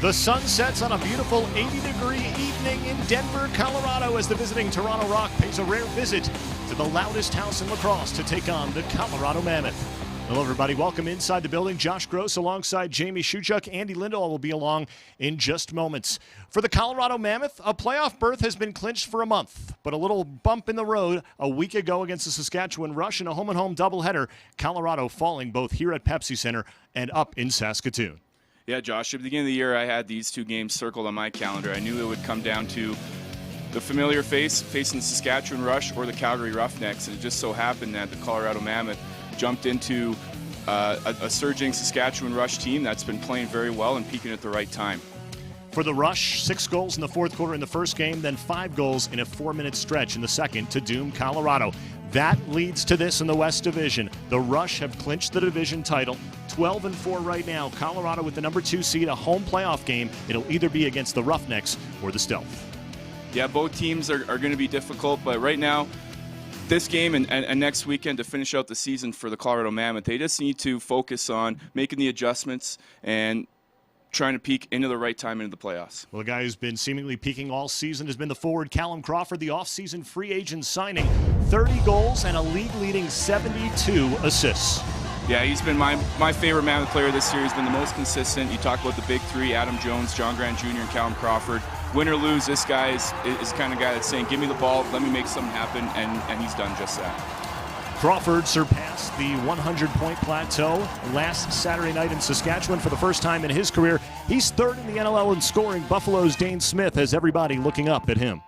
The sun sets on a beautiful 80-degree evening in Denver, Colorado, as the visiting Toronto Rock pays a rare visit to the loudest house in lacrosse to take on the Colorado Mammoth. Hello, everybody. Welcome inside the building. Josh Gross alongside Jamie Shuchuk. Andy Lindahl will be along in just moments. For the Colorado Mammoth, a playoff berth has been clinched for a month, but a little bump in the road a week ago against the Saskatchewan Rush in a home-and-home doubleheader, Colorado falling both here at Pepsi Center and up in Saskatoon. Yeah, Josh, at the beginning of the year, I had these two games circled on my calendar. I knew it would come down to the familiar face facing the Saskatchewan Rush or the Calgary Roughnecks, and it just so happened that the Colorado Mammoth jumped into a surging Saskatchewan Rush team that's been playing very well and peaking at the right time. For the Rush, 6 goals in the fourth quarter in the first game, then 5 goals in a 4-minute stretch in the second to doom Colorado. That leads to this in the West Division. The Rush have clinched the division title, 12-4 right now. Colorado with the number 2 seed, a home playoff game. It'll either be against the Roughnecks or the Stealth. Yeah, both teams are going to be difficult, but right now, this game and next weekend to finish out the season for the Colorado Mammoth, they just need to focus on making the adjustments and trying to peak into the right time into the playoffs. Well, the guy who's been seemingly peaking all season has been the forward Callum Crawford, the offseason free agent signing. 30 goals and a league-leading 72 assists. Yeah, he's been my favorite Mammoth player this year. He's been the most consistent. You talk about the big three, Adam Jones, John Grant Jr., and Callum Crawford. Win or lose, this guy is the kind of guy that's saying, give me the ball, let me make something happen, and he's done just that. Crawford surpassed the 100-point plateau last Saturday night in Saskatchewan for the first time in his career. He's third in the NLL in scoring. Buffalo's Dane Smith has everybody looking up at him.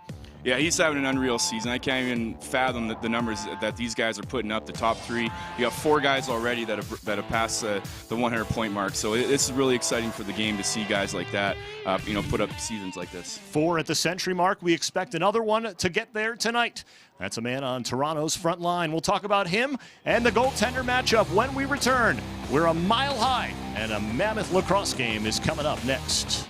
Yeah, he's having an unreal season. I can't even fathom the numbers that these guys are putting up. The top 3, you got 4 guys already that have passed the 100-point mark. So it's really exciting for the game to see guys like that, put up seasons like this. 4 at the century mark. We expect another one to get there tonight. That's a man on Toronto's front line. We'll talk about him and the goaltender matchup when we return. We're a mile high, and a Mammoth lacrosse game is coming up next.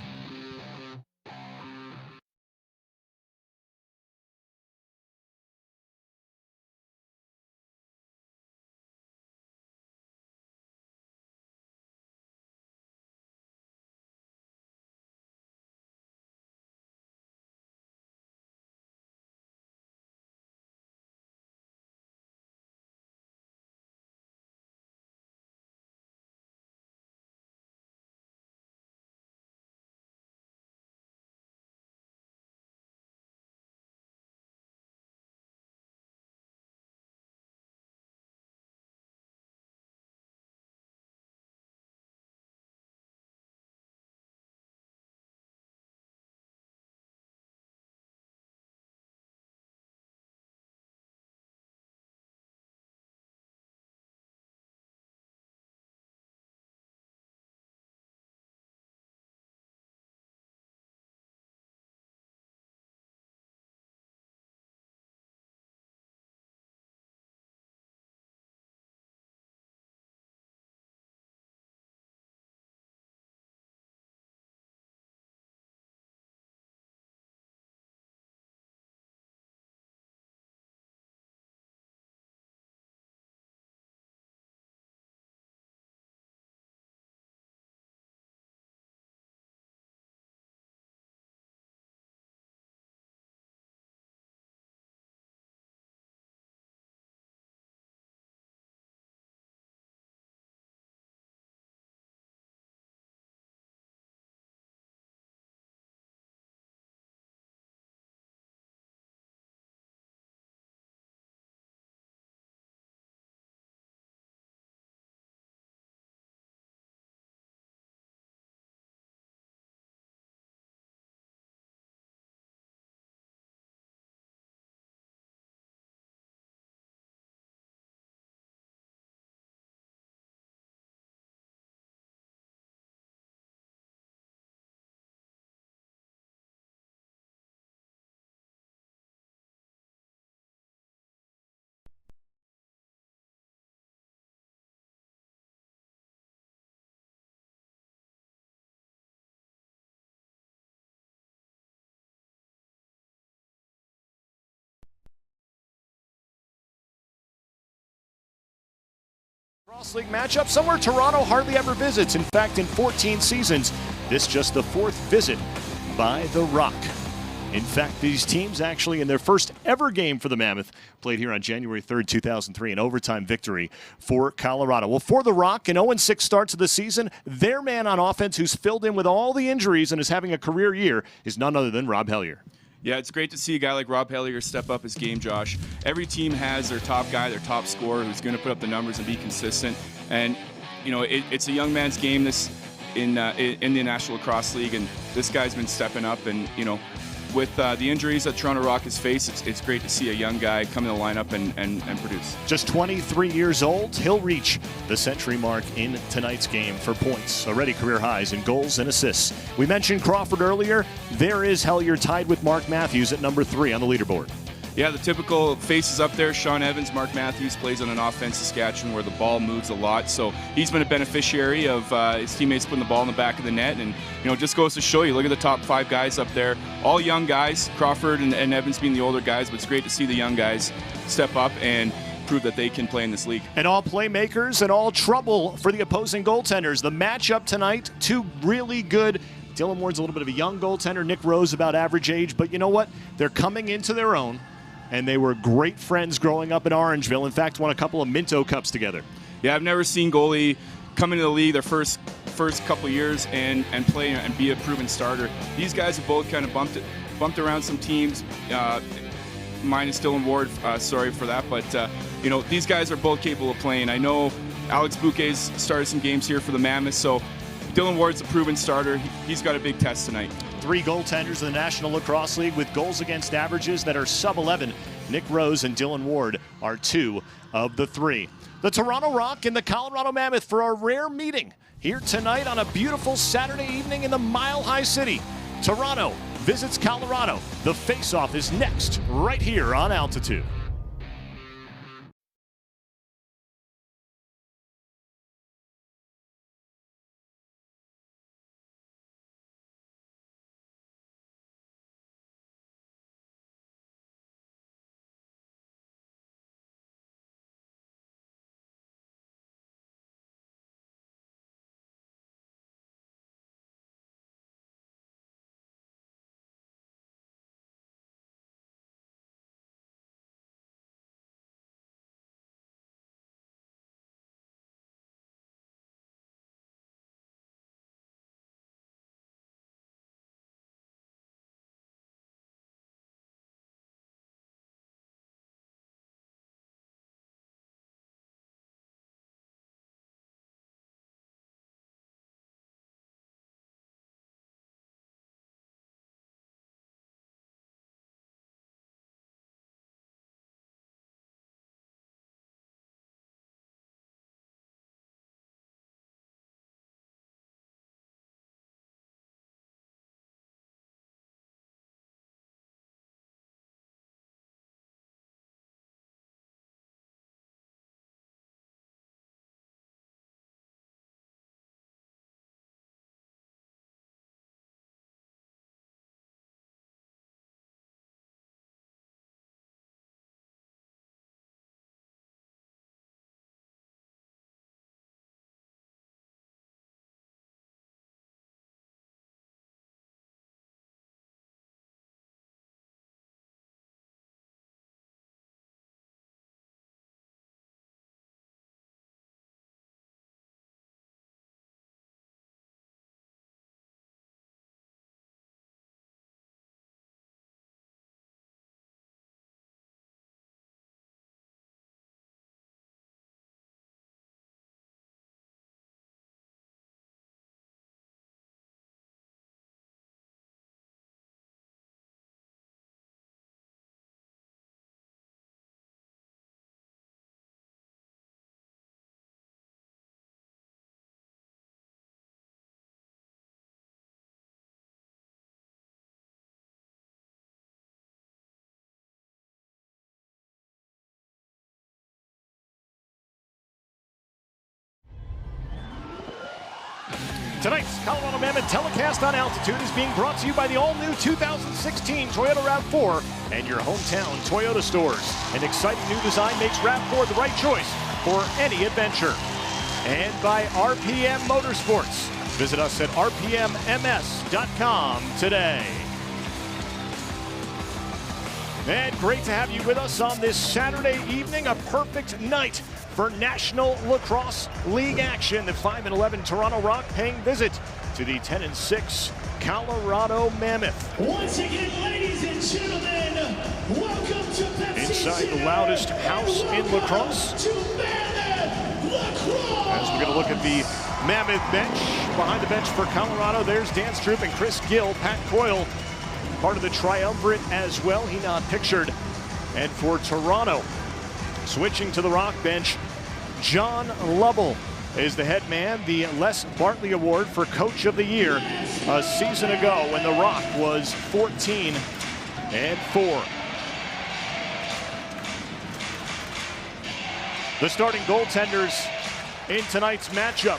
Cross league matchup, somewhere Toronto hardly ever visits. In fact, in 14 seasons, This just the fourth visit by the Rock. In fact, these teams actually in their first ever game for the Mammoth played here on January 3rd, 2003, an overtime victory for Colorado. Well, for the Rock, an 0-6 start to the season, their man on offense who's filled in with all the injuries and is having a career year is none other than Rob Hellier. Yeah, it's great to see a guy like Rob Hellier step up his game, Josh. Every team has their top guy, their top scorer who's going to put up the numbers and be consistent. And, you know, it's a young man's game this in the National Lacrosse League, and this guy's been stepping up. And, you know, with the injuries that Toronto Rock has faced, it's great to see a young guy come in the lineup and produce. Just 23 years old, he'll reach the century mark in tonight's game for points. Already career highs in goals and assists. We mentioned Crawford earlier. There is Hellier tied with Mark Matthews at number 3 on the leaderboard. Yeah, the typical faces up there, Sean Evans, Mark Matthews plays on an offense Saskatchewan where the ball moves a lot. So he's been a beneficiary of his teammates putting the ball in the back of the net. And, you know, it just goes to show you, look at the top 5 guys up there. All young guys, Crawford and Evans being the older guys, but it's great to see the young guys step up and prove that they can play in this league. And all playmakers and all trouble for the opposing goaltenders. The matchup tonight, 2 really good. Dylan Ward's a little bit of a young goaltender. Nick Rose about average age. But you know what? They're coming into their own. And they were great friends growing up in Orangeville. In fact, won a couple of Minto Cups together. Yeah, I've never seen goalie come into the league their first couple years and play and be a proven starter. These guys have both kind of bumped around some teams. Minus Dylan Ward, sorry for that, but you know, these guys are both capable of playing. I know Alex Bouquet's started some games here for the Mammoth, so Dylan Ward's a proven starter. He's got a big test tonight. 3 goaltenders in the National Lacrosse League with goals against averages that are sub-11. Nick Rose and Dylan Ward are 2 of the 3. The Toronto Rock and the Colorado Mammoth for a rare meeting here tonight on a beautiful Saturday evening in the Mile High City. Toronto visits Colorado. The face-off is next, right here on Altitude. Tonight's Colorado Mammoth telecast on Altitude is being brought to you by the all-new 2016 Toyota RAV4 and your hometown Toyota stores. An exciting new design makes RAV4 the right choice for any adventure. And by RPM Motorsports. Visit us at rpmms.com today. And great to have you with us on this Saturday evening, a perfect night for National Lacrosse League action. The 5-11 Toronto Rock paying visit to the 10-6 Colorado Mammoth. Once again, ladies and gentlemen, welcome to Pepsi inside the loudest house in lacrosse. To Mammoth Lacrosse. As we're going to look at the Mammoth bench, behind the bench for Colorado, there's Dan Stroop and Chris Gill. Pat Coyle, part of the triumvirate as well, he not pictured. And for Toronto, switching to the Rock bench, John Lovell is the head man. The Les Bartley Award for Coach of the Year a season ago when the Rock was 14-4. The starting goaltenders in tonight's matchup.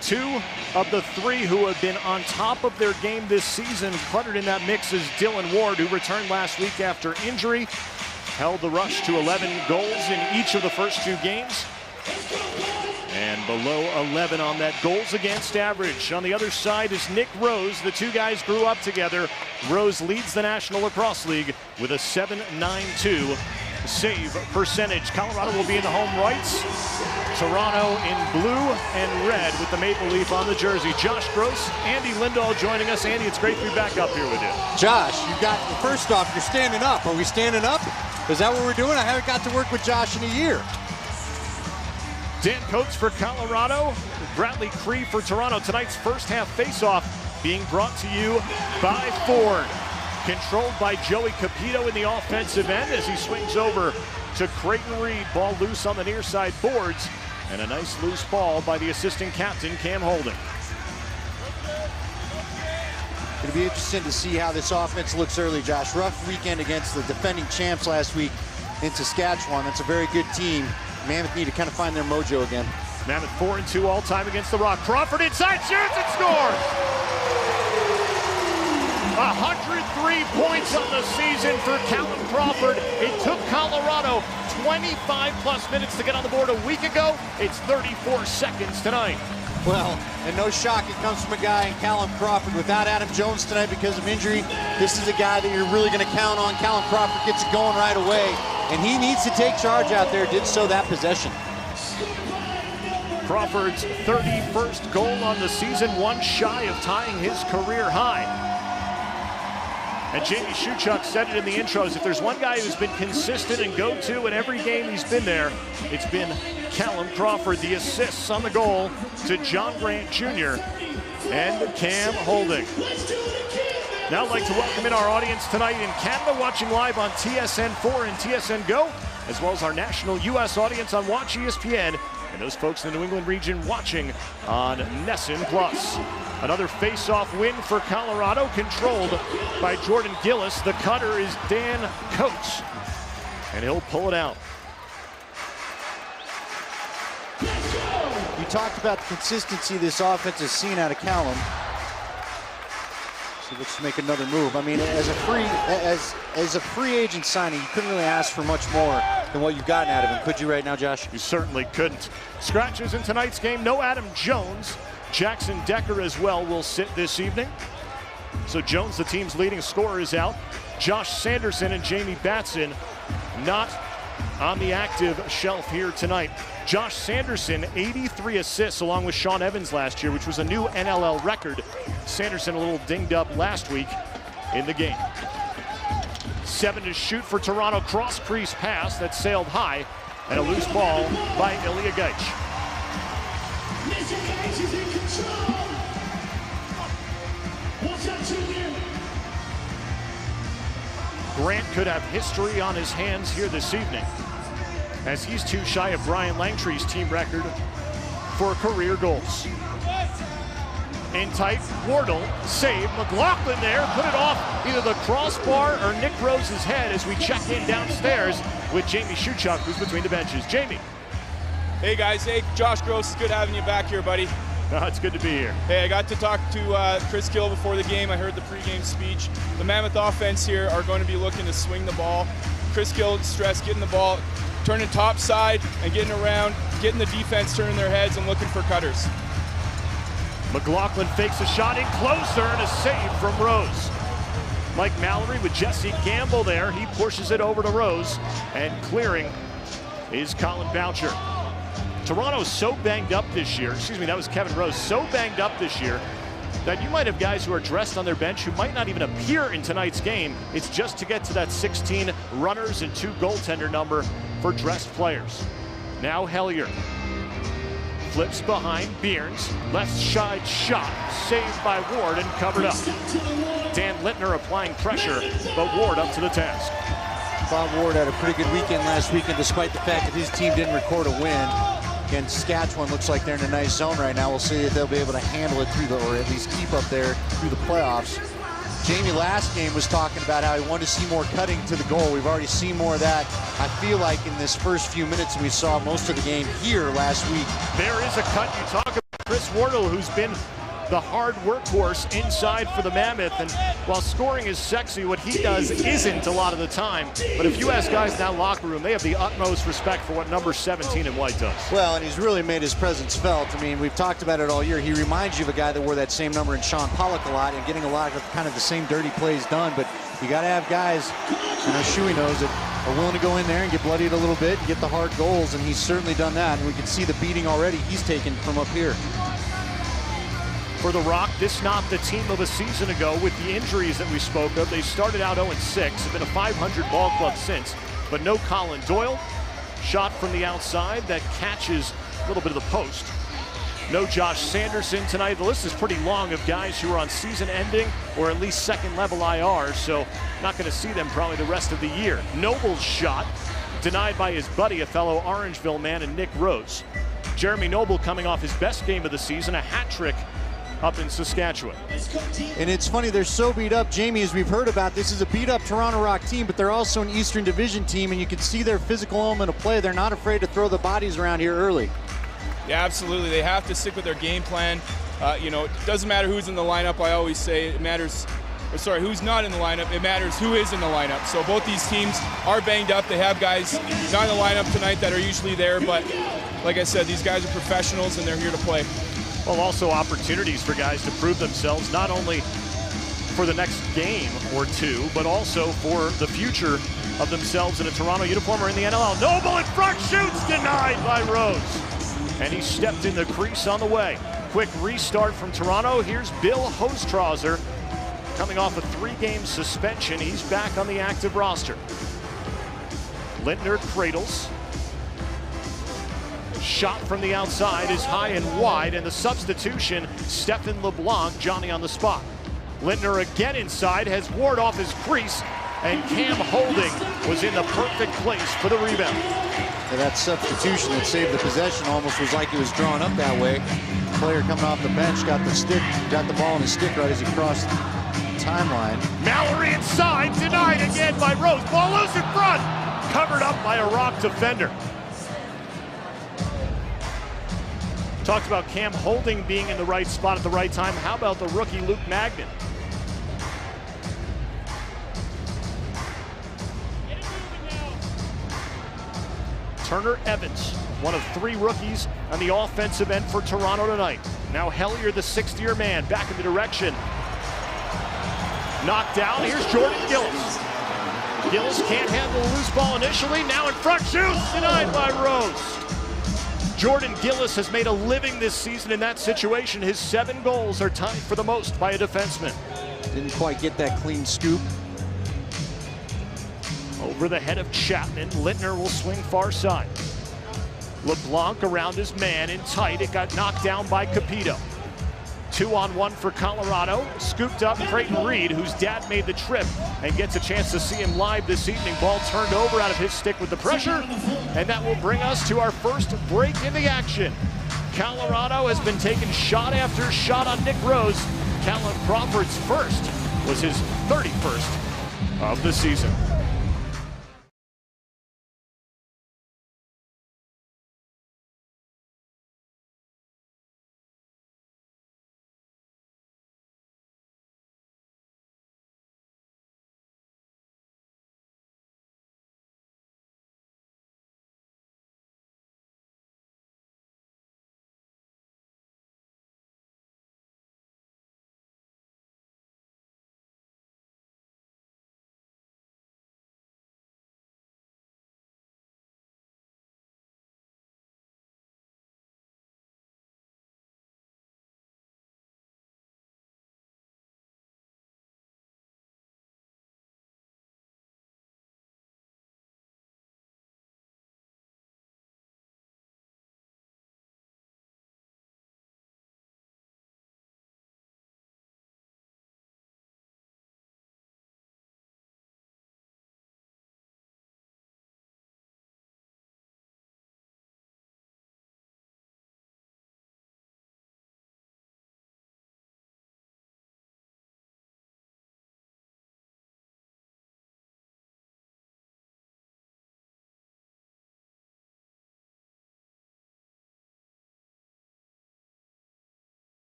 Two of the three who have been on top of their game this season. Cluttered in that mix is Dylan Ward, who returned last week after injury. Held the Rush to 11 goals in each of the first two games. And below 11 on that goals against average. On the other side is Nick Rose. The two guys grew up together. Rose leads the National Lacrosse League with a .792 save percentage. Colorado will be in the home whites. Toronto in blue and red with the maple leaf on the jersey. Josh Gross, Andy Lindahl joining us. Andy, it's great to be back up here with you. Josh, you got, first off, you're standing up. Are we standing up? Is that what we're doing? I haven't got to work with Josh in a year. Dan Coates for Colorado, Bradley Cree for Toronto. Tonight's first half face-off being brought to you by Ford. Controlled by Joey Capito in the offensive end as he swings over to Creighton Reed. Ball loose on the near side boards. And a nice loose ball by the assistant captain, Cam Holden. It'll be interesting to see how this offense looks early, Josh. Rough weekend against the defending champs last week in Saskatchewan. That's a very good team. Mammoth need to kind of find their mojo again. Mammoth 4-2 all time against the Rock. Crawford inside, shoots and scores! 103 points on the season for Callum Crawford. It took Colorado 25+ minutes to get on the board a week ago. It's 34 seconds tonight. Well, and no shock, it comes from a guy in Callum Crawford. Without Adam Jones tonight because of injury, this is a guy that you're really going to count on. Callum Crawford gets it going right away, and he needs to take charge out there. Did so that possession. Crawford's 31st goal on the season, one shy of tying his career high. And Jamie Shuchuk said it in the intros, if there's one guy who's been consistent and go-to in every game he's been there, it's been Callum Crawford. The assists on the goal to John Grant Jr. and Cam Holding. Now I'd like to welcome in our audience tonight in Canada, watching live on TSN4 and TSN Go, as well as our national U.S. audience on Watch ESPN, and those folks in the New England region watching on Nessun Plus. Another face-off win for Colorado, controlled by Jordan Gillis. The cutter is Dan Coates, and he'll pull it out. You talked about the consistency this offense has seen out of Callum. So let's make another move. I mean, as a free agent signing, you couldn't really ask for much more than what you've gotten out of him, could you right now, Josh? You certainly couldn't. Scratches in tonight's game. No Adam Jones. Jackson Decker as well will sit this evening. So Jones, the team's leading scorer, is out. Josh Sanderson and Jamie Batson not on the active shelf here tonight. Josh Sanderson, 83 assists along with Sean Evans last year, which was a new NLL record. Sanderson a little dinged up last week in the game. 7 to shoot for Toronto. Cross crease pass that sailed high, and a loose ball by Ilya Gaich. Mr. Gates is in control. What's that, Junior? Grant could have history on his hands here this evening, as he's too shy of Brian Langtry's team record for career goals. In tight, Wardle, save, McLaughlin there, put it off either the crossbar or Nick Rose's head as we check in downstairs with Jamie Shuchuk, who's between the benches. Jamie. Hey guys, hey, Josh Gross, it's good having you back here, buddy. It's good to be here. Hey, I got to talk to Chris Gill before the game. I heard the pregame speech. The Mammoth offense here are going to be looking to swing the ball. Chris Gill stressed getting the ball, turning top side and getting around, getting the defense turning their heads and looking for cutters. McLaughlin fakes a shot in closer and a save from Rose. Mike Mallory with Jesse Gamble there. He pushes it over to Rose, and clearing is Colin Boucher. Toronto's so banged up this year. Excuse me, that was Kevin Rose. So banged up this year that you might have guys who are dressed on their bench who might not even appear in tonight's game. It's just to get to that 16 runners and 2 goaltender number for dressed players. Now Hellier flips behind Bierns. Left side shot, saved by Ward and covered up. Dan Littner applying pressure, but Ward up to the task. Bob Ward had a pretty good weekend last weekend, despite the fact that his team didn't record a win. Again, Saskatchewan looks like they're in a nice zone right now. We'll see if they'll be able to handle it through or at least keep up there through the playoffs. Jamie last game was talking about how he wanted to see more cutting to the goal. We've already seen more of that, I feel like, in this first few minutes, and we saw most of the game here last week. There is a cut. You talk about Chris Wardle, who's been the hard workhorse inside for the Mammoth, and while scoring is sexy, what he does isn't a lot of the time. But if you ask guys in that locker room, they have the utmost respect for what number 17 in white does. Well, and he's really made his presence felt. I mean, we've talked about it all year. He reminds you of a guy that wore that same number in Sean Pollock a lot and getting a lot of kind of the same dirty plays done. But you got to have guys, you know, Shuey knows that, are willing to go in there and get bloodied a little bit and get the hard goals, and he's certainly done that. And we can see the beating already he's taken from up here. For the Rock, this not the team of a season ago with the injuries that we spoke of. They started out 0-6, have been a 500 ball club since, but no Colin Doyle. Shot from the outside that catches a little bit of the post. No Josh Sanderson tonight. The list is pretty long of guys who are on season ending or at least second level IR, so not going to see them probably the rest of the year. Noble's shot denied by his buddy, a fellow Orangeville man, and Nick Rose. Jeremy Noble coming off his best game of the season, a hat trick up in Saskatchewan. And it's funny, they're so beat up, Jamie, as we've heard about. This is a beat up Toronto Rock team, but they're also an Eastern Division team, and you can see their physical element of play. They're not afraid to throw the bodies around here early. Yeah, absolutely. They have to stick with their game plan. You know, it doesn't matter who's in the lineup. I always say it matters, or sorry, who's not in the lineup. It matters who is in the lineup. So both these teams are banged up. They have guys not in the lineup tonight that are usually there, but like I said, these guys are professionals and they're here to play. Well, also opportunities for guys to prove themselves, not only for the next game or two, but also for the future of themselves in a Toronto uniform or in the NLL. Noble in front, shoots, denied by Rose. And he stepped in the crease on the way. Quick restart from Toronto. Here's Bill Hostrauser coming off a 3-game suspension. He's back on the active roster. Lintner cradles. Shot from the outside is high and wide, and the substitution, Stephen LeBlanc, Johnny on the spot. Lintner again inside, has Ward off his crease, and Cam Holding was in the perfect place for the rebound. And that substitution that saved the possession almost was like it was drawn up that way. Player coming off the bench got the ball in his stick right as he crossed the timeline. Mallory inside, denied again by Rose. Ball loose in front, covered up by a Rock defender. Talked about Cam Holding being in the right spot at the right time. How about the rookie Luke Magnan? Turner Evans, one of 3 rookies on the offensive end for Toronto tonight. Now Hellier, the 6th-year man, back in the direction. Knocked down. Here's Jordan Gillis. Gillis can't handle the loose ball initially. Now in front, shoots, denied by Rose. Jordan Gillis has made a living this season in that situation. His 7 goals are tied for the most by a defenseman. Didn't quite get that clean scoop. Over the head of Chapman, Littner will swing far side. LeBlanc around his man in tight. It got knocked down by Capito. 2-on-1 for Colorado. Scooped up Creighton Reed, whose dad made the trip and gets a chance to see him live this evening. Ball turned over out of his stick with the pressure, and that will bring us to our first break in the action. Colorado has been taking shot after shot on Nick Rose. Callum Crawford's first was his 31st of the season.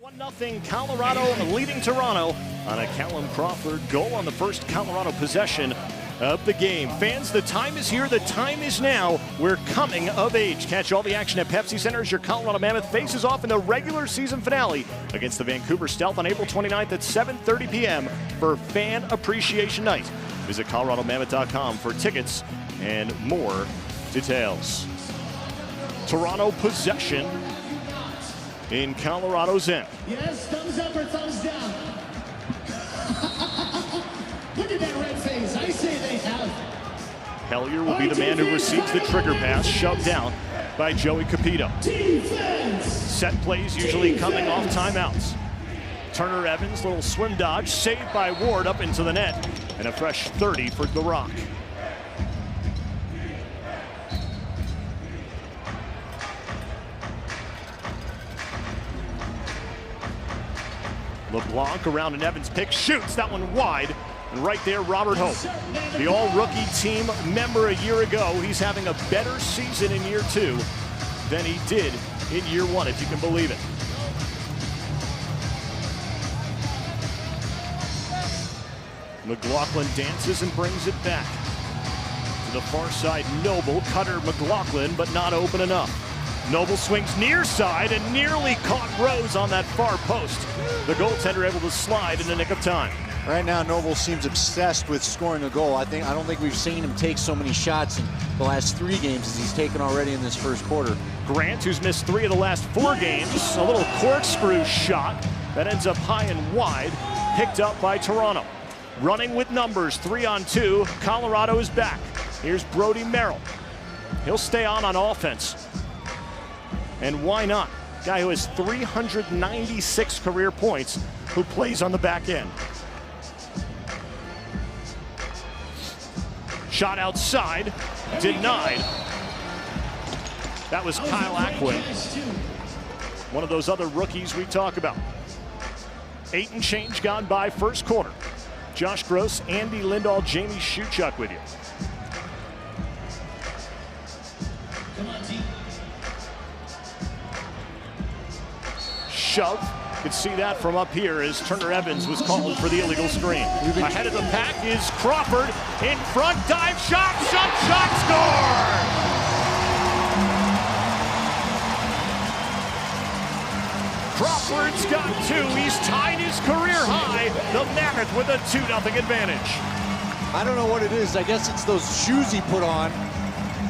1-0 Colorado leading Toronto on a Callum Crawford goal on the first Colorado possession of the game. Fans, the time is here. The time is now. We're coming of age. Catch all the action at Pepsi Center as your Colorado Mammoth faces off in the regular season finale against the Vancouver Stealth on April 29th at 7:30 p.m. for Fan Appreciation Night. Visit coloradomammoth.com for tickets and more details. Toronto possession in Colorado's end. Yes, thumbs up or thumbs down. Look at that red face. I say they have. Hellier will be the man who receives the trigger pass, shoved down by Joey Capito. Defense. Set plays usually coming off timeouts. Turner Evans, little swim dodge, saved by Ward up into the net, and a fresh 30 for the Rock. LeBlanc around an Evans pick, shoots that one wide, and right there Robert Hope, the all-rookie team member a year ago. He's having a better season in year 2 than he did in year 1, if you can believe it. McLaughlin dances and brings it back to the far side. Noble, Cutter, McLaughlin, but not open enough. Noble swings near side and nearly caught Rose on that far post. The goaltender able to slide in the nick of time. Right now, Noble seems obsessed with scoring a goal. I don't think we've seen him take so many shots in the last 3 games as he's taken already in this first quarter. Grant, who's missed 3 of the last 4 games, a little corkscrew shot that ends up high and wide, picked up by Toronto. Running with numbers, 3-on-2, Colorado is back. Here's Brody Merrill. He'll stay on offense. And why not? Guy who has 396 career points, who plays on the back end. Shot outside, denied. That was Kyle Aquin, one of those other rookies we talk about. 8 and change gone by first quarter. Josh Gross, Andy Lindahl, Jamie Shuchuk with you. Shove. You can see that from up here as Turner Evans was called for the illegal screen. Ahead of the pack is Crawford. In front, dive shot, score! Crawford's got 2. He's tied his career high. The Mammoth with a 2-0 advantage. I don't know what it is. I guess it's those shoes he put on.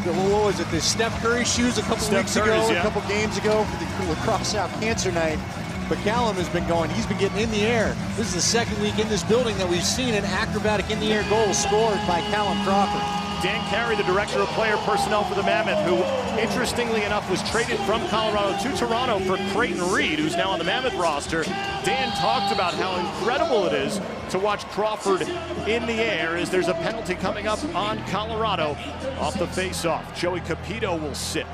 What was it, the Steph Curry shoes a couple weeks ago, yeah. A couple games ago for the Lacrosse South Cancer Night. But Callum has been going, he's been getting in the air. This is the second week in this building that we've seen an acrobatic in the air goal scored by Callum Crawford. Dan Carey, the director of player personnel for the Mammoth, who interestingly enough was traded from Colorado to Toronto for Creighton Reed, who's now on the Mammoth roster. Dan talked about how incredible it is to watch Crawford in the air as there's a penalty coming up on Colorado off the face-off. Joey Capito will sit.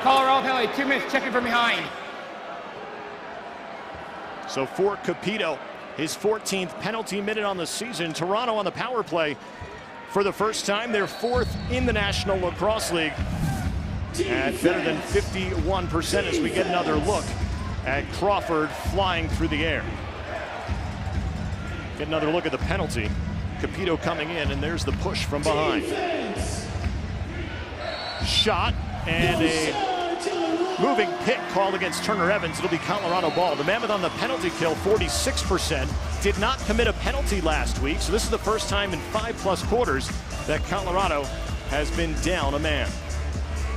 Colorado penalty, 2 minutes, checking from behind. So for Capito, his 14th penalty minute on the season. Toronto on the power play for the first time. They're 4th in the National Lacrosse League at better than 51% as we get another look at Crawford flying through the air. Get another look at the penalty. Capito coming in, and there's the push from behind. Shot and a moving pick called against Turner Evans. It'll be Colorado ball. The Mammoth on the penalty kill, 46%. Did not commit a penalty last week, so this is the first time in 5+ quarters that Colorado has been down a man.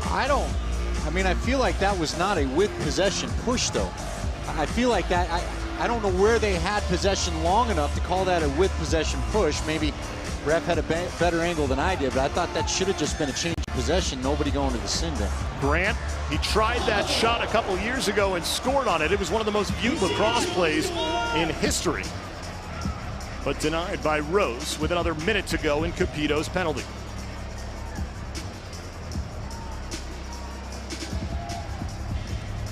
I feel like that was not a with possession push, though. I feel like that, I don't know where they had possession long enough to call that a with possession push. Maybe ref had a better angle than I did, but I thought that should have just been a change of possession, nobody going to the sin bin. Grant, he tried that shot a couple years ago and scored on it. It was one of the most viewed lacrosse plays in history, but denied by Rose with another minute to go in Capito's penalty.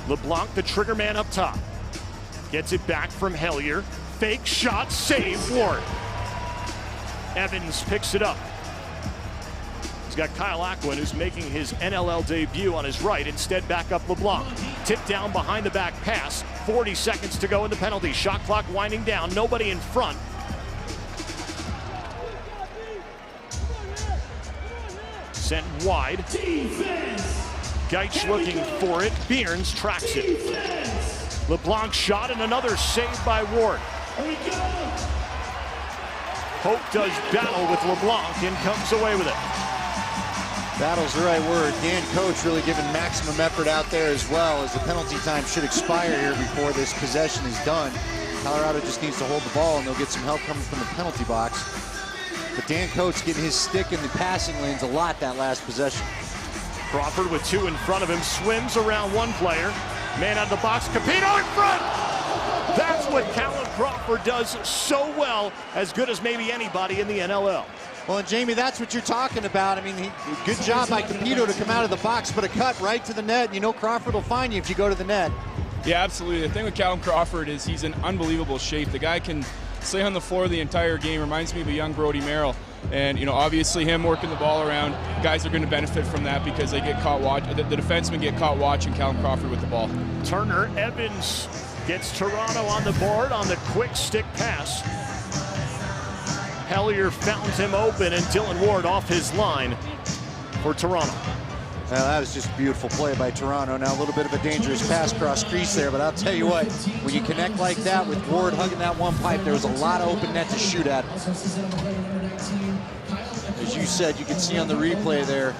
LeBlanc, the trigger man up top, gets it back from Hellier. Fake shot, save, Ward. Evans picks it up. He's got Kyle Aquin, who's making his NLL debut on his right. Instead, back up LeBlanc. Tip down behind the back pass. 40 seconds to go in the penalty. Shot clock winding down. Nobody in front. Sent wide. Geitsch looking for it. Bierns tracks it. LeBlanc shot and another save by Ward. Hope does battle with LeBlanc and comes away with it. Battle's the right word. Dan Coates really giving maximum effort out there as well, as the penalty time should expire here before this possession is done. Colorado just needs to hold the ball and they'll get some help coming from the penalty box. But Dan Coates getting his stick in the passing lanes a lot that last possession. Crawford with two in front of him, swims around one player. Man out of the box, Capito in front! That's what Callum Crawford does so well, as good as maybe anybody in the NLL. Well, and Jamie, that's what you're talking about. I mean, good job by Capito to come out of the box, but a cut right to the net. You know Crawford will find you if you go to the net. Yeah, absolutely. The thing with Callum Crawford is he's in unbelievable shape. The guy can stay on the floor the entire game. Reminds me of a young Brody Merrill. And, you know, obviously him working the ball around, guys are going to benefit from that because they get caught the defensemen get caught watching Callum Crawford with the ball. Turner Evans gets Toronto on the board on the quick stick pass. Hellier found him open and Dylan Ward off his line for Toronto. Well, that was just a beautiful play by Toronto. Now a little bit of a dangerous pass cross crease there, but I'll tell you what, when you connect like that with Ward hugging that one pipe, there was a lot of open net to shoot at. As you said, you can see on the replay there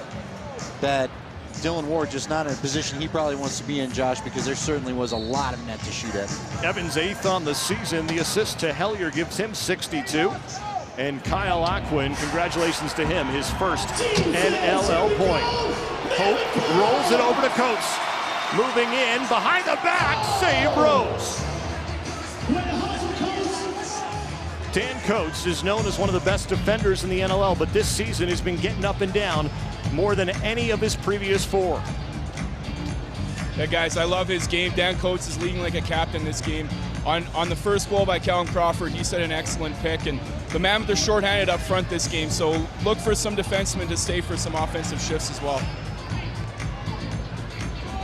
that Dylan Ward just not in a position he probably wants to be in, Josh, because there certainly was a lot of net to shoot at. Evans 8th on the season. The assist to Hellier gives him 62. And Kyle Aquin, congratulations to him, his first NLL point. Hope rolls it over to Coates. Moving in, behind the back, save Rose. Dan Coates is known as one of the best defenders in the NLL, but this season has been getting up and down more than any of his previous four. Yeah, guys, I love his game. Dan Coates is leading like a captain this game. On the first goal by Callum Crawford, he set an excellent pick, and the Mammoth are shorthanded up front this game, so look for some defensemen to stay for some offensive shifts as well.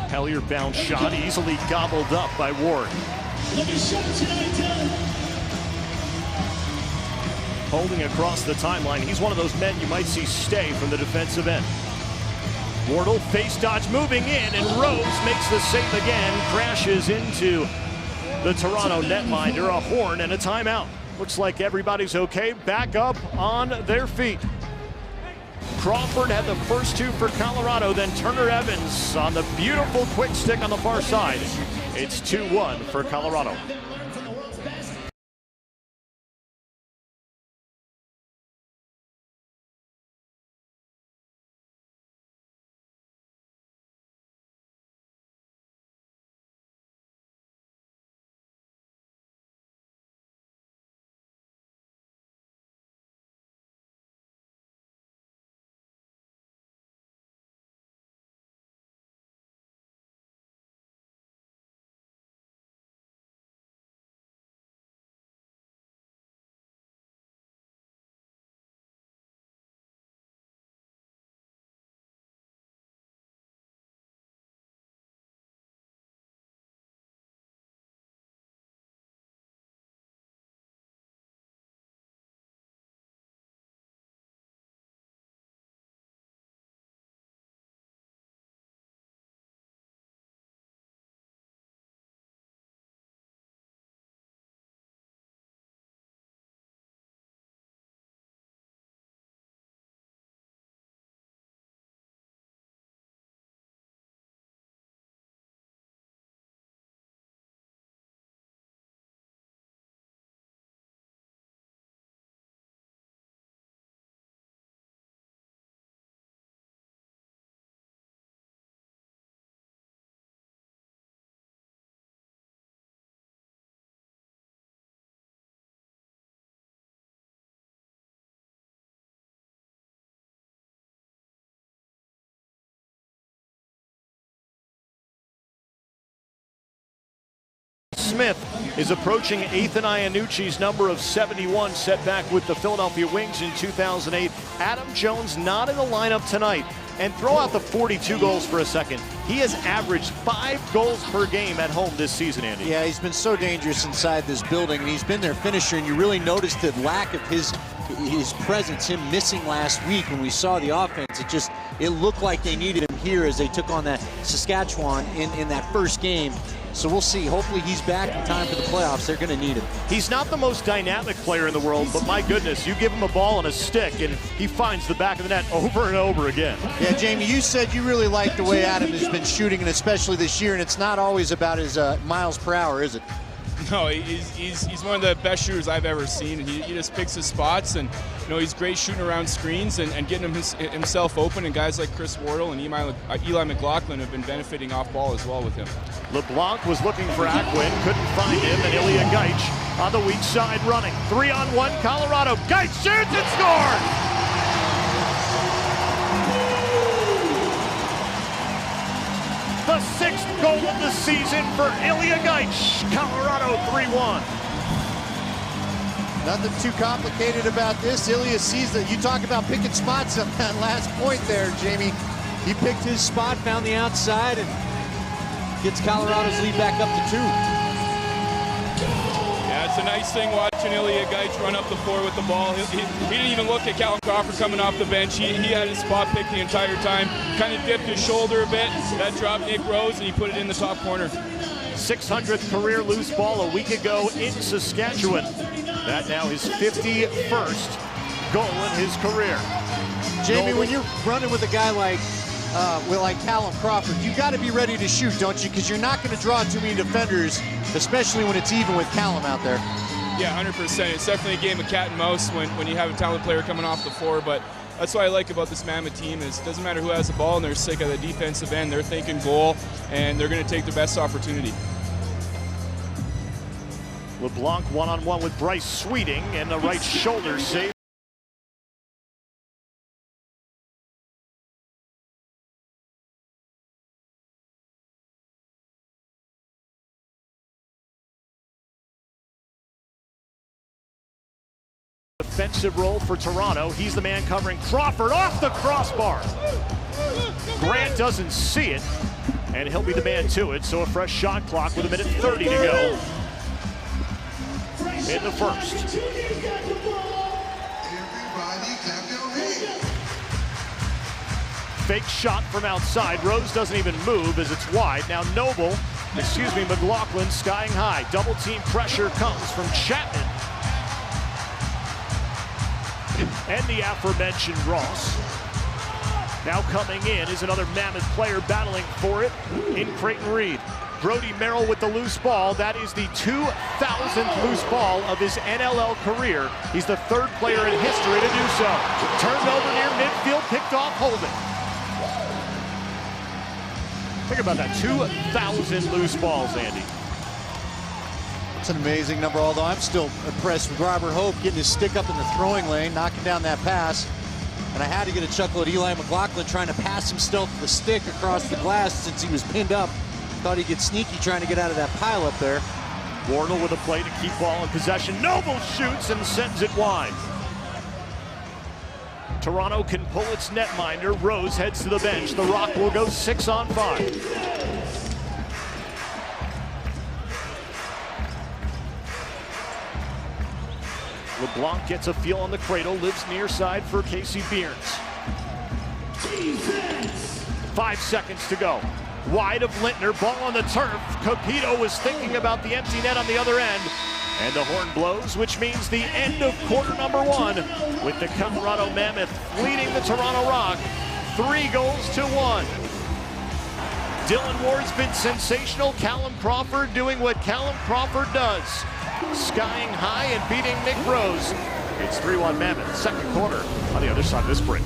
Hellier bounce shot, easily gobbled up by Ward. Holding across the timeline, he's one of those men you might see stay from the defensive end. Wardle face dodge moving in, and Rose makes the save again, crashes into the Toronto netminder. A horn and a timeout. Looks like everybody's okay, back up on their feet. Crawford had the first two for Colorado, then Turner Evans on the beautiful quick stick on the far side. It's 2-1 for Colorado. Smith is approaching Ethan Iannucci's number of 71 set back with the Philadelphia Wings in 2008. Adam Jones not in the lineup tonight. And throw out the 42 goals for a second. He has averaged 5 goals per game at home this season, Andy. Yeah, he's been so dangerous inside this building, and he's been their finisher, and you really noticed the lack of his presence, him missing last week when we saw the offense. It looked like they needed him here as they took on that Saskatchewan in that first game. So we'll see. Hopefully he's back in time for the playoffs. They're going to need him. He's not the most dynamic player in the world, but my goodness, you give him a ball and a stick, and he finds the back of the net over and over again. Yeah, Jamie, you said you really like the way Adam has been shooting, and especially this year, and it's not always about his miles per hour, is it? No, he's one of the best shooters I've ever seen. And he just picks his spots, and he's great shooting around screens and getting himself open. And guys like Chris Wardle and Eli McLaughlin have been benefiting off ball as well with him. LeBlanc was looking for Aquin, couldn't find him, and Ilya Gaich on the weak side running. 3-on-1 Colorado. Gaich shoots and scores! The 6th goal of the season for Ilya Gaich. Colorado 3-1. Nothing too complicated about this. Ilya sees that. You talk about picking spots on that last point there, Jamie. He picked his spot, found the outside, and gets Colorado's lead back up to 2. Yeah, it's a nice thing watching Ilya Gaich run up the floor with the ball. He didn't even look at Callum Crawford coming off the bench. He had his spot picked the entire time. Kind of dipped his shoulder a bit. That dropped Nick Rose, and he put it in the top corner. 600th career loose ball a week ago in Saskatchewan. That now his 51st goal in his career. Jamie, when you're running with a guy like Callum Crawford, you got to be ready to shoot, don't you? Because you're not going to draw too many defenders, especially when it's even with Callum out there. Yeah, 100%. It's definitely a game of cat and mouse when you have a talented player coming off the floor. But that's what I like about this Mammoth team is it doesn't matter who has the ball and they're sick of the defensive end. They're thinking goal, and they're going to take their best opportunity. LeBlanc one-on-one with Bryce Sweeting, and the right shoulder save. Defensive role for Toronto. He's the man covering Crawford off the crossbar. Grant doesn't see it, and he'll be the man to it. So a fresh shot clock with 1:30 to go in the first. Fake shot from outside. Rose doesn't even move as it's wide. Now McLaughlin skying high. Double team pressure comes from Chapman. And the aforementioned Ross. Now coming in is another Mammoth player battling for it in Creighton Reed. Brody Merrill with the loose ball. That is the 2,000th loose ball of his NLL career. He's the 3rd player in history to do so. Turned over near midfield, picked off Holden. Think about that, 2,000 loose balls, Andy. It's an amazing number, although I'm still impressed with Robert Hope getting his stick up in the throwing lane, knocking down that pass. And I had to get a chuckle at Eli McLaughlin trying to pass himself the stick across the glass since he was pinned up. Thought he'd get sneaky trying to get out of that pile up there. Wardle with a play to keep ball in possession. Noble shoots and sends it wide. Toronto can pull its netminder. Rose heads to the bench. The Rock will go 6-on-5. LeBlanc gets a feel on the cradle, lives near side for Casey Bearns. 5 seconds to go. Wide of Lintner, ball on the turf. Capito was thinking about the empty net on the other end. And the horn blows, which means the end of quarter number 1 with the Colorado Mammoth leading the Toronto Rock 3-1. Dylan Ward's been sensational. Callum Crawford doing what Callum Crawford does. Skying high and beating Nick Rose. It's 3-1 Mammoth, second quarter on the other side of this break.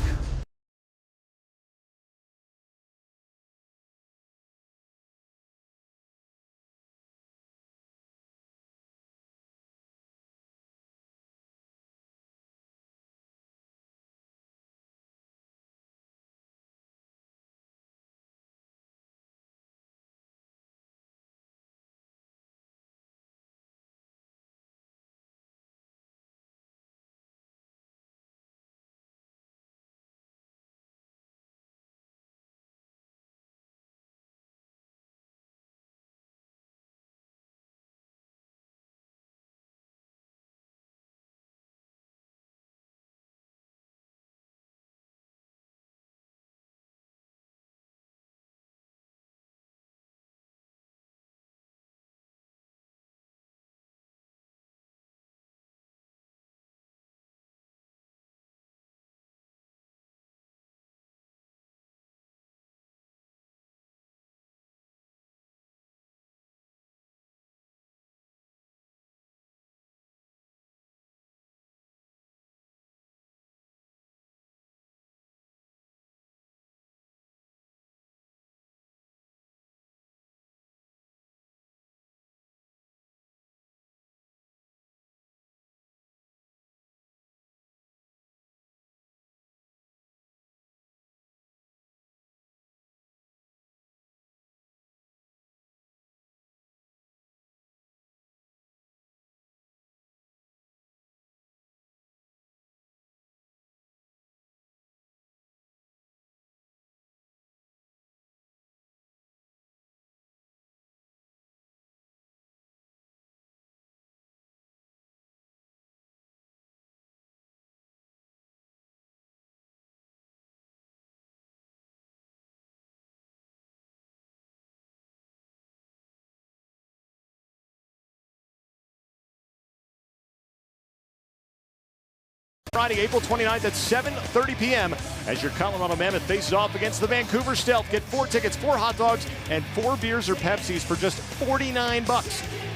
Friday, April 29th at 7:30 p.m. as your Colorado Mammoth faces off against the Vancouver Stealth. Get 4 tickets, 4 hot dogs, and 4 beers or Pepsis for just $49.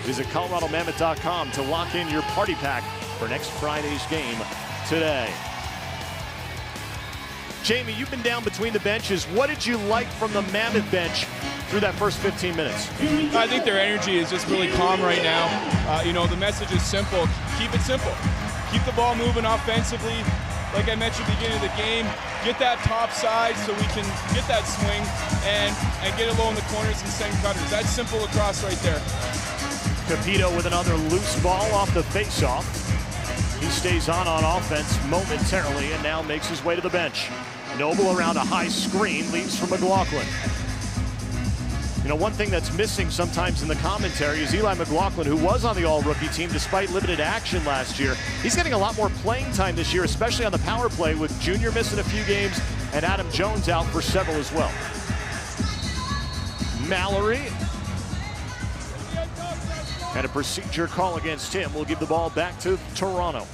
Visit coloradomammoth.com to lock in your party pack for next Friday's game today. Jamie, you've been down between the benches. What did you like from the Mammoth bench through that first 15 minutes? I think their energy is just really calm right now. The message is simple. Keep it simple. Keep the ball moving offensively. Like I mentioned at the beginning of the game, get that top side so we can get that swing and get it low in the corners and send cutters. That's simple across right there. Capito with another loose ball off the faceoff. He stays on offense momentarily and now makes his way to the bench. Noble around a high screen, leaves for McLaughlin. One thing that's missing sometimes in the commentary is Eli McLaughlin, who was on the all-rookie team despite limited action last year. He's getting a lot more playing time this year, especially on the power play, with Junior missing a few games and Adam Jones out for several as well. Mallory. And a procedure call against him will give the ball back to Toronto.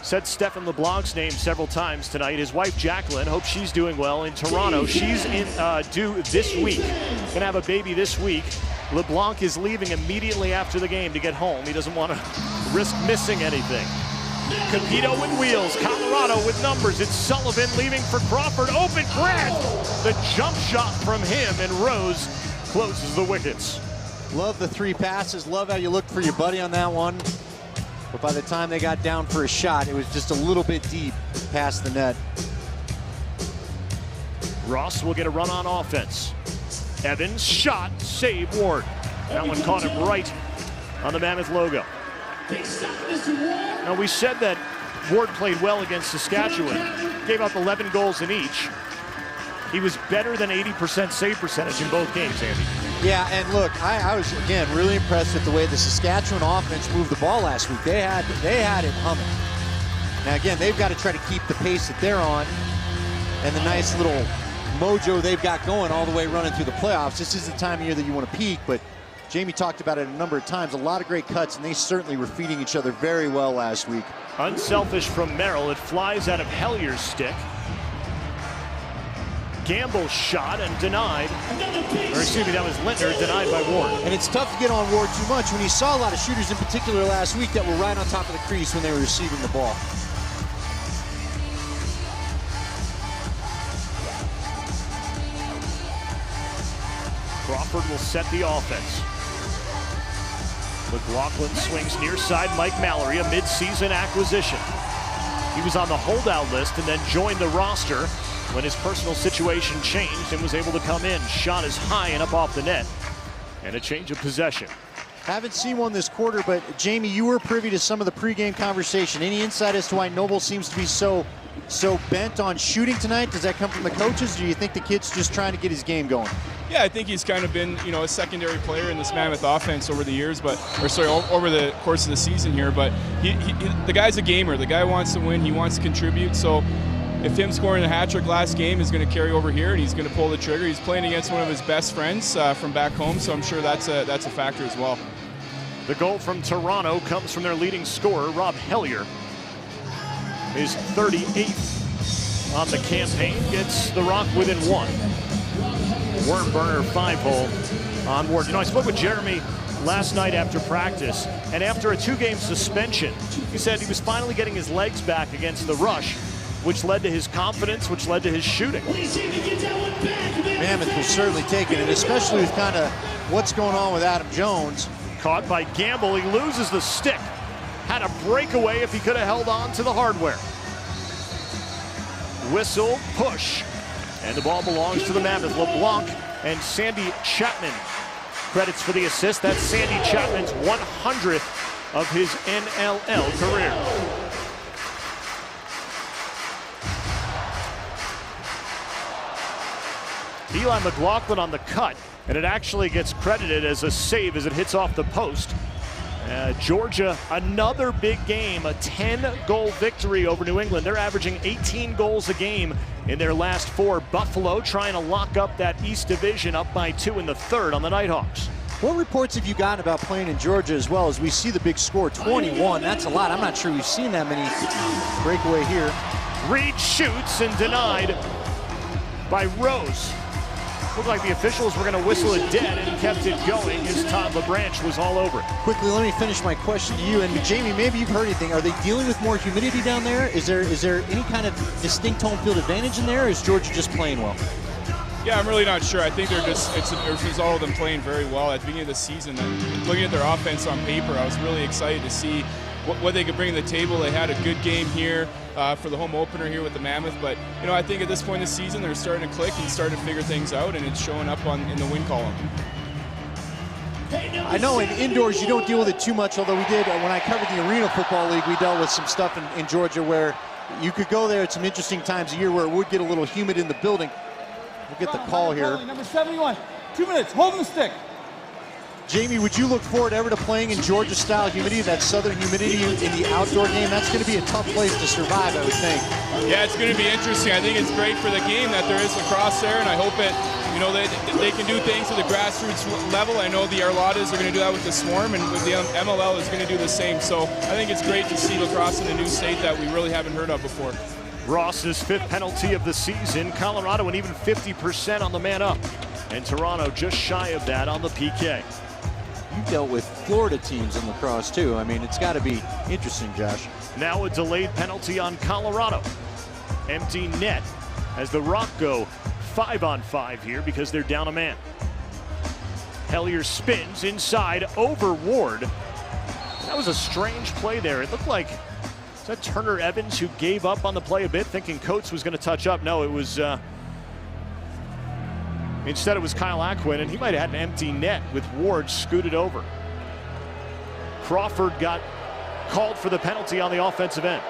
Said Stephen LeBlanc's name several times tonight. His wife Jacqueline, hope she's doing well in Toronto. She's due this week. Gonna have a baby this week. LeBlanc is leaving immediately after the game to get home. He doesn't want to risk missing anything. Capito with wheels, Colorado with numbers. It's Sullivan leaving for Crawford. Open Grant! The jump shot from him, and Rose closes the wickets. Love the 3 passes. Love how you looked for your buddy on that one. But by the time they got down for a shot, it was just a little bit deep past the net. Ross will get a run on offense. Evans shot, save Ward. That one caught him right on the Mammoth logo. Now, we said that Ward played well against Saskatchewan, gave up 11 goals in each. He was better than 80% save percentage in both games, Andy. Yeah, and look, I was, again, really impressed with the way the Saskatchewan offense moved the ball last week. They had it humming. Now, again, they've got to try to keep the pace that they're on and the nice little mojo they've got going all the way running through the playoffs. This is the time of year that you want to peak, but Jamie talked about it a number of times. A lot of great cuts, and they certainly were feeding each other very well last week. Unselfish from Merrill. It flies out of Hellier's stick. Gamble's shot and denied. Or excuse me, that was Lintner, denied by Ward. And it's tough to get on Ward too much when he saw a lot of shooters in particular last week that were right on top of the crease when they were receiving the ball. Crawford will set the offense. McLaughlin swings near side. Mike Mallory, a mid-season acquisition. He was on the holdout list and then joined the roster when his personal situation changed and was able to come in. Shot is high and up off the net. And a change of possession. Haven't seen one this quarter, but Jamie, you were privy to some of the pregame conversation. Any insight as to why Noble seems to be so bent on shooting tonight? Does that come from the coaches, or do you think the kid's just trying to get his game going? Yeah, I think he's kind of been, a secondary player in this Mammoth offense over the years, over the course of the season here. But the guy's a gamer. The guy wants to win. He wants to contribute. So if him scoring a hat trick last game is going to carry over here, and he's going to pull the trigger, he's playing against one of his best friends from back home. So I'm sure that's a factor as well. The goal from Toronto comes from their leading scorer, Rob Hellier. His 38th on the campaign, gets the Rock within 1. Worm burner 5-hole on Ward. I spoke with Jeremy last night after practice, and after a 2-game suspension, he said he was finally getting his legs back against the rush, which led to his confidence, which led to his shooting. Mammoth will certainly take it, and especially with kind of what's going on with Adam Jones. Caught by Gamble, he loses the stick. Had a breakaway if he could have held on to the hardware. Whistle, push, and the ball belongs to the Mammoth. LeBlanc and Sandy Chapman. Credits for the assist. That's Sandy Chapman's 100th of his NLL career. Eli McLaughlin on the cut, and it actually gets credited as a save as it hits off the post. Georgia, another big game, a 10-goal victory over New England. They're averaging 18 goals a game in their last 4. Buffalo trying to lock up that East Division, up by 2 in the third on the Nighthawks. What reports have you gotten about playing in Georgia as well? As we see the big score, 21. That's a lot. I'm not sure we've seen that many breakaway here. Reed shoots and denied by Rose. Looked like the officials were going to whistle it dead and kept it going as Todd LaBranche was all over it. Quickly, let me finish my question to you. And Jamie, maybe you've heard anything. Are they dealing with more humidity down there? Is there any kind of distinct home field advantage in there, or is Georgia just playing well? Yeah, I'm really not sure. I think it's a result of them playing very well at the beginning of the season. And looking at their offense on paper, I was really excited to see what they could bring to the table. They had a good game here for the home opener here with the Mammoth, but I think at this point in the season they're starting to click and starting to figure things out, and it's showing up in the win column. I know in indoors you don't deal with it too much, although we did when I covered the Arena Football League. We dealt with some stuff in Georgia where you could go there at some interesting times of year where it would get a little humid in the building. We'll get the call here. Number 71, 2 minutes, holding the stick. Jamie, would you look forward ever to playing in Georgia-style humidity, that southern humidity in the outdoor game? That's going to be a tough place to survive, I would think. Yeah, it's going to be interesting. I think it's great for the game that there is lacrosse there, and I hope they can do things at the grassroots level. I know the Arladas are going to do that with the Swarm, and with the MLL is going to do the same. So I think it's great to see lacrosse in a new state that we really haven't heard of before. Ross's 5th penalty of the season. Colorado and even 50% on the man up. And Toronto just shy of that on the PK. You dealt with Florida teams in lacrosse too. I mean, it's got to be interesting, Josh. Now a delayed penalty on Colorado. Empty net as the Rock go 5-on-5 here because they're down a man. Hellier spins inside over Ward. That was a strange play there. It looked like, is that Turner Evans who gave up on the play a bit, thinking Coates was going to touch up? No, it was instead it was Kyle Aquin, and he might have had an empty net with Ward scooted over. Crawford got called for the penalty on the offensive end.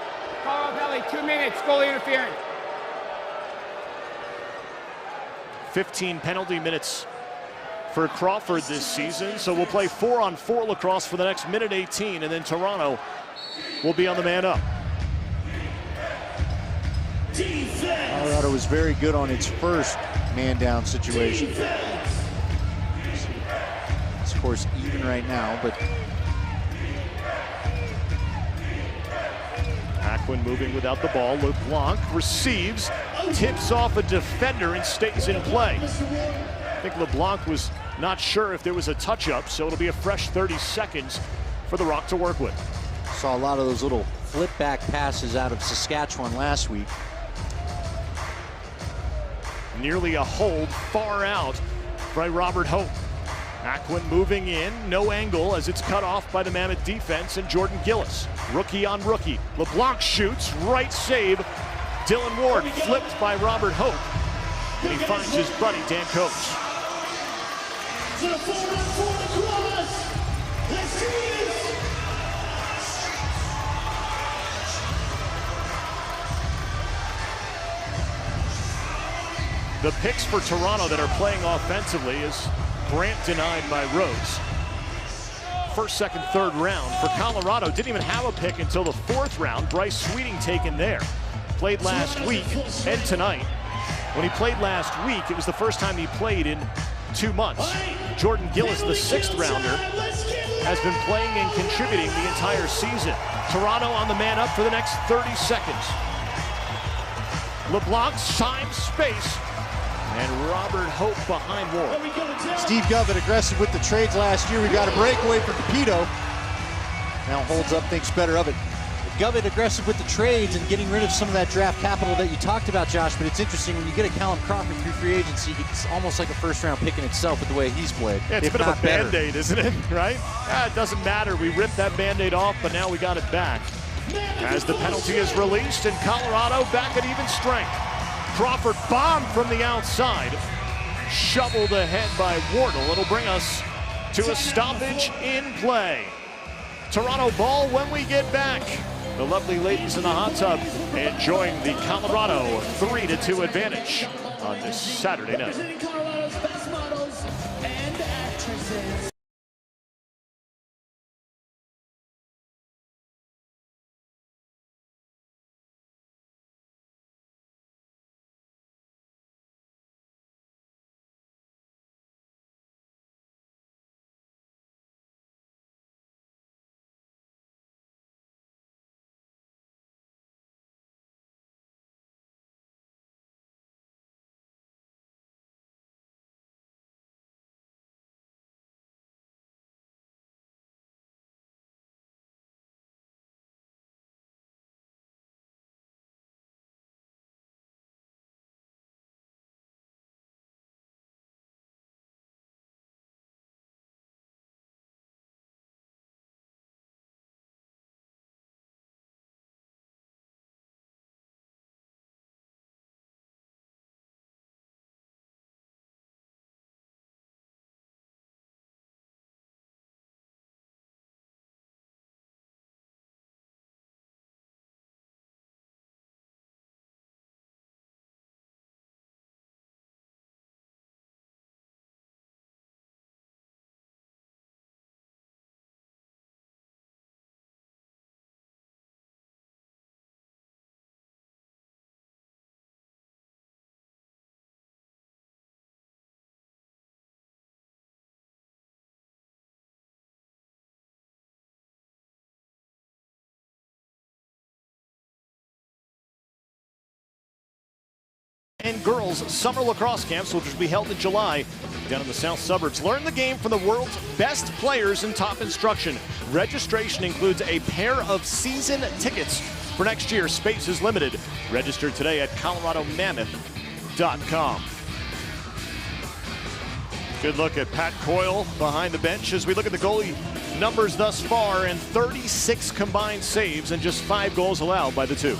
Colorado Valley, 2 minutes, goalie interference. 15 penalty minutes for Crawford this season, so we'll play 4-on-4 lacrosse for the next minute 18, and then Toronto will be on the man up. Colorado was very good on its first man-down situation. It's, of course, even right now, but Aquin moving without the ball. LeBlanc receives, tips off a defender, and stays in play. I think LeBlanc was not sure if there was a touch-up, so it'll be a fresh 30 seconds for the Rock to work with. saw a lot of those little flip-back passes out of Saskatchewan last week. Nearly a hold far out by Robert Hope. Aquin moving in, no angle as it's cut off by the Mammoth defense, and Jordan Gillis. Rookie on rookie. LeBlanc shoots, right save. Dylan Ward flipped by Robert Hope. And he finds his buddy Dan Coates. To the 4-on-4 lacrosse. Let's see this. The picks for Toronto that are playing offensively is Brant denied by Rose. First, second, third round. For Colorado, didn't even have a pick until the 4th round. Bryce Sweeting taken there. Played last week and tonight. When he played last week, it was the first time he played in 2 months. Jordan Gillis, the 6th rounder, has been playing and contributing the entire season. Toronto on the man up for the next 30 seconds. LeBlanc times space. And Robert Hope behind Ward. Steve Govett aggressive with the trades last year. We got a breakaway for Capito. Now holds up, thinks better of it. Govett aggressive with the trades and getting rid of some of that draft capital that you talked about, Josh. But it's interesting when you get a Callum Crawford through free agency, it's almost like a first-round pick in itself with the way he's played. Yeah, it's a bit of a Band-Aid, isn't it? Right? It doesn't matter. We ripped that Band-Aid off, but now we got it back. As the penalty is released, and Colorado back at even strength. Crawford bombed from the outside, shoveled ahead by Wardle. It'll bring us to a stoppage in play. Toronto ball when we get back. The lovely ladies in the hot tub enjoying the Colorado 3-2 advantage on this Saturday night. and girls summer lacrosse camps, which will be held in July down in the south suburbs. Learn the game from the world's best players and top instruction. Registration includes a pair of season tickets for next year. Space is limited. Register today at coloradomammoth.com. Good look at Pat Coyle behind the bench as we look at the goalie numbers thus far, and 36 combined saves and just 5 goals allowed by the two.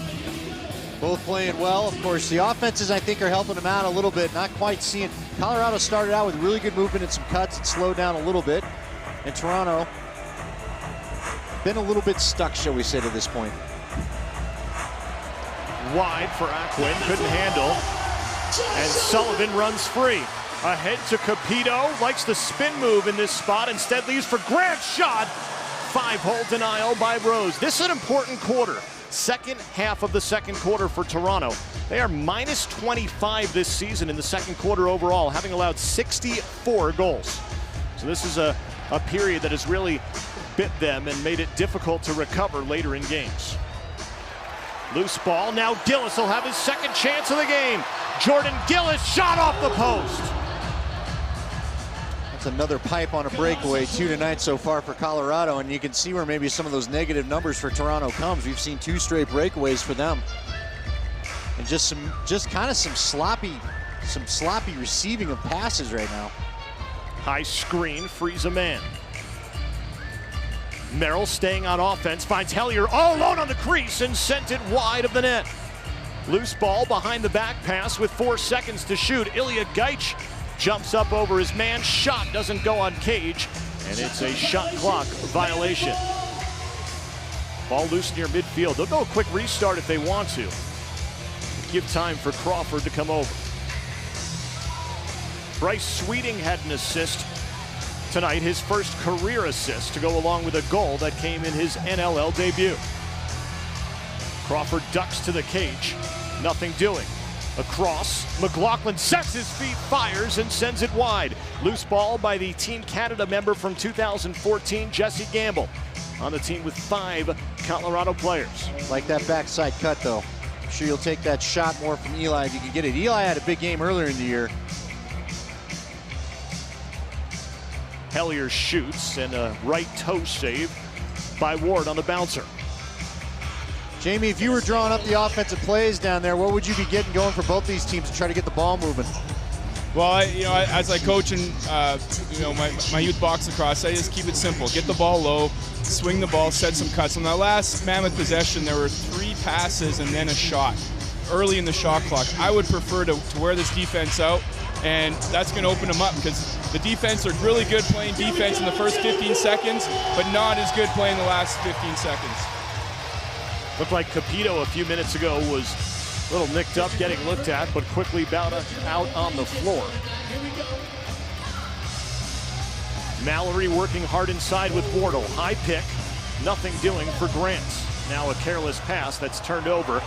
Both playing well. Of course, the offenses, I think, are helping them out a little bit. Not quite seeing. Colorado started out with really good movement and some cuts and slowed down a little bit. And Toronto been a little bit stuck, shall we say, to this point. Wide for Aquin, couldn't handle. And Sullivan runs free. Ahead to Capito, likes the spin move in this spot, instead leaves for Grant shot. 5-hole denial by Rose. This is an important quarter. Second half of the second quarter for Toronto. They are minus 25 this season in the second quarter overall, having allowed 64 goals. So this is a period that has really bit them and made it difficult to recover later in games. Loose ball, now Gillis will have his second chance of the game. Jordan Gillis shot off the post. That's another pipe on a breakaway, 2 tonight so far for Colorado, and you can see where maybe some of those negative numbers for Toronto comes. We've seen 2 straight breakaways for them, and just kind of some sloppy receiving of passes right now. High screen frees a man. Merrill staying on offense, finds Hellier all alone on the crease and sent it wide of the net. Loose ball behind the back pass with 4 seconds to shoot. Ilya Gaich jumps up over his man, shot doesn't go on cage, and it's a shot clock violation. Ball loose near midfield. They'll go a quick restart if they want to. Give time for Crawford to come over. Bryce Sweeting had an assist tonight, his first career assist to go along with a goal that came in his NLL debut. Crawford ducks to the cage, nothing doing. Across, McLaughlin sets his feet, fires, and sends it wide. Loose ball by the Team Canada member from 2014, Jesse Gamble, on the team with 5 Colorado players. Like that backside cut, though. I'm sure you'll take that shot more from Eli if you can get it. Eli had a big game earlier in the year. Hellier shoots, and a right toe save by Ward on the bouncer. Jamie, if you were drawing up the offensive plays down there, what would you be getting going for both these teams to try to get the ball moving? Well, as I coach in my youth box lacrosse, I just keep it simple. Get the ball low, swing the ball, set some cuts. On that last Mammoth possession, there were 3 passes and then a shot early in the shot clock. I would prefer to wear this defense out, and that's going to open them up because the defense are really good playing defense in the first 15 seconds, but not as good playing the last 15 seconds. Looked like Capito a few minutes ago was a little nicked up, getting looked at, but quickly bowed out on the floor. Mallory working hard inside with Wardle. High pick, nothing doing for Grant. Now a careless pass that's turned over.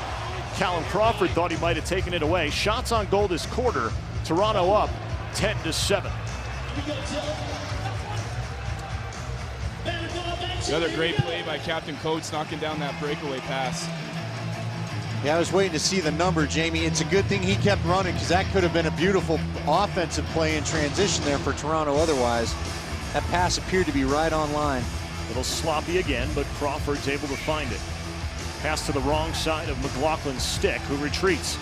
Callum Crawford thought he might have taken it away. Shots on goal this quarter. Toronto up 10-7. Another great play by Captain Coates, knocking down that breakaway pass. Yeah, I was waiting to see the number, Jamie. It's a good thing he kept running because that could have been a beautiful offensive play in transition there for Toronto otherwise. That pass appeared to be right on line. A little sloppy again, but Crawford's able to find it. Pass to the wrong side of McLaughlin's stick, who retreats.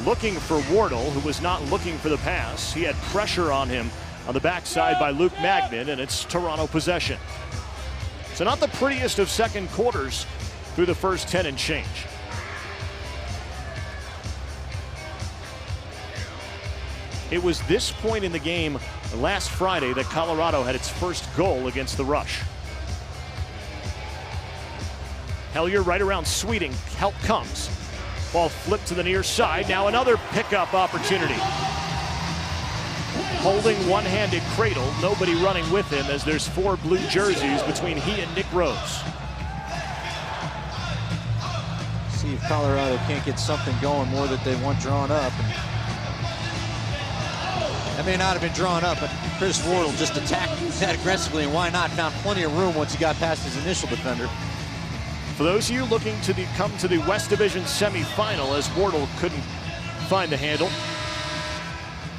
Looking for Wardle, who was not looking for the pass. He had pressure on him on the backside by Luke Magnan, and it's Toronto possession. So not the prettiest of second quarters through the first 10 and change. It was this point in the game last Friday that Colorado had its first goal against the Rush. Hellier right around Sweeting. Help comes. Ball flipped to the near side. Now another pickup opportunity. Holding one-handed cradle. Nobody running with him as there's 4 blue jerseys between he and Nick Rose. See if Colorado can't get something going more that they want drawn up. That may not have been drawn up, but Chris Wardle just attacked that aggressively, and why not? Found plenty of room once he got past his initial defender. For those of you looking to come to the West Division semifinal, as Wardle couldn't find the handle.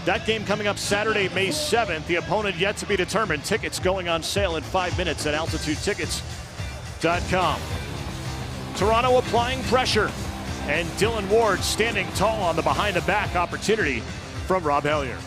That game coming up Saturday, May 7th. The opponent yet to be determined. Tickets going on sale in 5 minutes at altitudetickets.com. Toronto applying pressure, and Dylan Ward standing tall on the behind-the-back opportunity from Rob Hellier.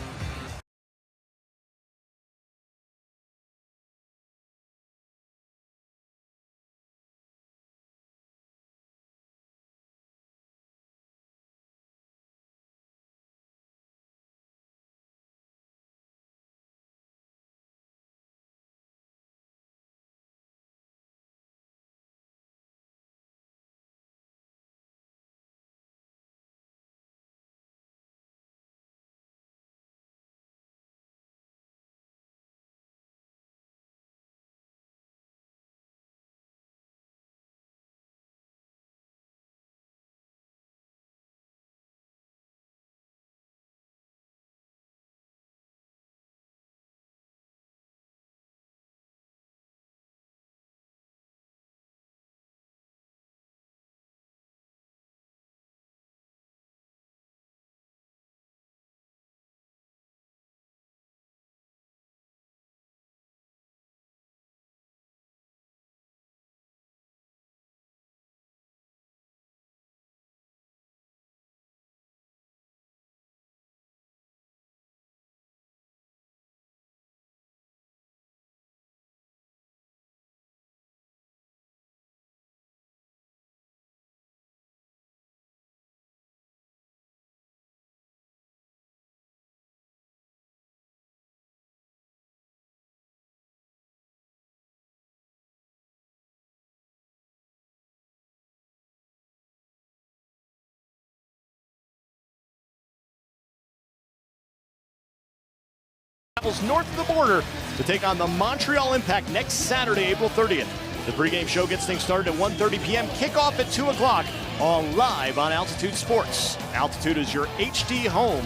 Travels north of the border to take on the Montreal Impact next Saturday, April 30th. The pregame show gets things started at 1:30 p.m. Kickoff at 2 o'clock, all live on Altitude Sports. Altitude is your HD home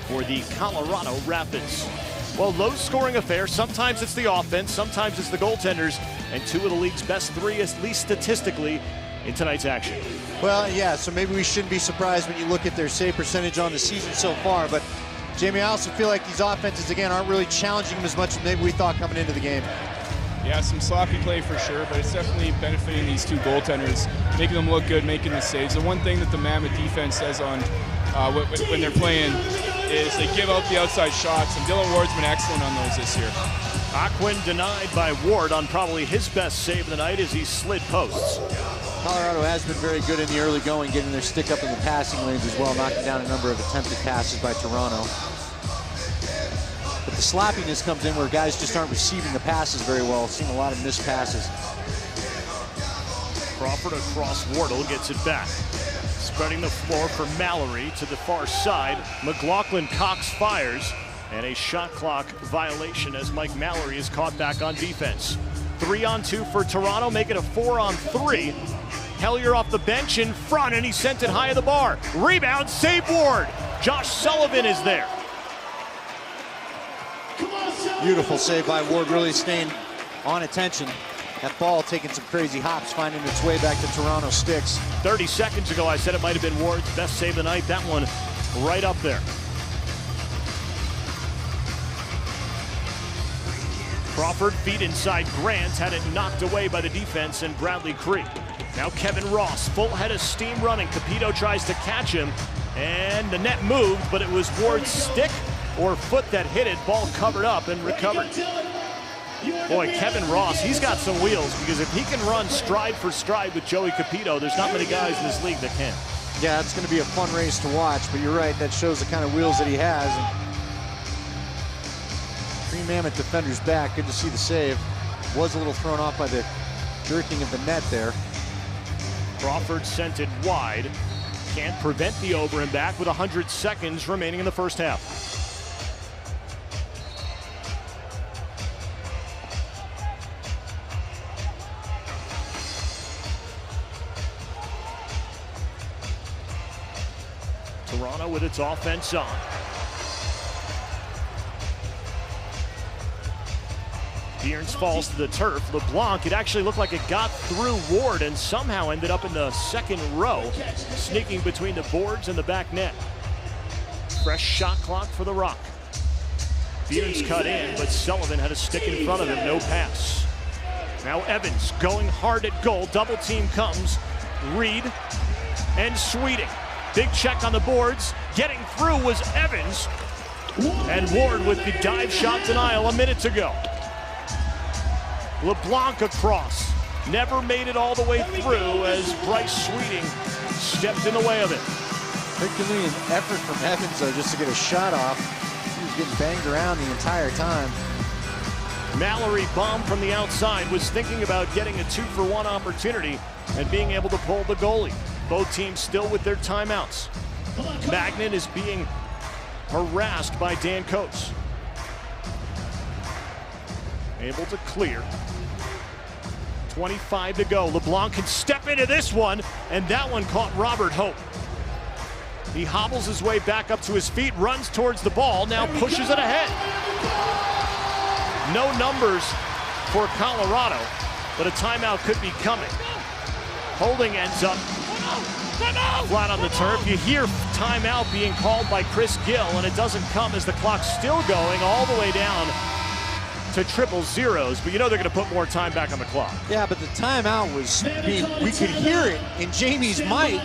for the Colorado Rapids. Well, low-scoring affair. Sometimes it's the offense, sometimes it's the goaltenders, and two of the league's best three, at least statistically, in tonight's action. Well, yeah, so maybe we shouldn't be surprised when you look at their save percentage on the season so far, but Jamie, I also feel like these offenses, again, aren't really challenging them as much as maybe we thought coming into the game. Yeah, some sloppy play for sure, but it's definitely benefiting these two goaltenders, making them look good, making the saves. The one thing that the Mammoth defense does on when they're playing is they give out the outside shots, and Dylan Ward's been excellent on those this year. Aquin denied by Ward on probably his best save of the night as he slid posts. Colorado has been very good in the early going, getting their stick up in the passing lanes as well, knocking down a number of attempted passes by Toronto. But the sloppiness comes in where guys just aren't receiving the passes very well. Seeing a lot of missed passes. Crawford across Wardle gets it back. Spreading the floor for Mallory to the far side. McLaughlin Cox fires, and a shot clock violation as Mike Mallory is caught back on defense. 3-on-2 for Toronto, make it a 4-on-3. Hellier off the bench in front, and he sent it high of the bar. Rebound, save Ward. Josh Sullivan is there. Beautiful save by Ward, really staying on attention. That ball taking some crazy hops, finding its way back to Toronto sticks. 30 seconds ago, I said it might have been Ward's best save of the night. That one right up there. Crawford feet inside Grant, had it knocked away by the defense and Bradley Creek. Now Kevin Ross, full head of steam running. Capito tries to catch him, and the net moved, but it was Ward's stick or foot that hit it. Ball covered up and recovered. Boy, Kevin Ross, he's got some wheels, because if he can run stride for stride with Joey Capito, there's not many guys in this league that can. Yeah, it's going to be a fun race to watch, but you're right, that shows the kind of wheels that he has. And three Mammoth defenders back. Good to see the save. Was a little thrown off by the jerking of the net there. Crawford sent it wide. Can't prevent the over and back with 100 seconds remaining in the first half. Toronto with its offense on. Dearns falls to the turf. LeBlanc, it actually looked like it got through Ward and somehow ended up in the second row, sneaking between the boards and the back net. Fresh shot clock for the Rock. Beards cut in, but Sullivan had a stick in front of him, no pass. Now Evans going hard at goal. Double team comes. Reed and Sweeting. Big check on the boards. Getting through was Evans. And Ward with the dive shot denial a minute ago. LeBlanc across. Never made it all the way through as Bryce Sweeting stepped in the way of it. Herculean effort from Evans, though, just to get a shot off. He was getting banged around the entire time. Mallory bombed from the outside, was thinking about getting a 2-for-1 opportunity and being able to pull the goalie. Both teams still with their timeouts. Magnan is being harassed by Dan Coates. Able to clear. 25 to go. LeBlanc can step into this one, and that one caught Robert Hope. He hobbles his way back up to his feet, runs towards the ball, now pushes it ahead. No numbers for Colorado, but a timeout could be coming. Holding ends up flat on the turf. You hear timeout being called by Chris Gill, and it doesn't come as the clock's still going all the way down to triple zeros, but you know they're going to put more time back on the clock. Yeah, but the timeout was we could hear it in Jamie's mic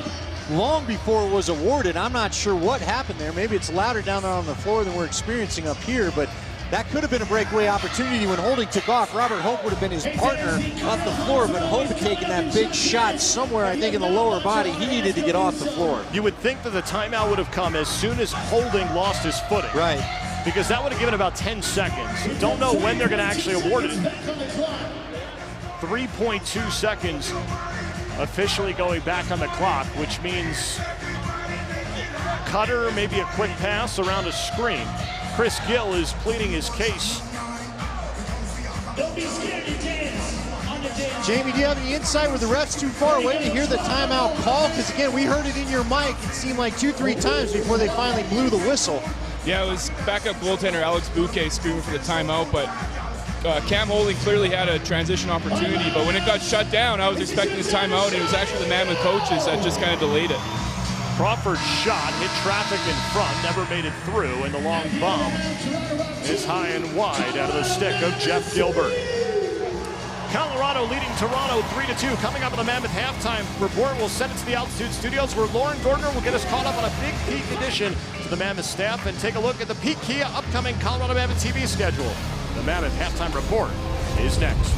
long before it was awarded. I'm not sure what happened there. Maybe it's louder down there on the floor than we're experiencing up here, but that could have been a breakaway opportunity when Holding took off. Robert Hope would have been his partner off the floor, but Hope had taken that big shot somewhere, I think, in the lower body. He needed to get off the floor. You would think that the timeout would have come as soon as Holding lost his footing. Right. Because that would have given about 10 seconds. Don't know when they're going to actually award it. 3.2 seconds officially going back on the clock, which means cutter, maybe a quick pass around a screen. Chris Gill is pleading his case. Don't be scared to dance on the dance. Jamie, do you have any insight? Were the refs too far away to hear the timeout call? Because again, we heard it in your mic. It seemed like 2-3 times before they finally blew the whistle. Yeah, it was backup goaltender Alex Bouquet screaming for the timeout, but Cam Holding clearly had a transition opportunity, but when it got shut down, I was expecting this timeout, and it was actually the Mammoth coaches that just kind of delayed it. Crawford's shot hit traffic in front, never made it through, and the long bomb is high and wide out of the stick of Jeff Gilbert. Colorado leading Toronto 3-2. Coming up on the Mammoth halftime report, we'll send it to the Altitude Studios where Lauren Gordner will get us caught up on a big peak edition to the Mammoth staff and take a look at the Peak Kia upcoming Colorado Mammoth TV schedule. The Mammoth halftime report is next.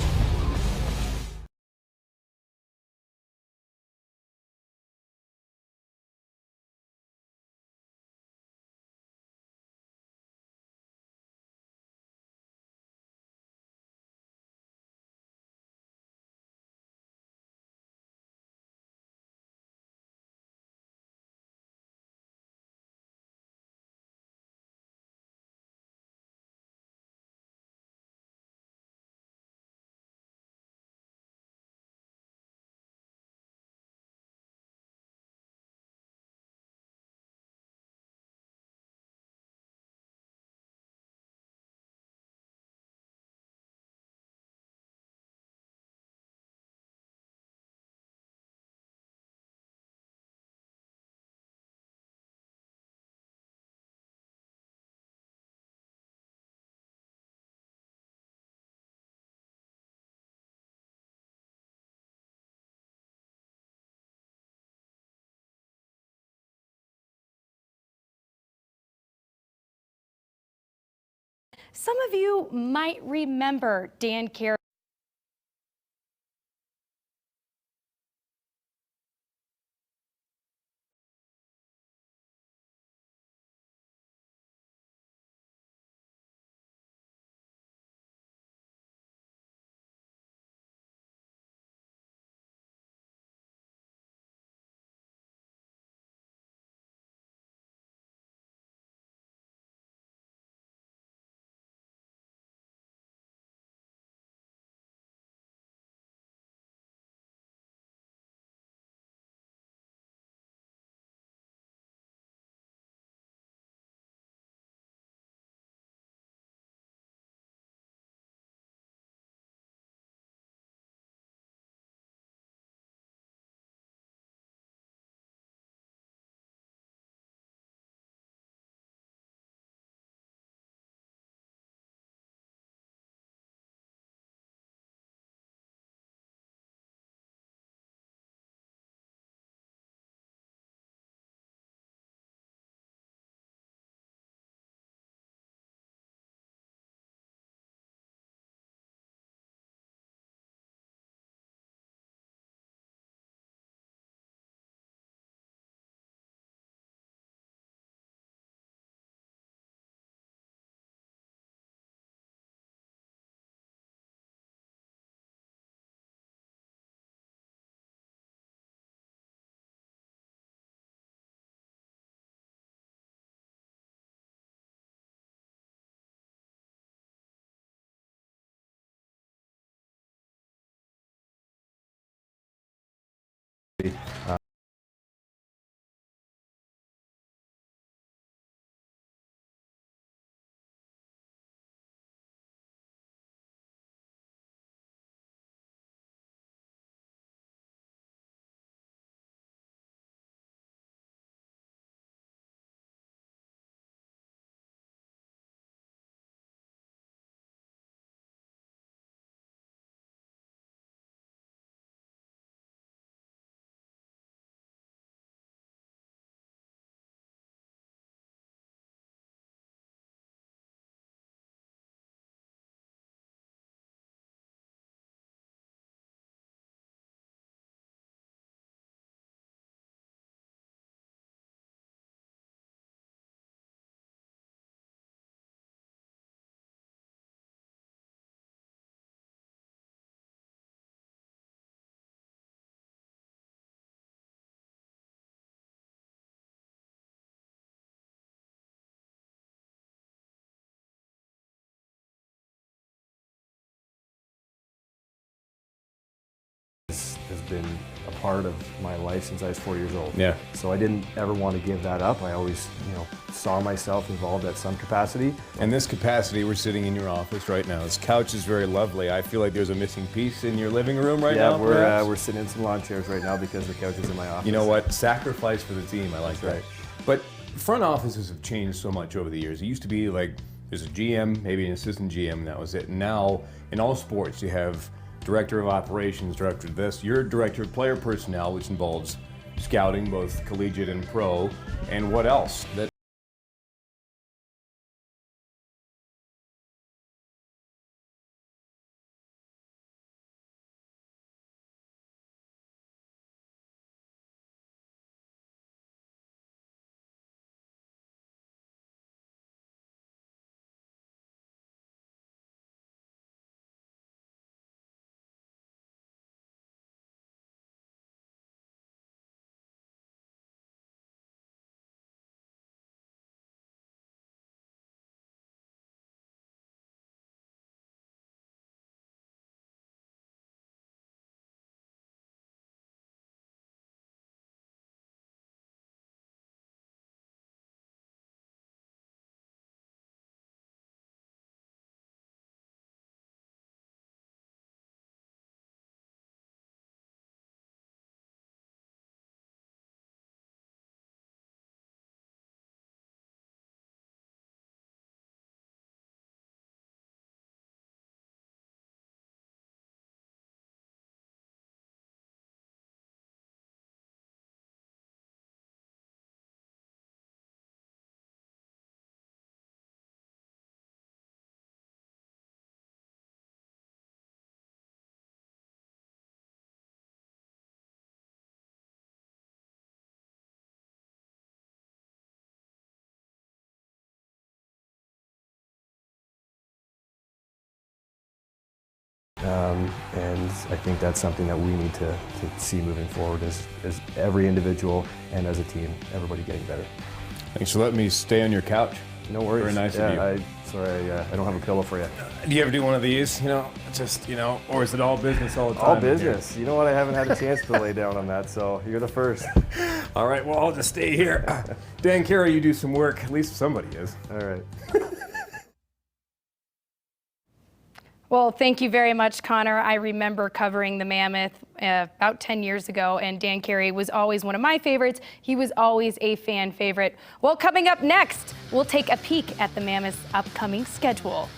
Some of you might remember Dan Carey. Has been a part of my life since I was 4 years old. Yeah. So I didn't ever want to give that up. I always, saw myself involved at some capacity. In this capacity, we're sitting in your office right now. This couch is very lovely. I feel like there's a missing piece in your living room right now. Yeah, we're sitting in some lawn chairs right now because the couch is in my office. You know what? Sacrifice for the team. I like that. Right. But front offices have changed so much over the years. It used to be like there's a GM, maybe an assistant GM, and that was it. And now in all sports, you have director of operations, director of this. You're director of player personnel, which involves scouting, both collegiate and pro. And what else? And I think that's something that we need to see moving forward as every individual and as a team, everybody getting better. Thanks for letting me stay on your couch. No worries. Very nice of you. Sorry, I don't have a pillow for you. Do you ever do one of these? Or is it all business all the time? All business. You know what? I haven't had a chance to lay down on that, so you're the first. All right, well, I'll just stay here. Dan Carey, you do some work. At least somebody is. All right. Well, thank you very much, Connor. I remember covering the Mammoth about 10 years ago, and Dan Carey was always one of my favorites. He was always a fan favorite. Well, coming up next, we'll take a peek at the Mammoth's upcoming schedule.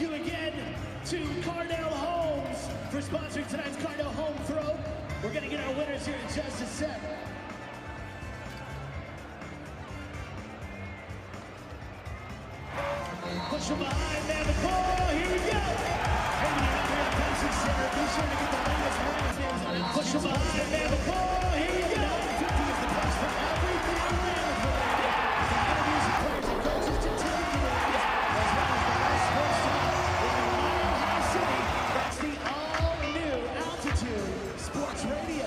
you again to Cardell Holmes for sponsoring tonight's Cardell Home Throw. We're going to get our winners here in just a sec. Push him behind, Mammoth. Oh, here we go. Hey, when you're out here at Pepsi Center, be sure to get the latest Mammoth names on it. Push him behind, Mammoth. Oh, here we go. 50 is the price for everything Mammoth related. From interviews with players and coaches to takeaways, as well as the best sports talk in the Mile High City. That's the all-new Altitude Sports Radio.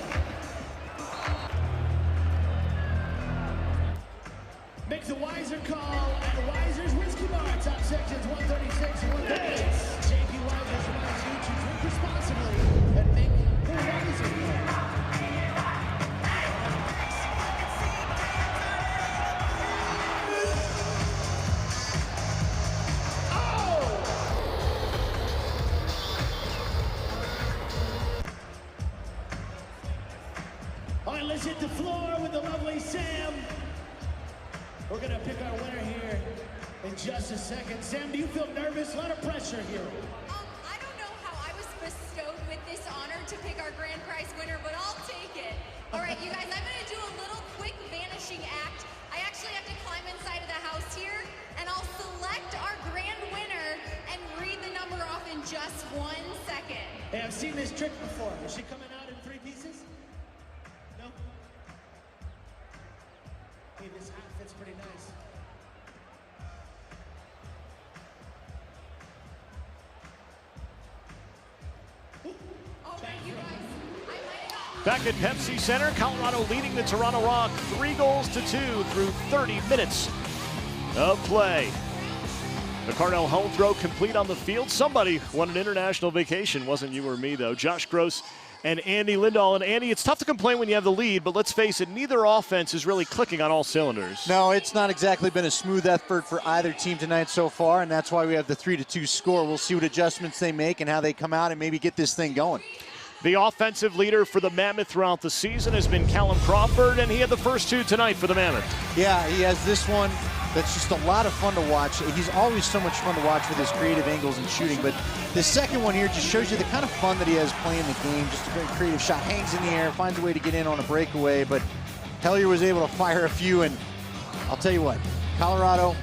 Make the wiser call at Wiser's Whiskey Bar, top sections 136 and 138. JP Wiser's reminds you to drink responsibly and make the wiser call. All right, let's hit the floor with the lovely Sam. We're gonna pick our winner here in just a second. Sam, do you feel nervous? A lot of pressure here. I don't know how I was bestowed with this honor to pick our grand prize winner, but I'll take it. All right, you guys, I'm gonna do a little quick vanishing act. I actually have to climb inside of the house here, and I'll select our grand winner and read the number off in just 1 second. Hey, I've seen this trick before. Is she coming out in 3 pieces? No? Hey, this hat fits pretty nice. All right, you guys, I might have gotten Back at Pepsi Center, Colorado leading the Toronto Rock 3-2 through 30 minutes of play. The Cardell home throw complete on the field. Somebody won an international vacation. Wasn't you or me, though. Josh Gross and Andy Lindahl. And Andy, it's tough to complain when you have the lead, but let's face it, neither offense is really clicking on all cylinders. No, it's not exactly been a smooth effort for either team tonight so far, and that's why we have the 3-2 score. We'll see what adjustments they make and how they come out and maybe get this thing going. The offensive leader for the Mammoth throughout the season has been Callum Crawford, and he had the first 2 tonight for the Mammoth. Yeah, he has this one that's just a lot of fun to watch. He's always so much fun to watch with his creative angles and shooting, but the second one here just shows you the kind of fun that he has playing the game. Just a very creative shot, hangs in the air, finds a way to get in on a breakaway, but Hellier was able to fire a few, and I'll tell you what, Colorado,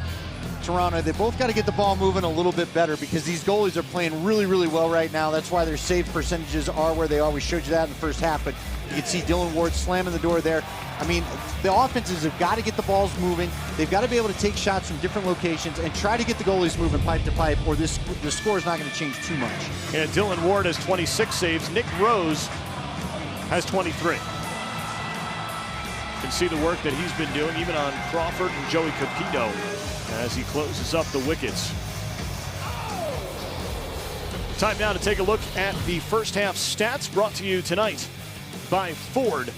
Toronto, they both got to get the ball moving a little bit better because these goalies are playing really, really well right now. That's why their save percentages are where they are. We showed you that in the first half, but you can see Dylan Ward slamming the door there. I mean, the offenses have got to get the balls moving. They've got to be able to take shots from different locations and try to get the goalies moving pipe to pipe, or the score is not going to change too much. And Dylan Ward has 26 saves. Nick Rose has 23. You can see the work that he's been doing, even on Crawford and Joey Capito, as he closes up the wickets. Time now to take a look at the first half stats brought to you tonight by Ford.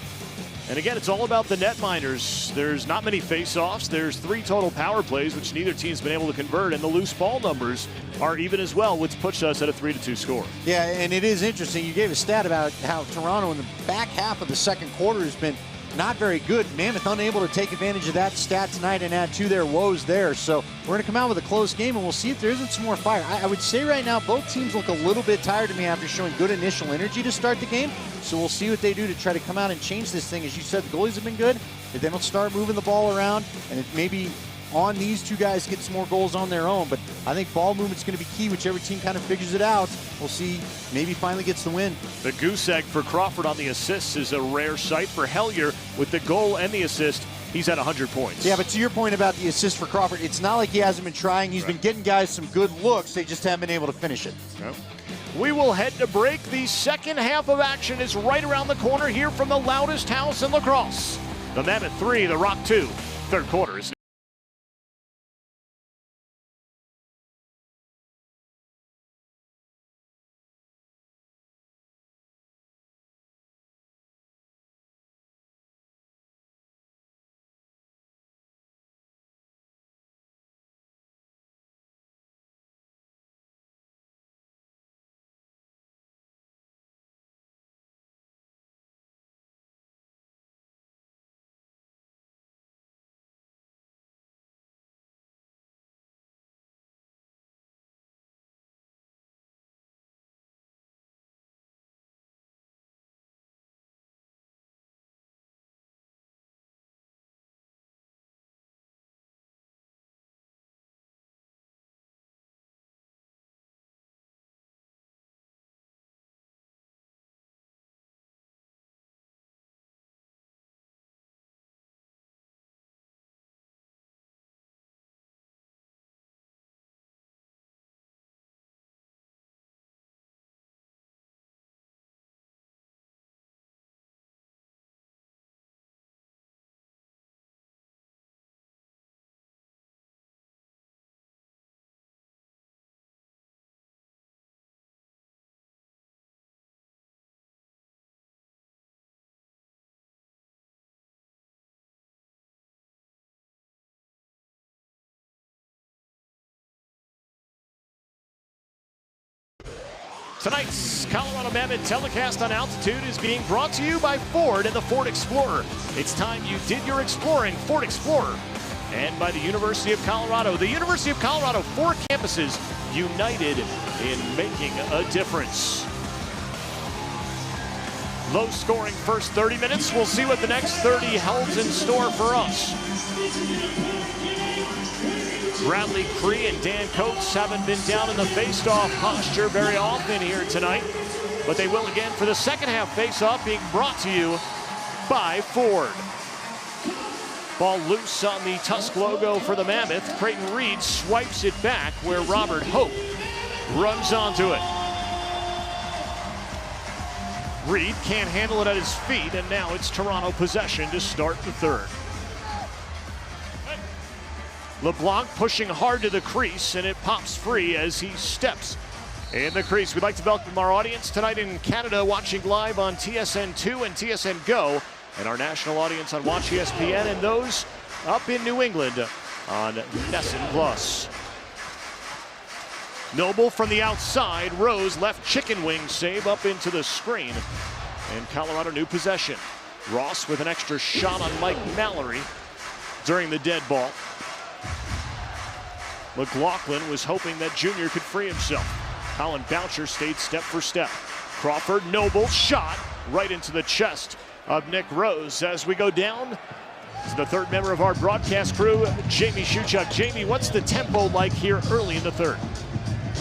And again, it's all about the netminders. There's not many face-offs. There's 3 total power plays, which neither team's been able to convert, and the loose ball numbers are even as well, which puts us at a 3-2 score. Yeah, and it is interesting. You gave a stat about how Toronto in the back half of the second quarter has been not very good. Mammoth unable to take advantage of that stat tonight and add to their woes there. So we're going to come out with a close game, and we'll see if there isn't some more fire. I would say right now both teams look a little bit tired to me after showing good initial energy to start the game. So we'll see what they do to try to come out and change this thing. As you said, the goalies have been good. If they don't start moving the ball around, and it maybe on these two guys get some more goals on their own. But I think ball movement's going to be key. Whichever team kind of figures it out, we'll see. Maybe finally gets the win. The goose egg for Crawford on the assists is a rare sight. For Hellier, with the goal and the assist, he's at 100 points. Yeah, but to your point about the assist for Crawford, it's not like he hasn't been trying. He's been getting guys some good looks. They just haven't been able to finish it. No. We will head to break. The second half of action is right around the corner here from the loudest house in lacrosse. The Mammoth 3, the Rock 2. Third quarter is Tonight's Colorado Mammoth telecast on altitude is being brought to you by Ford and the Ford Explorer. It's time you did your exploring, Ford Explorer. And by the University of Colorado. The University of Colorado, 4 campuses united in making a difference. Low-scoring first 30 minutes. We'll see what the next 30 holds in store for us. Bradley Cree and Dan Coates haven't been down in the face-off posture very often here tonight, but they will again for the second half face-off, being brought to you by Ford. Ball loose on the Tusk logo for the Mammoth. Creighton Reed swipes it back where Robert Hope runs onto it. Reed can't handle it at his feet, and now it's Toronto possession to start the third. LeBlanc pushing hard to the crease, and it pops free as he steps in the crease. We'd like to welcome our audience tonight in Canada watching live on TSN2 and TSN Go, and our national audience on Watch ESPN, and those up in New England on Nesson Plus. Noble from the outside. Rose left chicken wing save up into the screen. And Colorado new possession. Ross with an extra shot on Mike Mallory during the dead ball. McLaughlin was hoping that Junior could free himself. Colin Boucher stayed step for step. Crawford, Noble, shot right into the chest of Nick Rose. As we go down to the third member of our broadcast crew, Jamie Shuchuk. Jamie, what's the tempo like here early in the third?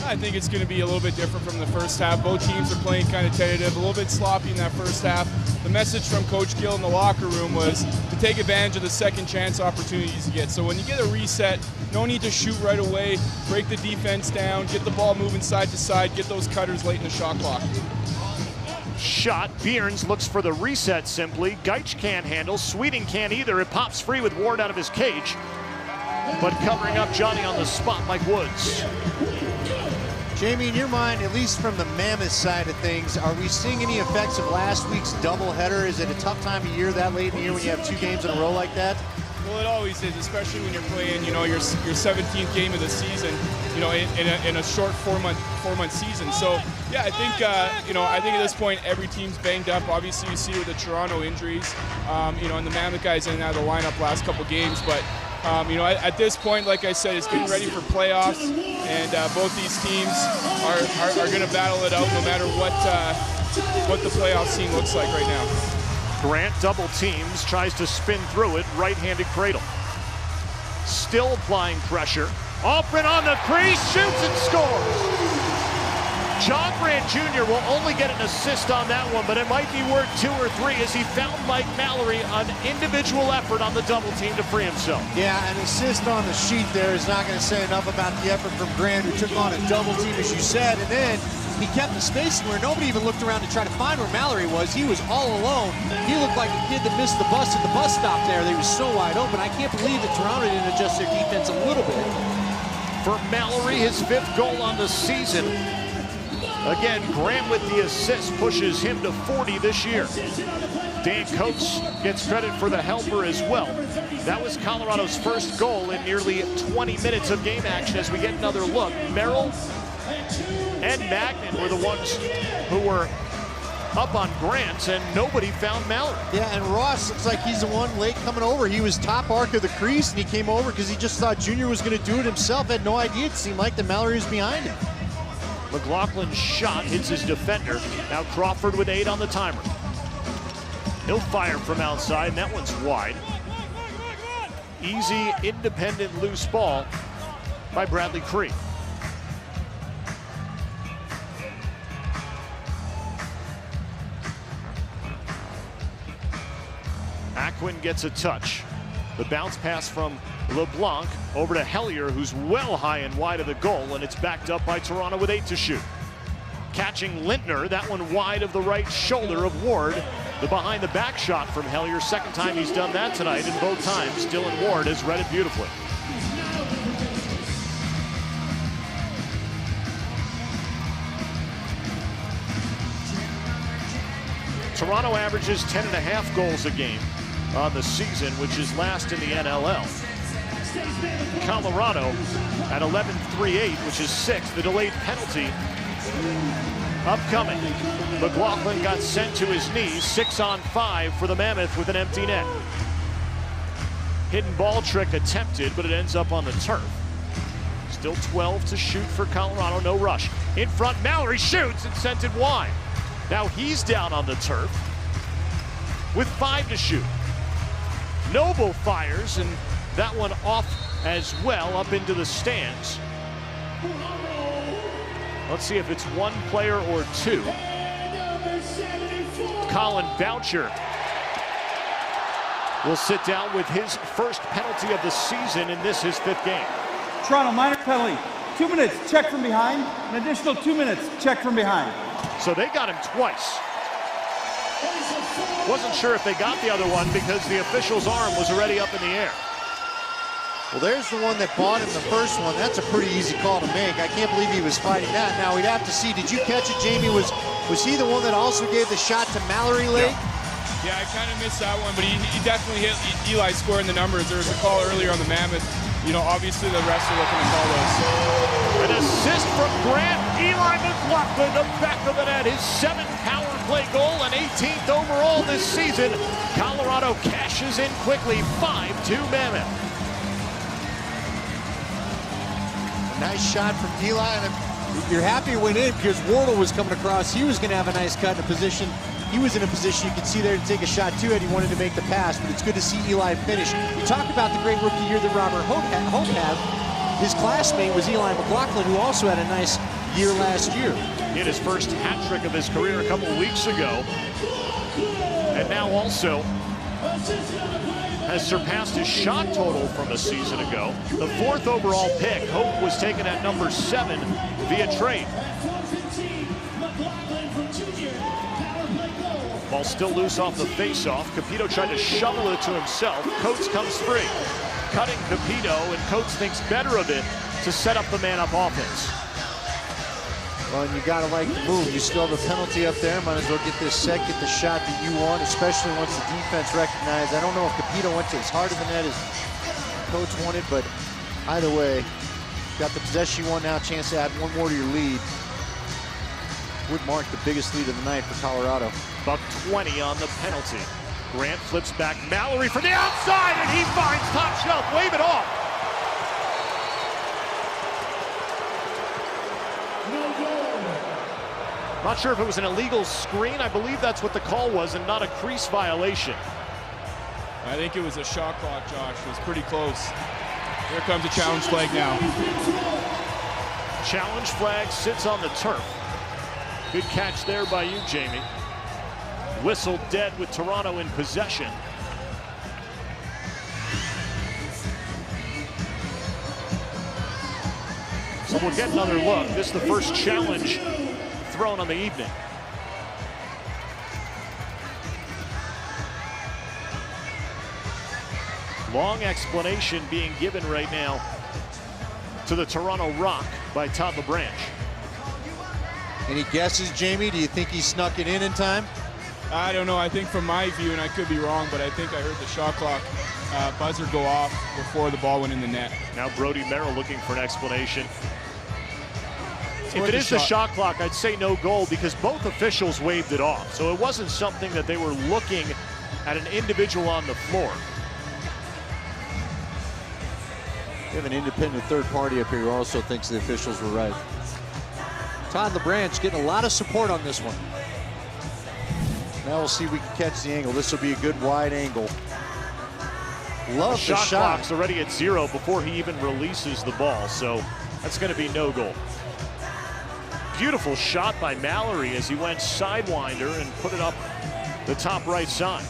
I think it's going to be a little bit different from the first half. Both teams are playing kind of tentative, a little bit sloppy in that first half. The message from Coach Gill in the locker room was to take advantage of the second chance opportunities you get. So when you get a reset, no need to shoot right away, break the defense down, get the ball moving side to side, get those cutters late in the shot clock. Shot. Bierns looks for the reset simply. Geitch can't handle. Sweeting can't either. It pops free with Ward out of his cage. But covering up Johnny on the spot, Mike Woods. Jamie, in your mind, at least from the Mammoth side of things, are we seeing any effects of last week's doubleheader? Is it a tough time of year that late in the year when you have 2 games in a row like that? Well, it always is, especially when you're playing, your 17th game of the season, in a short four-month season. So, yeah, I think at this point every team's banged up. Obviously, you see with the Toronto injuries, and the Mammoth guys in and out of the lineup last couple games, but. At this point, like I said, it's getting ready for playoffs, and both these teams are going to battle it out no matter what the playoff scene looks like right now. Grant double teams, tries to spin through it, right-handed cradle. Still applying pressure. Open on the crease, shoots and scores. John Grant Jr. will only get an assist on that one, but it might be worth 2 or 3 as he found Mike Mallory on individual effort on the double team to free himself. Yeah, an assist on the sheet there is not going to say enough about the effort from Grant, who took on a double team, as you said, and then he kept the space where nobody even looked around to try to find where Mallory was. He was all alone. He looked like a kid that missed the bus at the bus stop there. They were so wide open. I can't believe that Toronto didn't adjust their defense a little bit. For Mallory, his 5th goal on the season. Again, Grant with the assist pushes him to 40 this year. Dan Coates gets credit for the helper as well. That was Colorado's first goal in nearly 20 minutes of game action. As we get another look, Merrill and Magnan were the ones who were up on Grant, and nobody found Mallory. Yeah, and Ross looks like he's the one late coming over. He was top arc of the crease, and he came over because he just thought Junior was going to do it himself. Had no idea. It seemed like that Mallory was behind him. McLaughlin's shot hits his defender. Now Crawford with 8 on the timer. He'll fire from outside, and that one's wide. Easy, independent, loose ball by Bradley Cree. Aquin gets a touch. The bounce pass from LeBlanc over to Hellier, who's well high and wide of the goal, and it's backed up by Toronto with 8 to shoot. Catching Lintner, that one wide of the right shoulder of Ward. The behind the back shot from Hellier, second time he's done that tonight, and both times Dylan Ward has read it beautifully. Toronto averages 10.5 goals a game on the season, which is last in the NLL. Colorado at 11.38, which is 6th. The delayed penalty Upcoming, McLaughlin got sent to his knees, 6-on-5 for the Mammoth with an empty net. Hidden ball trick attempted, but it ends up on the turf. Still 12 to shoot for Colorado, no rush. In front, Mallory shoots and sent it wide. Now he's down on the turf with 5 to shoot. Noble fires, and that one off as well, up into the stands. Let's see if it's one player or two. Colin Boucher will sit down with his first penalty of the season, and this his 5th game. Toronto, minor penalty. 2 minutes, check from behind. An additional 2 minutes, check from behind. So they got him twice. Wasn't sure if they got the other one because the official's arm was already up in the air. Well, there's the one that bought him the first one. That's a pretty easy call to make. I can't believe he was fighting that. Now, we'd have to see. Did you catch it, Jamie? Was he the one that also gave the shot to Mallory Lake? Yeah, I kind of missed that one, but he definitely hit Eli scoring the numbers. There was a call earlier on the Mammoth. You know, obviously the refs are looking to call those. An assist from Grant. Eli McLaughlin, the back of the net, his 7th power play goal and 18th overall this season. Colorado cashes in quickly, 5-2 Mammoth. A nice shot from Eli, and you're happy it went in because Wardle was coming across. He was going to have a nice cut in a position. He was in a position you could see there to take a shot too had he wanted to make the pass, but it's good to see Eli finish. You talk about the great rookie year that Robert Hope had. His classmate was Eli McLaughlin, who also had a nice year last year. He had his first hat trick of his career a couple of weeks ago, and now also has surpassed his shot total from a season ago. The 4th overall pick, Hope was taken at number 7 via trade. Ball still loose off the face-off. Capito tried to shovel it to himself. Coates comes free. Cutting Capito, and Coates thinks better of it to set up the man-up offense. Well, and you gotta like the move. You still have a penalty up there. Might as well get this set, get the shot that you want, especially once the defense recognized. I don't know if Capito went to as hard of the net as Coates wanted, but either way, got the possession you want now, chance to add one more to your lead. Would mark the biggest lead of the night for Colorado. $1.20 on the penalty. Grant flips back. Mallory from the outside, and he finds top shelf. Wave it off. Not sure if it was an illegal screen. I believe that's what the call was, and not a crease violation. I think it was a shot clock, Josh. It was pretty close. Here comes a challenge flag now. Challenge flag sits on the turf. Good catch there by you, Jamie. Whistle dead with Toronto in possession. So we'll get another look. This is the first challenge thrown on the evening. Long explanation being given right now to the Toronto Rock by Todd LaBranche. Any guesses, Jamie? Do you think he snuck it in time? I don't know. I think from my view, and I could be wrong, but I think I heard the shot clock buzzer go off before the ball went in the net. Now Brody Merrill looking for an explanation. If it is the shot clock, I'd say no goal because both officials waved it off. So it wasn't something that they were looking at an individual on the floor. We have an independent third party up here who also thinks the officials were right. Todd LaBranche getting a lot of support on this one. Now we'll see if we can catch the angle. This will be a good wide angle. Love the shot. Clock's already at 0 before he even releases the ball, so that's going to be no goal. Beautiful shot by Mallory as he went sidewinder and put it up the top right side.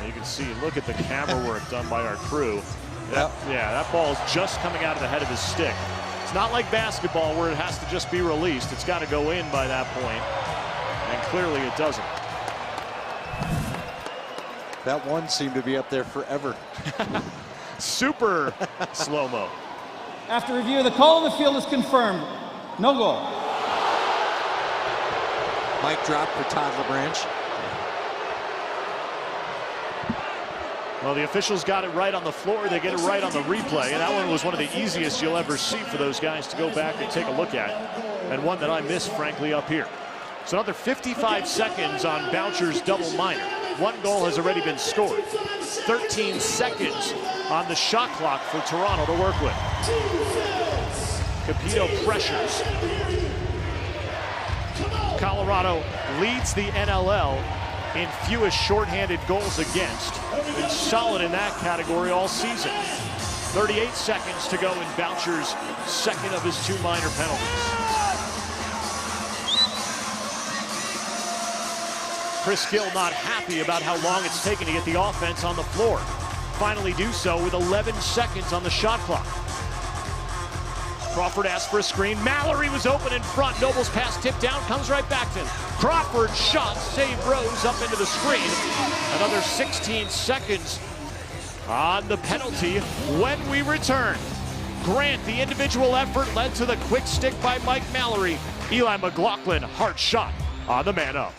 You can see, look at the camera work done by our crew. That ball is just coming out of the head of his stick. It's not like basketball where it has to just be released. It's got to go in by that point, and clearly it doesn't. That one seemed to be up there forever. Super slow-mo. After review, the call on the field is confirmed. No goal. Mic drop for Todd LaBranche. Well, the officials got it right on the floor. They get it right on the replay. And that one was one of the easiest you'll ever see for those guys to go back and take a look at. And one that I missed, frankly, up here. So another 55 seconds on Boucher's double minor. One goal has already been scored. 13 seconds on the shot clock for Toronto to work with. Capito pressures. Colorado leads the NLL in fewest shorthanded goals against. Been solid in that category all season. 38 seconds to go in Boucher's second of his 2 minor penalties. Chris Gill not happy about how long it's taken to get the offense on the floor. Finally do so with 11 seconds on the shot clock. Crawford asked for a screen. Mallory was open in front. Noble's pass tipped down, comes right back to him. Crawford shot, save Rose up into the screen. Another 16 seconds on the penalty when we return. Grant, the individual effort led to the quick stick by Mike Mallory. Eli McLaughlin, hard shot on the man up.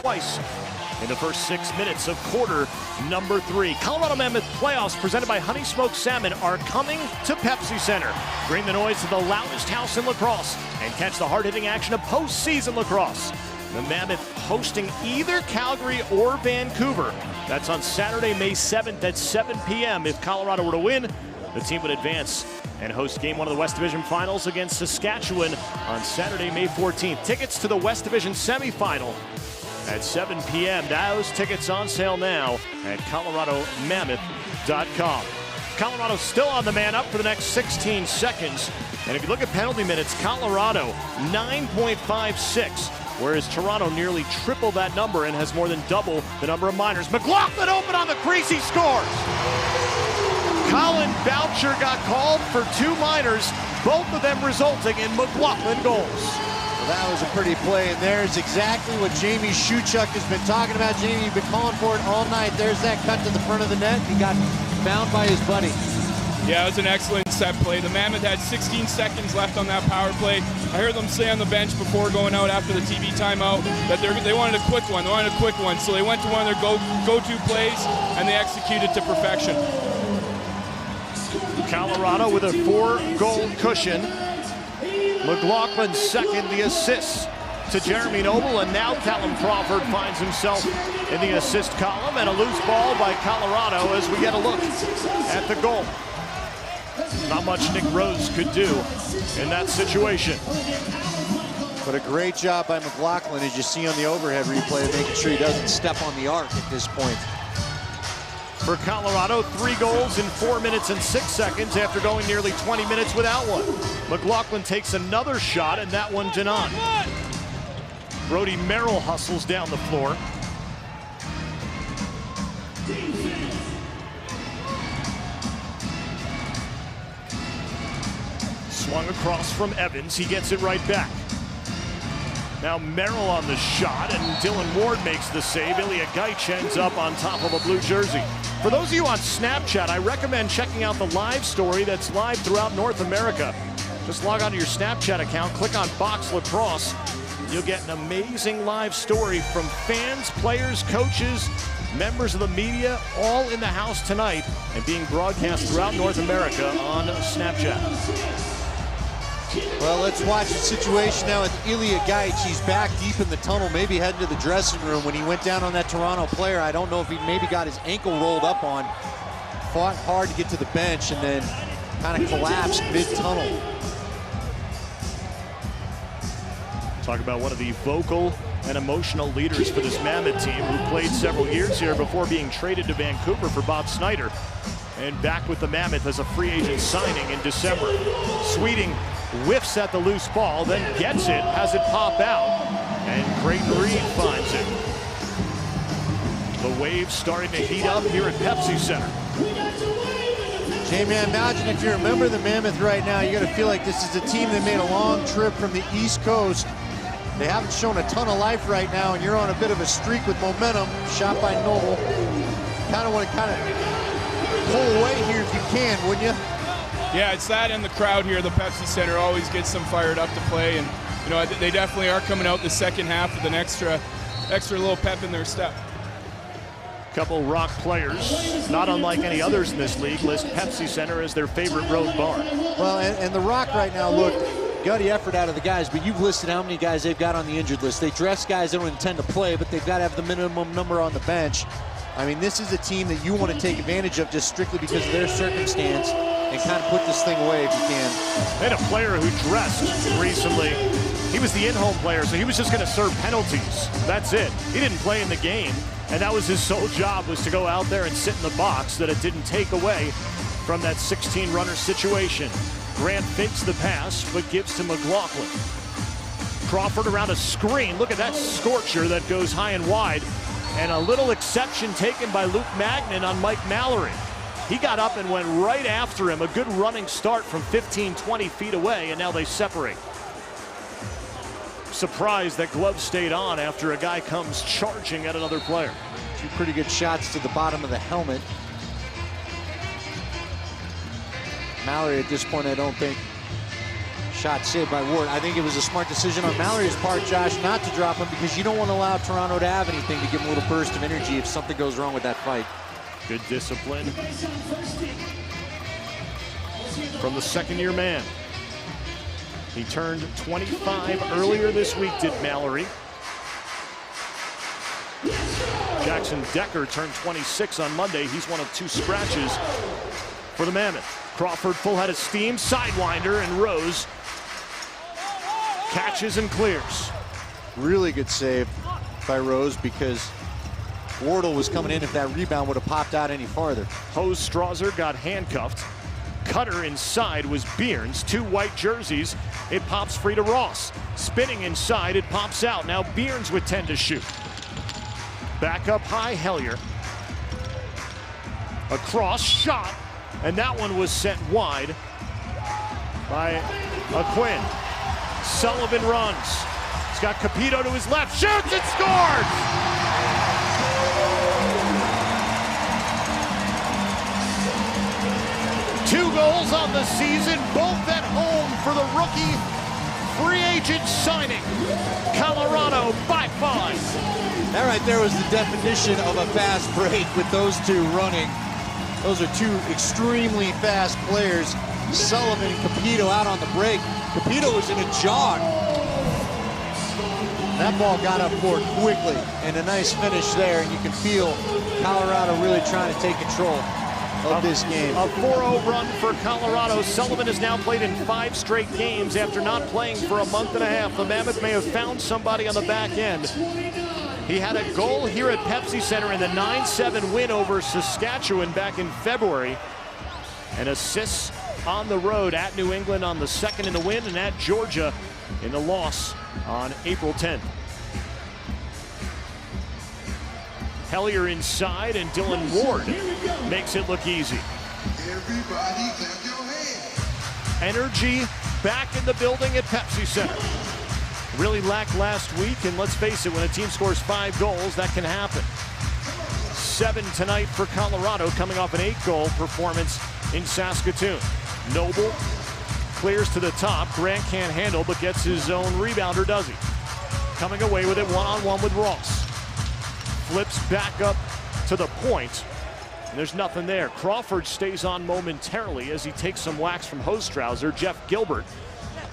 Twice in the first 6 minutes of quarter number 3. Colorado Mammoth playoffs presented by Honey Smoked Salmon are coming to Pepsi Center. Bring the noise to the loudest house in lacrosse and catch the hard-hitting action of postseason lacrosse. The Mammoth hosting either Calgary or Vancouver. That's on Saturday, May 7th at 7 p.m. If Colorado were to win, the team would advance and host Game 1 of the West Division Finals against Saskatchewan on Saturday, May 14th. Tickets to the West Division semifinal at 7 p.m. Those tickets on sale now at ColoradoMammoth.com. Colorado still on the man up for the next 16 seconds. And if you look at penalty minutes, Colorado 9.56, whereas Toronto nearly triple that number and has more than double the number of minors. McLaughlin open on the crease, he scores! Colin Boucher got called for 2 minors, both of them resulting in McLaughlin goals. That was a pretty play, and there's exactly what Jamie Shuchuk has been talking about. Jamie, you've been calling for it all night. There's that cut to the front of the net. He got found by his buddy. Yeah, it was an excellent set play. The Mammoth had 16 seconds left on that power play. I heard them say on the bench before going out after the TV timeout that they wanted a quick one. They wanted a quick one, so they went to one of their go-to plays, and they executed to perfection. Colorado with a 4-goal cushion. McLaughlin's second, the assist to Jeremy Noble, and now Callum Crawford finds himself in the assist column, and a loose ball by Colorado as we get a look at the goal. Not much Nick Rose could do in that situation. But a great job by McLaughlin, as you see on the overhead replay, making sure he doesn't step on the arc at this point. For Colorado, 3 goals in 4 minutes and 6 seconds after going nearly 20 minutes without one. McLaughlin takes another shot, and that one denied. Brody Merrill hustles down the floor. Swung across from Evans. He gets it right back. Now Merrill on the shot, and Dylan Ward makes the save. Ilya Gaich ends up on top of a blue jersey. For those of you on Snapchat, I recommend checking out the live story that's live throughout North America. Just log on to your Snapchat account, click on Box Lacrosse. You'll get an amazing live story from fans, players, coaches, members of the media, all in the house tonight and being broadcast throughout North America on Snapchat. Well, let's watch the situation now with Ilya Gaich. He's back deep in the tunnel, maybe heading to the dressing room. When he went down on that Toronto player, I don't know if he maybe got his ankle rolled up on. Fought hard to get to the bench and then kind of collapsed mid-tunnel. Talk about one of the vocal and emotional leaders for this Mammoth team who played several years here before being traded to Vancouver for Bob Snyder. And back with the Mammoth as a free agent signing in December. Sweeting whiffs at the loose ball, then gets it, has it pop out, and Creighton Reed finds it. The waves starting to heat up here at Pepsi Center. Hey man, imagine if you're a member of the Mammoth right now, you gotta feel like this is a team that made a long trip from the East Coast. They haven't shown a ton of life right now, and you're on a bit of a streak with momentum. Shot by Noble. Kind of want to pull away here if you can, wouldn't you? Yeah, it's that and the crowd here. The Pepsi Center always gets them fired up to play, and you know they definitely are coming out the second half with an extra little pep in their step. Couple Rock players, not unlike any others in this league, list Pepsi Center as their favorite road bar. Well, and the Rock right now, look, got the effort out of the guys, but you've listed how many guys they've got on the injured list. They dress guys that don't intend to play, but they've got to have the minimum number on the bench. I mean, this is a team that you want to take advantage of just strictly because of their circumstance and kind of put this thing away if you can. They had a player who dressed recently. He was the in-home player, so he was just going to serve penalties. That's it. He didn't play in the game, and that was his sole job, was to go out there and sit in the box that it didn't take away from that 16-runner situation. Grant fakes the pass, but gives to McLaughlin. Crawford around a screen. Look at that scorcher that goes high and wide. And a little exception taken by Luke Magnan on Mike Mallory. He got up and went right after him. A good running start from 15, 20 feet away, and now they separate. Surprised that glove stayed on after a guy comes charging at another player. Two pretty good shots to the bottom of the helmet. Mallory at this point, I don't think. Shot saved by Ward. I think it was a smart decision on Mallory's part, Josh, not to drop him because you don't want to allow Toronto to have anything to give him a little burst of energy if something goes wrong with that fight. Good discipline from the second-year man. He turned 25 earlier this week, did Mallory. Jackson Decker turned 26 on Monday. He's one of two scratches for the Mammoth. Crawford full head of steam, sidewinder, and Rose catches and clears. Really good save by Rose because Wardle was coming in if that rebound would have popped out any farther. Hose Strasser got handcuffed. Cutter inside was Bierns, two white jerseys. It pops free to Ross. Spinning inside, it pops out. Now Bierns with 10 to shoot. Back up high, Hellier. A cross shot, and that one was sent wide by Quinn. Sullivan runs. He's got Capito to his left, shoots and scores! Two goals on the season, both at home for the rookie free agent signing. Colorado by 5. That right there was the definition of a fast break with those two running. Those are two extremely fast players. Sullivan and Capito out on the break. Capito was in a jog. That ball got up for it quickly, and a nice finish there, and you can feel Colorado really trying to take control of this game. A 4-0 run for Colorado. Sullivan has now played in 5 straight games after not playing for a month and a half. The Mammoth may have found somebody on the back end. He had a goal here at Pepsi Center in the 9-7 win over Saskatchewan back in February. And assists on the road at New England on the 2nd in the win, and at Georgia in the loss on April 10th. Hellier inside, and Dylan Ward makes it look easy. Everybody clap your hands. Energy back in the building at Pepsi Center. Really lacked last week, and let's face it, when a team scores 5 goals, that can happen. 7 tonight for Colorado, coming off an 8-goal performance in Saskatoon. Noble clears to the top. Grant can't handle, but gets his own rebounder, does he? Coming away with it one-on-one with Ross. Flips back up to the point. And there's nothing there. Crawford stays on momentarily as he takes some wax from Hostrauser. Jeff Gilbert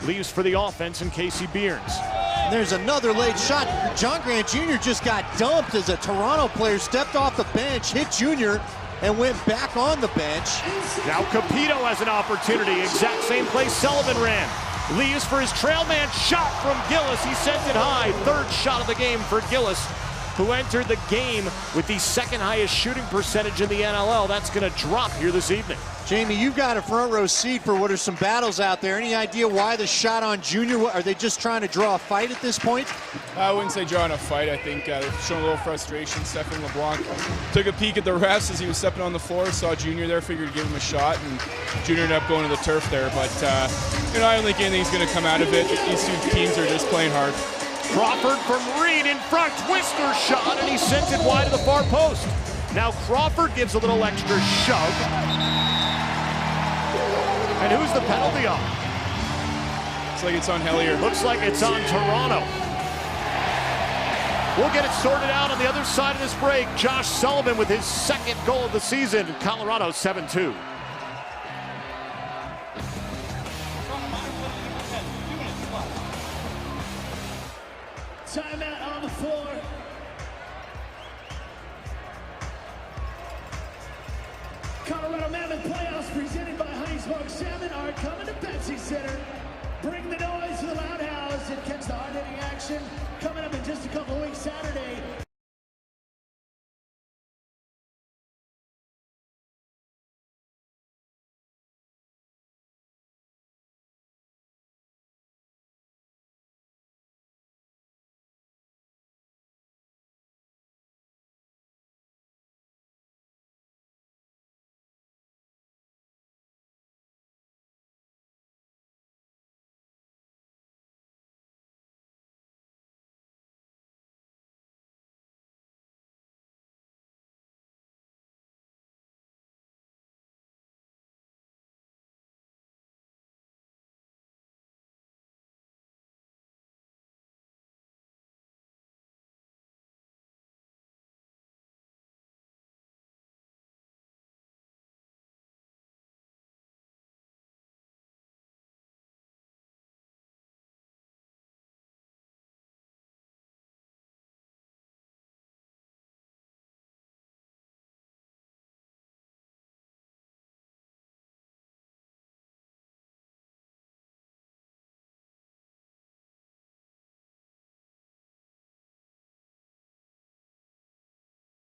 leaves for the offense in Casey Beerns. And there's another late shot. John Grant Jr. just got dumped as a Toronto player stepped off the bench, hit Jr., and went back on the bench. Now Capito has an opportunity. Exact same play Sullivan ran. Leaves for his trail man. Shot from Gillis. He sent it high. 3rd shot of the game for Gillis, who entered the game with the 2nd highest shooting percentage in the NLL. That's going to drop here this evening. Jamie, you've got a front row seat for what are some battles out there. Any idea why the shot on Junior? Are they just trying to draw a fight at this point? I wouldn't say drawing a fight. I think they're showing a little frustration. Stephen LeBlanc took a peek at the refs as he was stepping on the floor, saw Junior there, figured to give him a shot, and Junior ended up going to the turf there. But, I don't think anything's going to come out of it. These two teams are just playing hard. Crawford from Reed in front, twister shot, and he sent it wide to the far post. Now Crawford gives a little extra shove. And who's the penalty on? Looks like it's on Hellier. Looks like it's on Toronto. We'll get it sorted out on the other side of this break. Josh Sullivan with his 2nd goal of the season. Colorado 7-2. Timeout on the floor. Colorado Mammoth playoffs presented by Honey Smoked Salmon are coming to Pepsi Center. Bring the noise to the Loud House and catch the hard-hitting action coming up in just a couple weeks Saturday.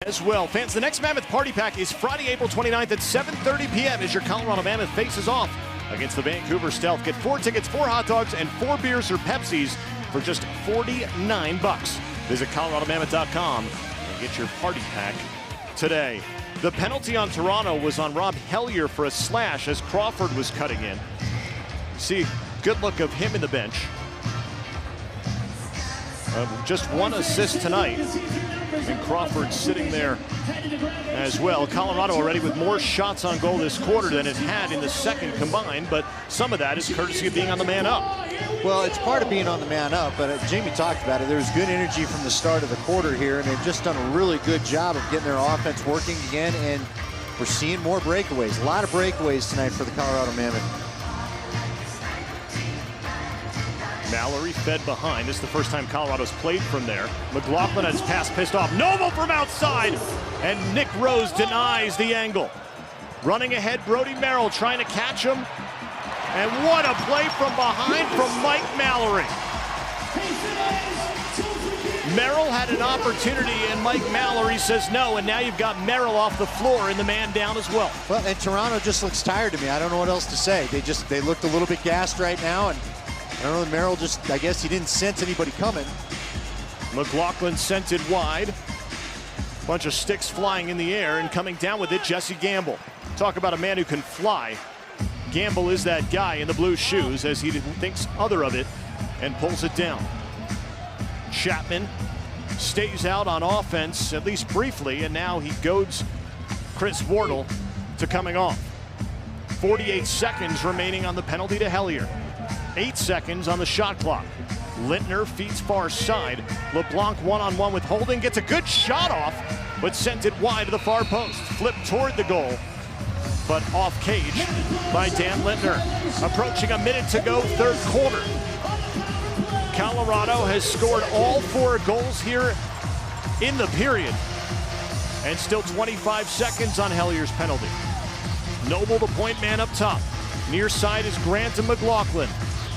As well, fans, the next Mammoth Party Pack is Friday, April 29th at 7:30 p.m. as your Colorado Mammoth faces off against the Vancouver Stealth. Get 4 tickets, 4 hot dogs, and 4 beers or Pepsis for just $49. Visit coloradomammoth.com and get your party pack today. The penalty on Toronto was on Rob Hellier for a slash as Crawford was cutting in. See, good look of him in the bench. Just 1 assist tonight. And Crawford sitting there as well. Colorado already with more shots on goal this quarter than it had in the 2nd combined, but some of that is courtesy of being on the man up. Well, it's part of being on the man up, but Jamie talked about it. There was good energy from the start of the quarter here, and they've just done a really good job of getting their offense working again, and we're seeing more breakaways. A lot of breakaways tonight for the Colorado Mammoth. Mallory fed behind. This is the first time Colorado's played from there. McLaughlin has pass pissed off. Noble from outside. And Nick Rose denies the angle. Running ahead, Brody Merrill trying to catch him. And what a play from behind from Mike Mallory. Merrill had an opportunity, and Mike Mallory says no, and now you've got Merrill off the floor and the man down as well. Well, and Toronto just looks tired to me. I don't know what else to say. They looked a little bit gassed right now, and I don't know, Merrill just, I guess he didn't sense anybody coming. McLaughlin sent it wide. Bunch of sticks flying in the air, and coming down with it, Jesse Gamble. Talk about a man who can fly. Gamble is that guy in the blue shoes as he thinks other of it and pulls it down. Chapman stays out on offense, at least briefly, and now he goads Chris Wardle to coming off. 48 seconds remaining on the penalty to Hellier. 8 seconds on the shot clock. Lintner feeds far side. LeBlanc one-on-one with Holden, gets a good shot off, but sent it wide to the far post. Flipped toward the goal, but off cage by Dan Lintner. Approaching a minute to go, third quarter. Colorado has scored all 4 goals here in the period, and still 25 seconds on Hellier's penalty. Noble, the point man up top. Near side is Grant and McLaughlin.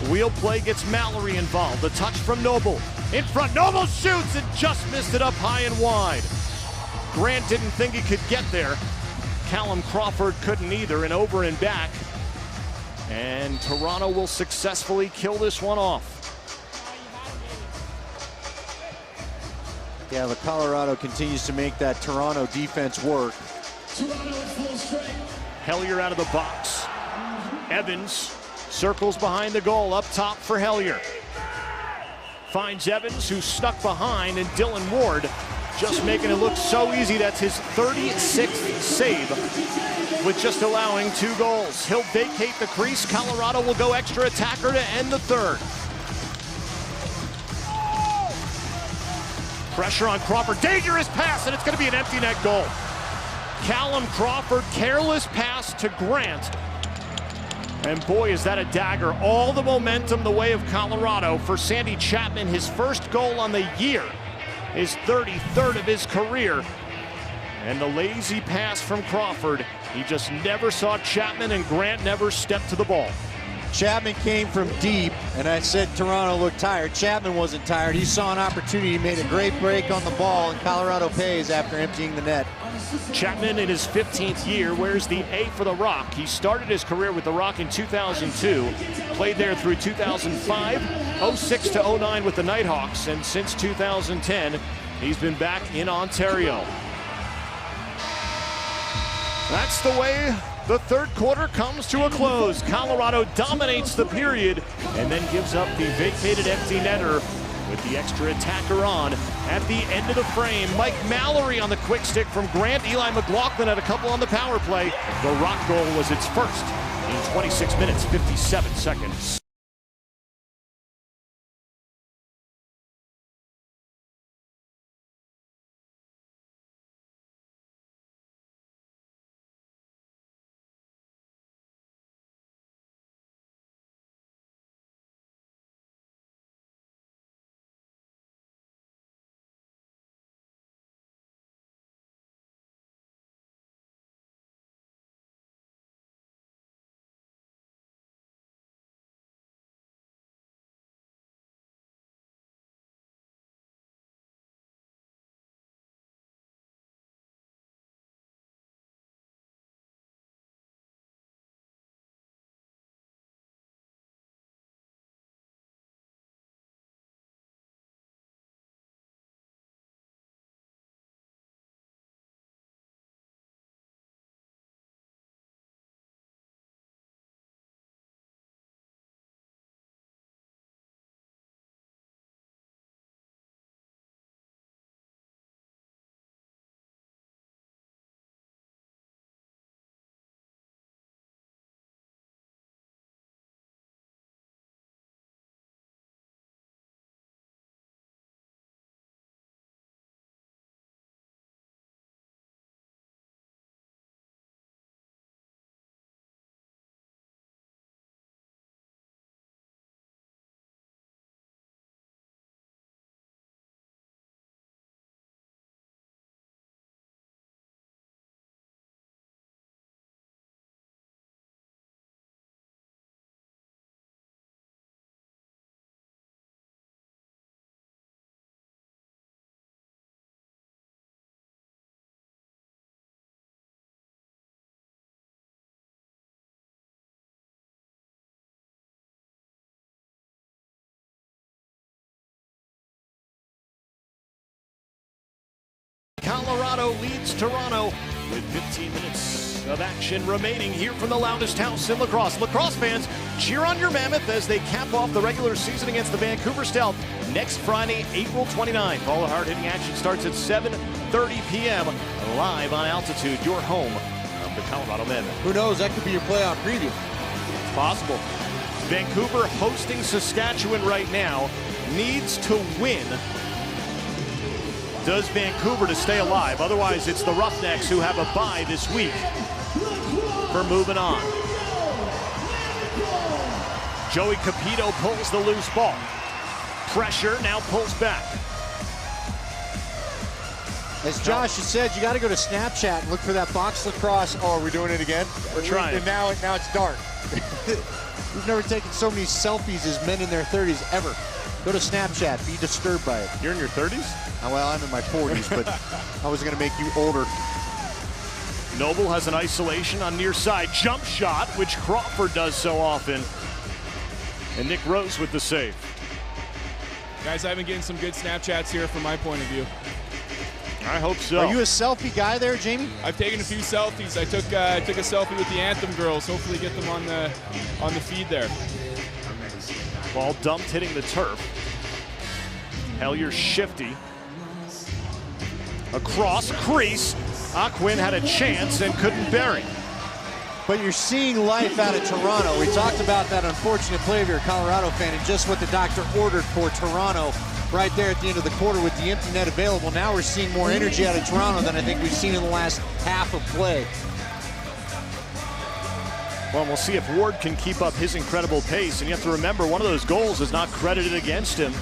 Wheel play gets Mallory involved. The touch from Noble. In front, Noble shoots and just missed it up high and wide. Grant didn't think he could get there. Callum Crawford couldn't either, and over and back. And Toronto will successfully kill this one off. Yeah, but Colorado continues to make that Toronto defense work. Toronto in full strength. Hellier out of the box. Evans circles behind the goal, up top for Hellier. Finds Evans, who's stuck behind, and Dylan Ward just making it look so easy. That's his 36th save, with just allowing 2 goals. He'll vacate the crease. Colorado will go extra attacker to end the third. Pressure on Crawford, dangerous pass, and it's going to be an empty net goal. Callum Crawford, careless pass to Grant. And boy, is that a dagger. All the momentum the way of Colorado for Sandy Chapman, his first goal on the year, his 33rd of his career. And the lazy pass from Crawford, he just never saw Chapman, and Grant never stepped to the ball. Chapman came from deep, and I said Toronto looked tired. Chapman wasn't tired. He saw an opportunity. He made a great break on the ball, and Colorado pays after emptying the net. Chapman in his 15th year wears the A for the Rock. He started his career with the Rock in 2002, played there through 2005, 06 to 09 with the Nighthawks, and since 2010, he's been back in Ontario. That's the way the third quarter comes to a close. Colorado dominates the period and then gives up the vacated empty netter with the extra attacker on at the end of the frame. Mike Mallory on the quick stick from Grant. Eli McLaughlin had a couple on the power play. The Rock goal was its first in 26 minutes, 57 seconds. Colorado leads Toronto with 15 minutes of action remaining here from the loudest house in lacrosse. Lacrosse fans, cheer on your Mammoth as they cap off the regular season against the Vancouver Stealth next Friday, April 29th. All the hard-hitting action starts at 7:30 p.m. live on Altitude, your home of the Colorado men. Who knows? That could be your playoff preview. It's possible. Vancouver hosting Saskatchewan right now, needs to win. Does Vancouver to stay alive? Otherwise, it's the Roughnecks who have a bye this week for moving on. Joey Capito pulls the loose ball. Pressure, now pulls back. As Josh has said, you got to go to Snapchat and look for that box lacrosse. Oh, are we doing it again? We're trying. And now it's dark. We've never taken so many selfies as men in their 30s ever. Go to Snapchat. Be disturbed by it. You're in your 30s? Well, I'm in my 40s, but I was going to make you older. Noble has an isolation on near side jump shot, which Crawford does so often. And Nick Rose with the save. Guys, I've been getting some good Snapchats here from my point of view. I hope so. Are you a selfie guy there, Jamie? I've taken a few selfies. I took a selfie with the Anthem girls. Hopefully get them on the feed there. Ball dumped, hitting the turf. Hellyer shifty. Across crease. Aquin had a chance and couldn't bury. But you're seeing life out of Toronto. We talked about that unfortunate play if you're a Colorado fan and just what the doctor ordered for Toronto right there at the end of the quarter with the empty net available. Now we're seeing more energy out of Toronto than I think we've seen in the last half of play. Well, we'll see if Ward can keep up his incredible pace. And you have to remember, one of those goals is not credited against him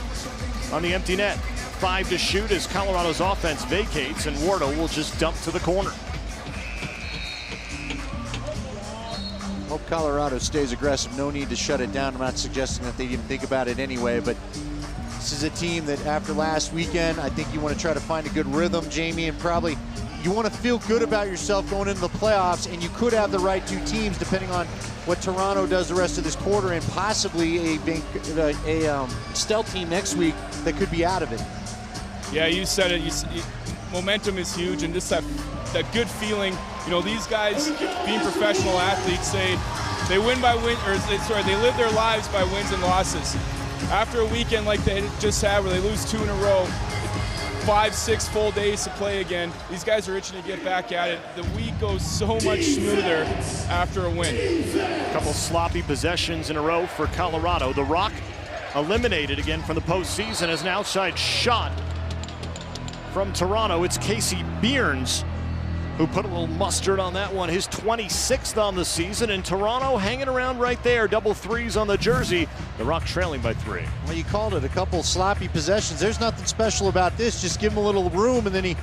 on the empty net. 5 to shoot as Colorado's offense vacates, and Wardo will just dump to the corner. Hope Colorado stays aggressive. No need to shut it down. I'm not suggesting that they even think about it anyway, but this is a team that after last weekend, I think you want to try to find a good rhythm, Jamie, and probably you want to feel good about yourself going into the playoffs, and you could have the right two teams depending on what Toronto does the rest of this quarter and possibly a stealth team next week that could be out of it. Yeah, you said it. Momentum is huge, and just that good feeling. You know, these guys, being professional athletes, they win by win, or they live their lives by wins and losses. After a weekend like they just had, where they lose 2 in a row, 5-6 full days to play again, these guys are itching to get back at it. The week goes so much smoother after a win. A couple sloppy possessions in a row for Colorado. The Rock eliminated again from the postseason as an outside shot from Toronto. It's Casey Byrnes who put a little mustard on that one. His 26th on the season, and Toronto hanging around right there. Double threes on the jersey. The Rock trailing by 3. Well, you called it a couple sloppy possessions. There's nothing special about this. Just give him a little room, and then he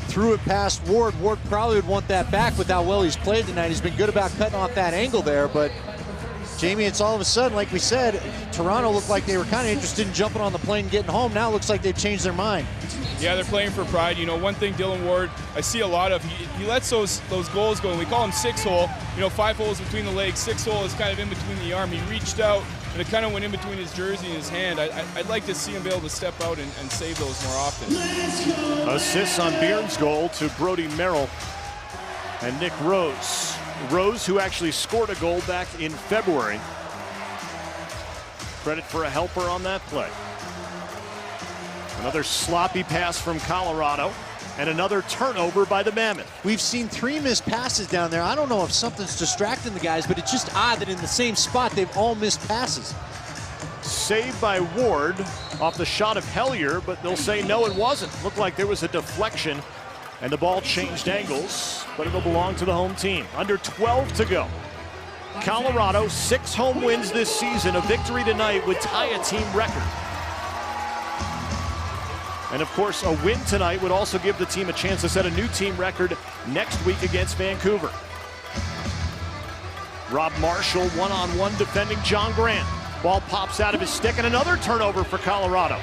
threw it past Ward. Ward probably would want that back with how well he's played tonight. He's been good about cutting off that angle there, but Jamie, it's all of a sudden, like we said, Toronto looked like they were kind of interested in jumping on the plane and getting home. Now it looks like they've changed their mind. Yeah, they're playing for pride. You know, one thing Dylan Ward, I see a lot of, he lets those goals go, and we call him 6-hole. You know, 5 holes between the legs, 6-hole is kind of in between the arm. He reached out, and it kind of went in between his jersey and his hand. I'd like to see him be able to step out and save those more often. Assists on Byrne's goal to Brody Merrill and Nick Rose. Rose, who actually scored a goal back in February. Credit for a helper on that play. Another sloppy pass from Colorado, and another turnover by the Mammoth. We've seen 3 missed passes down there. I don't know if something's distracting the guys, but it's just odd that in the same spot they've all missed passes. Saved by Ward off the shot of Hellyer, but they'll say no, it wasn't. Looked like there was a deflection, and the ball changed angles, but it'll belong to the home team. Under 12 to go. Colorado, 6 home wins this season. A victory tonight would tie a team record. And of course, a win tonight would also give the team a chance to set a new team record next week against Vancouver. Rob Marshall one-on-one defending John Grant. Ball pops out of his stick, and another turnover for Colorado.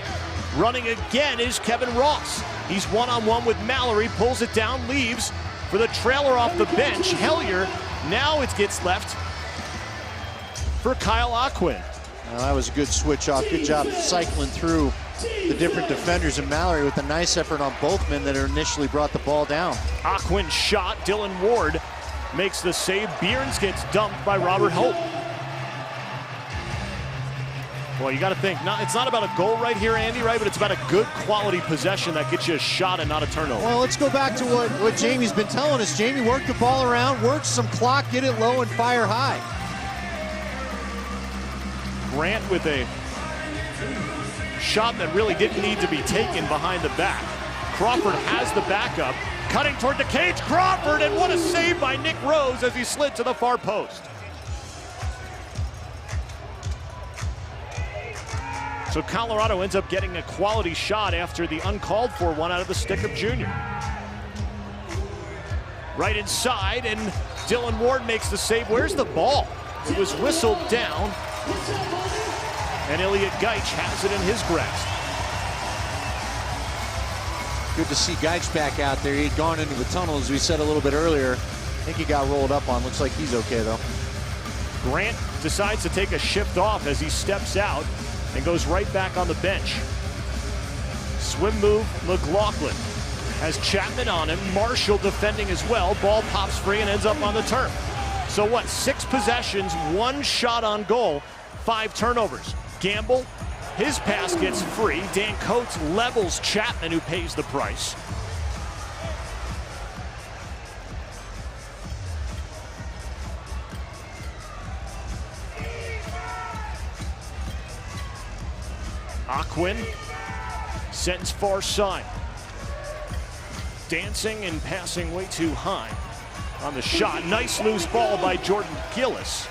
Running again is Kevin Ross. He's one-on-one with Mallory, pulls it down, leaves for the trailer off the bench. Hellyer, now it gets left for Kyle Aquin. Well, that was a good switch off. Good job cycling through the different defenders, and Mallory with a nice effort on both men that initially brought the ball down. Aquin shot. Dylan Ward makes the save. Bierns gets dumped by Robert Hope. Well, you got to think, it's not about a goal right here, Andy, right? But it's about a good quality possession that gets you a shot and not a turnover. Well, let's go back to what Jamie's been telling us. Jamie, work the ball around, work some clock, get it low, and fire high. Grant with a shot that really didn't need to be taken behind the back. Crawford has the backup, cutting toward the cage. Crawford, and what a save by Nick Rose as he slid to the far post. So Colorado ends up getting a quality shot after the uncalled for one out of the stick of Junior. Right inside, and Dylan Ward makes the save. Where's the ball? It was whistled down, and Elliot Geich has it in his grasp. Good to see Geich back out there. He'd gone into the tunnel, as we said a little bit earlier. I think he got rolled up on. Looks like he's okay, though. Grant decides to take a shift off as he steps out and goes right back on the bench. Swim move, McLaughlin has Chapman on him. Marshall defending as well. Ball pops free and ends up on the turf. So what, 6 possessions, 1 shot on goal, 5 turnovers. Gamble, his pass gets free. Dan Coates levels Chapman, who pays the price. Aquin, sends far side. Dancing and passing way too high on the shot. Nice loose ball by Jordan Gillis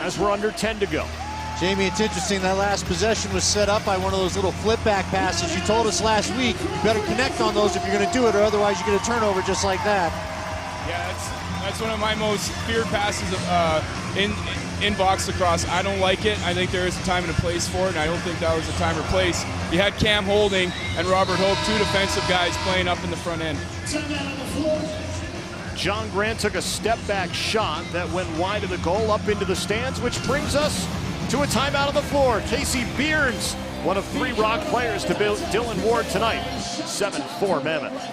as we're under 10 to go. Jamie, it's interesting that last possession was set up by one of those little flip back passes. You told us last week you better connect on those if you're going to do it, or otherwise you get a turnover just like that. Yeah, that's one of my most feared passes in box lacrosse. I don't like it. I think there is a time and a place for it, and I don't think that was a time or place. You had Cam Holding and Robert Hope, 2 defensive guys playing up in the front end. John Grant took a step back shot that went wide of the goal, up into the stands, which brings us to a timeout on the floor. Casey Bierns, one of 3 Rock players to build Dylan Ward tonight. 7-4 Mammoth.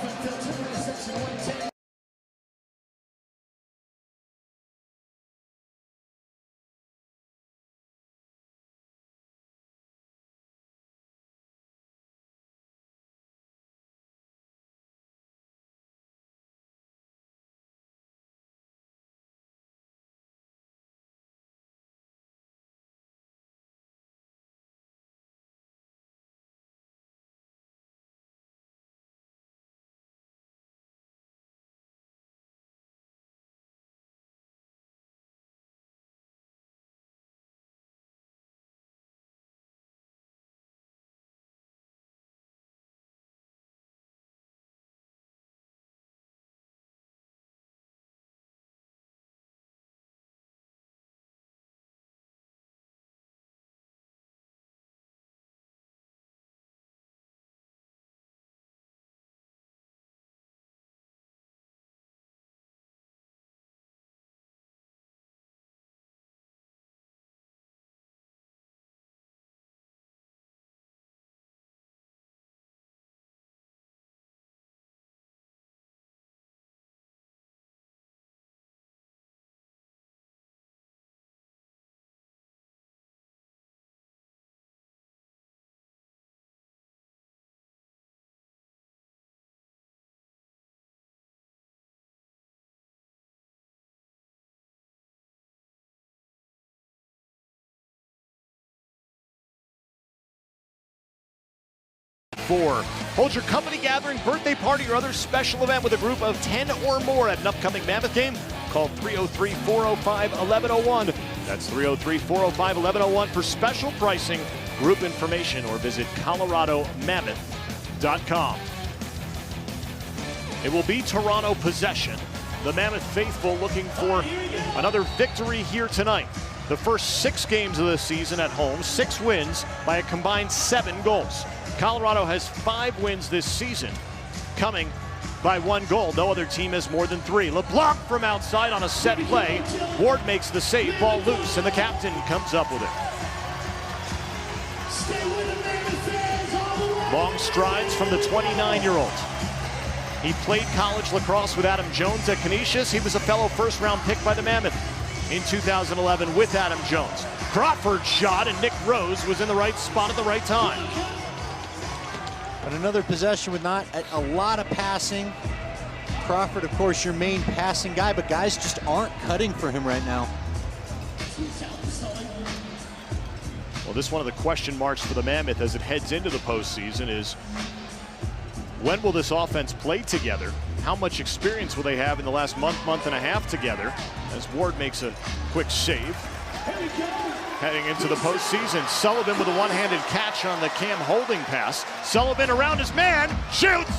Hold your company gathering, birthday party, or other special event with a group of 10 or more at an upcoming Mammoth game. Call 303-405-1101. That's 303-405-1101 for special pricing, group information, or visit coloradomammoth.com. It will be Toronto possession. The Mammoth faithful looking for another victory here tonight. The first 6 games of the season at home, 6 wins by a combined 7 goals. Colorado has 5 wins this season, coming by 1 goal. No other team has more than 3. LeBlanc from outside on a set play. Ward makes the save, ball loose, and the captain comes up with it. Long strides from the 29-year-old. He played college lacrosse with Adam Jones at Canisius. He was a fellow first-round pick by the Mammoth in 2011 with Adam Jones. Crawford shot, and Nick Rose was in the right spot at the right time. But another possession with not a lot of passing. Crawford, of course, your main passing guy, but guys just aren't cutting for him right now. Well, this is one of the question marks for the Mammoth as it heads into the postseason is, when will this offense play together? How much experience will they have in the last month and a half together? As Ward makes a quick save. Heading into the postseason, Sullivan with a one-handed catch on the Cam holding pass. Sullivan around his man, shoots!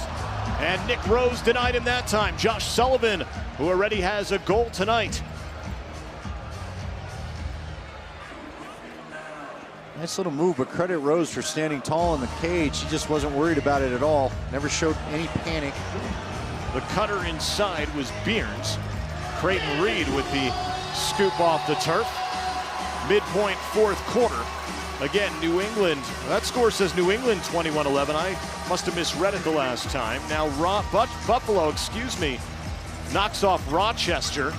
And Nick Rose denied him that time. Josh Sullivan, who already has a goal tonight. Nice little move, but credit Rose for standing tall in the cage. He just wasn't worried about it at all. Never showed any panic. The cutter inside was Bearns. Creighton Reed with the scoop off the turf. Midpoint fourth quarter. Again, New England. That score says New England 21-11. I must have misread it the last time. Now Buffalo, knocks off Rochester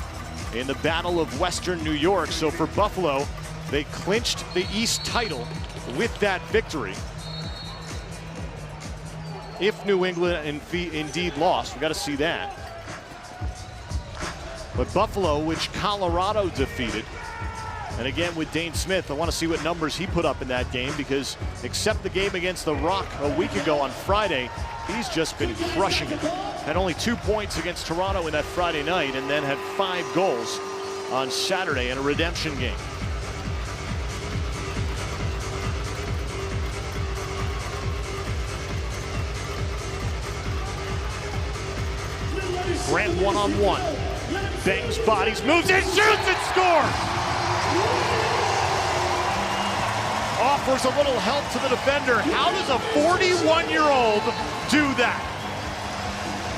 in the Battle of Western New York. So for Buffalo, they clinched the East title with that victory. If New England indeed lost, we got to see that. But Buffalo, which Colorado defeated, and again with Dane Smith, I want to see what numbers he put up in that game, because except the game against the Rock a week ago on Friday, he's just been crushing it. Had only 2 points against Toronto in that Friday night, and then had 5 goals on Saturday in a redemption game. Grant one-on-one. Bangs bodies, moves in, shoots, and scores! Offers a little help to the defender. How does a 41-year-old do that?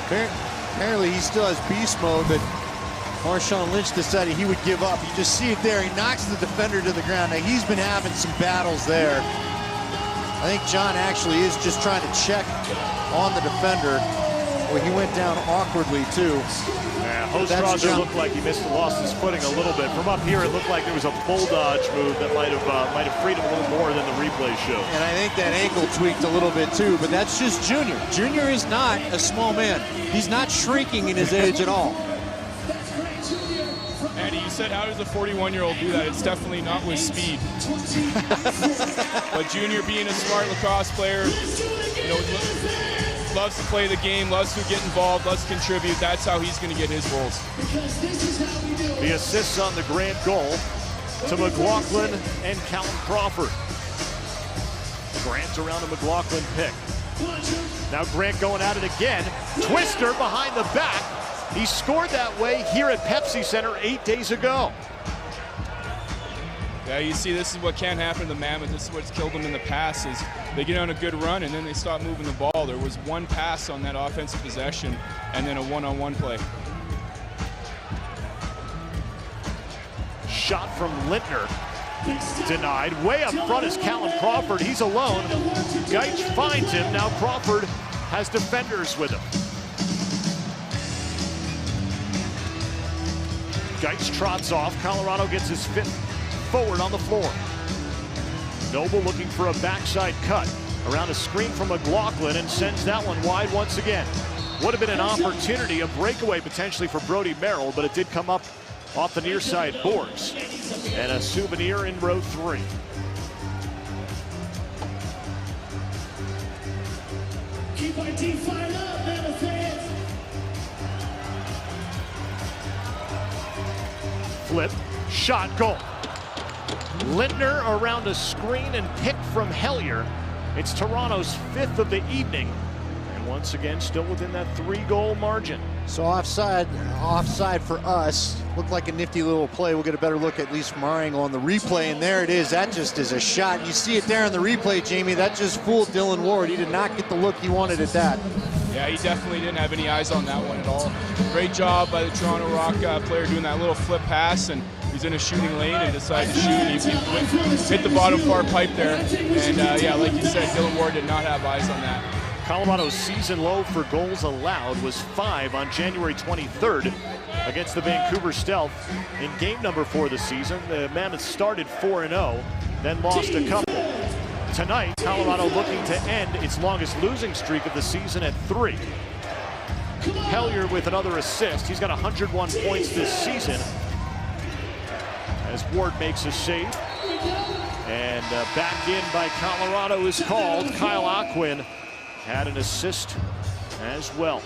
Apparently he still has beast mode, but Marshawn Lynch decided he would give up. You just see it there. He knocks the defender to the ground. Now, he's been having some battles there. I think John actually is just trying to check on the defender. Well, he went down awkwardly, too. Yeah, Hostrauser looked like he lost his footing a little bit. From up here, it looked like there was a bull dodge move that might have freed him a little more than the replay showed. And I think that ankle tweaked a little bit, too, but that's just Junior. Junior is not a small man. He's not shrinking in his age at all. Andy, you said, how does a 41-year-old do that? It's definitely not with speed. But Junior, being a smart lacrosse player, loves to play the game, loves to get involved, loves to contribute. That's how he's going to get his goals. The assists on the grand goal to McLaughlin and Callum Crawford. Grant around the McLaughlin pick. Now Grant going at it again. Twister behind the back. He scored that way here at Pepsi Center 8 days ago. Yeah, you see, this is what can happen to the Mammoth. This is what's killed them in the past, is they get on a good run and then they stop moving the ball. There was one pass on that offensive possession and then a one-on-one play. Shot from Lintner. Denied. Way up front is Callum Crawford. He's alone. Geitch finds him. Now Crawford has defenders with him. Geitch trots off. Colorado gets his 5th forward on the floor. Noble looking for a backside cut around a screen from McLaughlin and sends that one wide once again. Would have been an opportunity, a breakaway potentially for Brody Merrill, but it did come up off the near side boards. And a souvenir in row 3. Keep our team fired up, Mammoth fans. Flip, shot, goal. Lintner around a screen and pick from Hellier. It's Toronto's 5th of the evening. And once again, still within that 3-goal margin. So offside for us. Looked like a nifty little play. We'll get a better look at least from our angle on the replay. And there it is. That just is a shot. You see it there in the replay, Jamie. That just fooled Dylan Ward. He did not get the look he wanted at that. Yeah, he definitely didn't have any eyes on that one at all. Great job by the Toronto Rock player doing that little flip pass, and he's in a shooting lane and decided to shoot. He hit the bottom far pipe there. And yeah, like you said, Dylan Ward did not have eyes on that. Colorado's season low for goals allowed was 5 on January 23rd against the Vancouver Stealth. In game number 4 of the season, the Mammoth started 4-0, then lost a couple. Tonight, Colorado looking to end its longest losing streak of the season at 3. Hellier with another assist. He's got 101 points this season as Ward makes a save. And back in by Colorado is called. Kyle Aquin had an assist as well.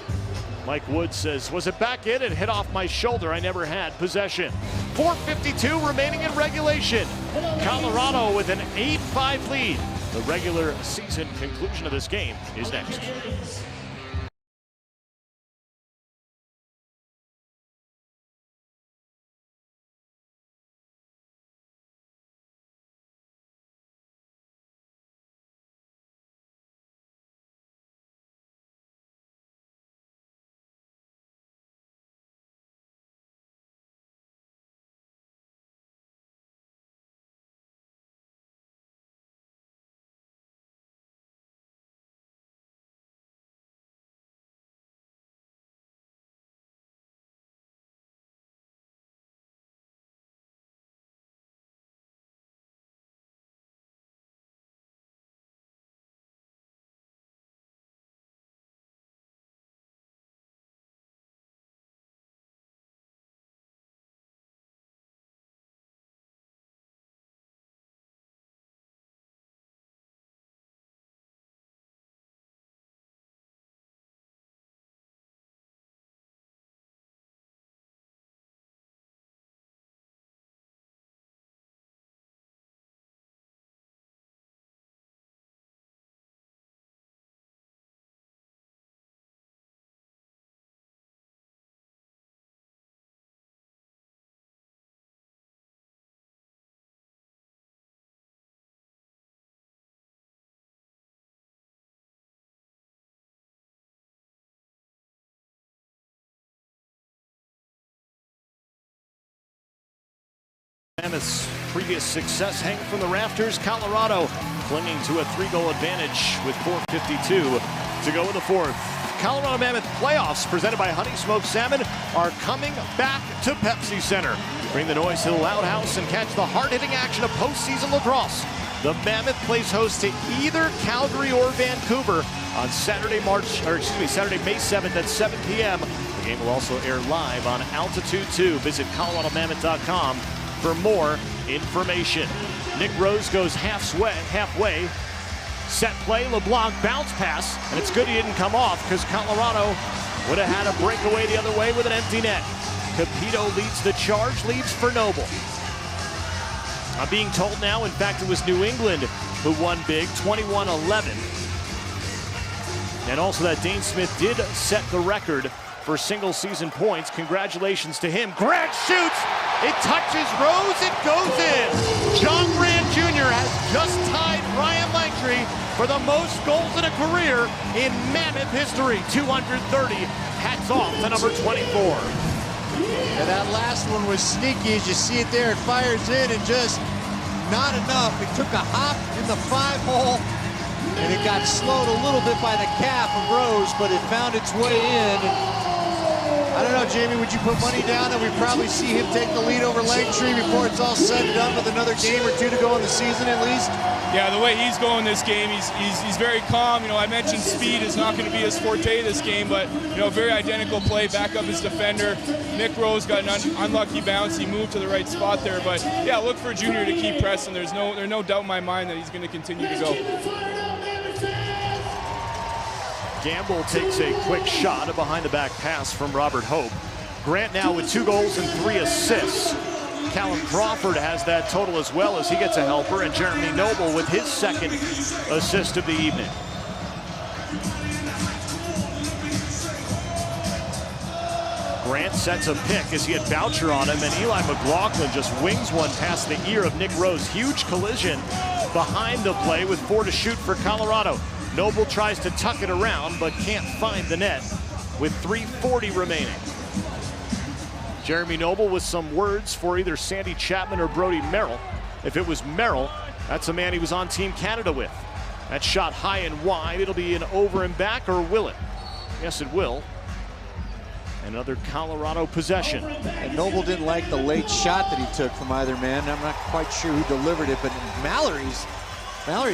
Mike Wood says, was it back in? It hit off my shoulder. I never had possession. 4:52 remaining in regulation. Colorado with an 8-5 lead. The regular season conclusion of this game is next. Mammoth's previous success hanging from the rafters. Colorado clinging to a 3-goal advantage with 4:52 to go in the 4th. Colorado Mammoth playoffs presented by Honey Smoked Salmon are coming back to Pepsi Center. Bring the noise to the Loud House and catch the hard-hitting action of postseason lacrosse. The Mammoth plays host to either Calgary or Vancouver on Saturday, May 7th at 7 p.m. The game will also air live on Altitude 2. Visit coloradomammoth.com for more information. Nick Rose goes halfway. Set play, LeBlanc bounce pass, and it's good he didn't come off because Colorado would have had a breakaway the other way with an empty net. Capito leads the charge, leads for Noble. I'm being told now, in fact, it was New England who won big, 21-11. And also that Dane Smith did set the record for single season points. Congratulations to him. Grant shoots. It touches Rose. It goes in. John Grant Jr. has just tied Ryan Langtry for the most goals in a career in Mammoth history. 230. Hats off to number 24. And that last one was sneaky, as you see it there. It fires in and just not enough. It took a hop in the 5-hole, and it got slowed a little bit by the calf of Rose, but it found its way in. I don't know, Jamie, would you put money down that we probably see him take the lead over Langtry before it's all said and done with another game or two to go in the season at least? Yeah, the way he's going this game, he's very calm. You know, I mentioned speed is not going to be his forte this game, but, you know, very identical play, back up his defender. Nick Rose got an unlucky bounce. He moved to the right spot there, but yeah, look for Junior to keep pressing. There's no doubt in my mind that he's going to continue to go. Gamble takes a quick shot, a behind-the-back pass from Robert Hope. Grant now with 2 goals and 3 assists. Callum Crawford has that total as well as he gets a helper, and Jeremy Noble with his second assist of the evening. Grant sets a pick as he had Boucher on him, and Eli McLaughlin just wings one past the ear of Nick Rose. Huge collision behind the play with 4 to shoot for Colorado. Noble tries to tuck it around, but can't find the net with 3:40 remaining. Jeremy Noble with some words for either Sandy Chapman or Brody Merrill. If it was Merrill, that's a man he was on Team Canada with. That shot high and wide. It'll be an over and back, or will it? Yes, it will. Another Colorado possession. And Noble didn't like the late shot that he took from either man. I'm not quite sure who delivered it, but Mallory's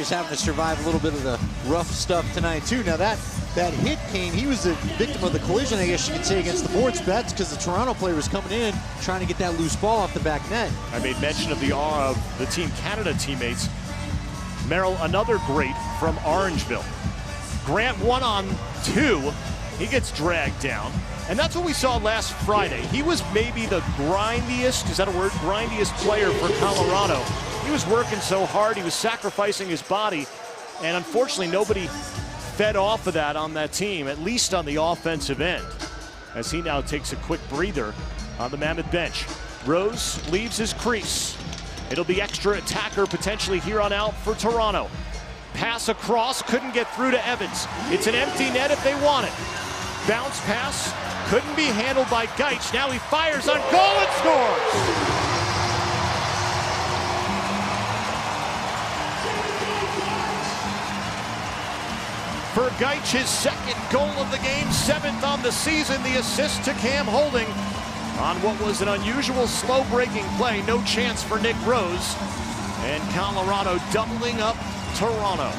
having to survive a little bit of the rough stuff tonight too. Now that hit came, he was the victim of the collision, I guess you could say, against the boards. That's because the Toronto player was coming in trying to get that loose ball off the back net. I made mention of the Team Canada teammates. Merrill, another great from Orangeville. Grant 1-on-2. He gets dragged down. And that's what we saw last Friday. He was maybe the grindiest, is that a word? Grindiest player for Colorado. He was working so hard, he was sacrificing his body, and unfortunately nobody fed off of that on that team, at least on the offensive end, as he now takes a quick breather on the Mammoth bench. Rose leaves his crease. It'll be extra attacker potentially here on out for Toronto. Pass across, couldn't get through to Evans. It's an empty net if they want it. Bounce pass, couldn't be handled by Geitch. Now he fires on goal and scores! For Geitch, his second goal of the game, 7th on the season, the assist to Cam Holding on what was an unusual slow-breaking play. No chance for Nick Rose, and Colorado doubling up Toronto.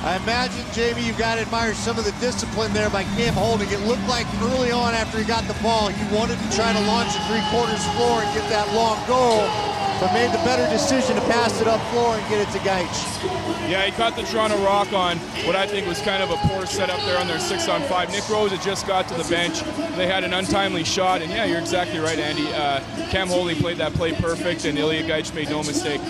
I imagine, Jamie, you've got to admire some of the discipline there by Cam Holding. It looked like early on after he got the ball, he wanted to try to launch it three-quarters floor and get that long goal, but made the better decision to pass it up floor and get it to Geitch. Yeah, he caught the Toronto Rock on what I think was kind of a poor setup there on their 6-on-5. Nick Rose had just got to the bench. They had an untimely shot, and yeah, you're exactly right, Andy. Cam Holding played that play perfect, and Ilya Geitch made no mistake.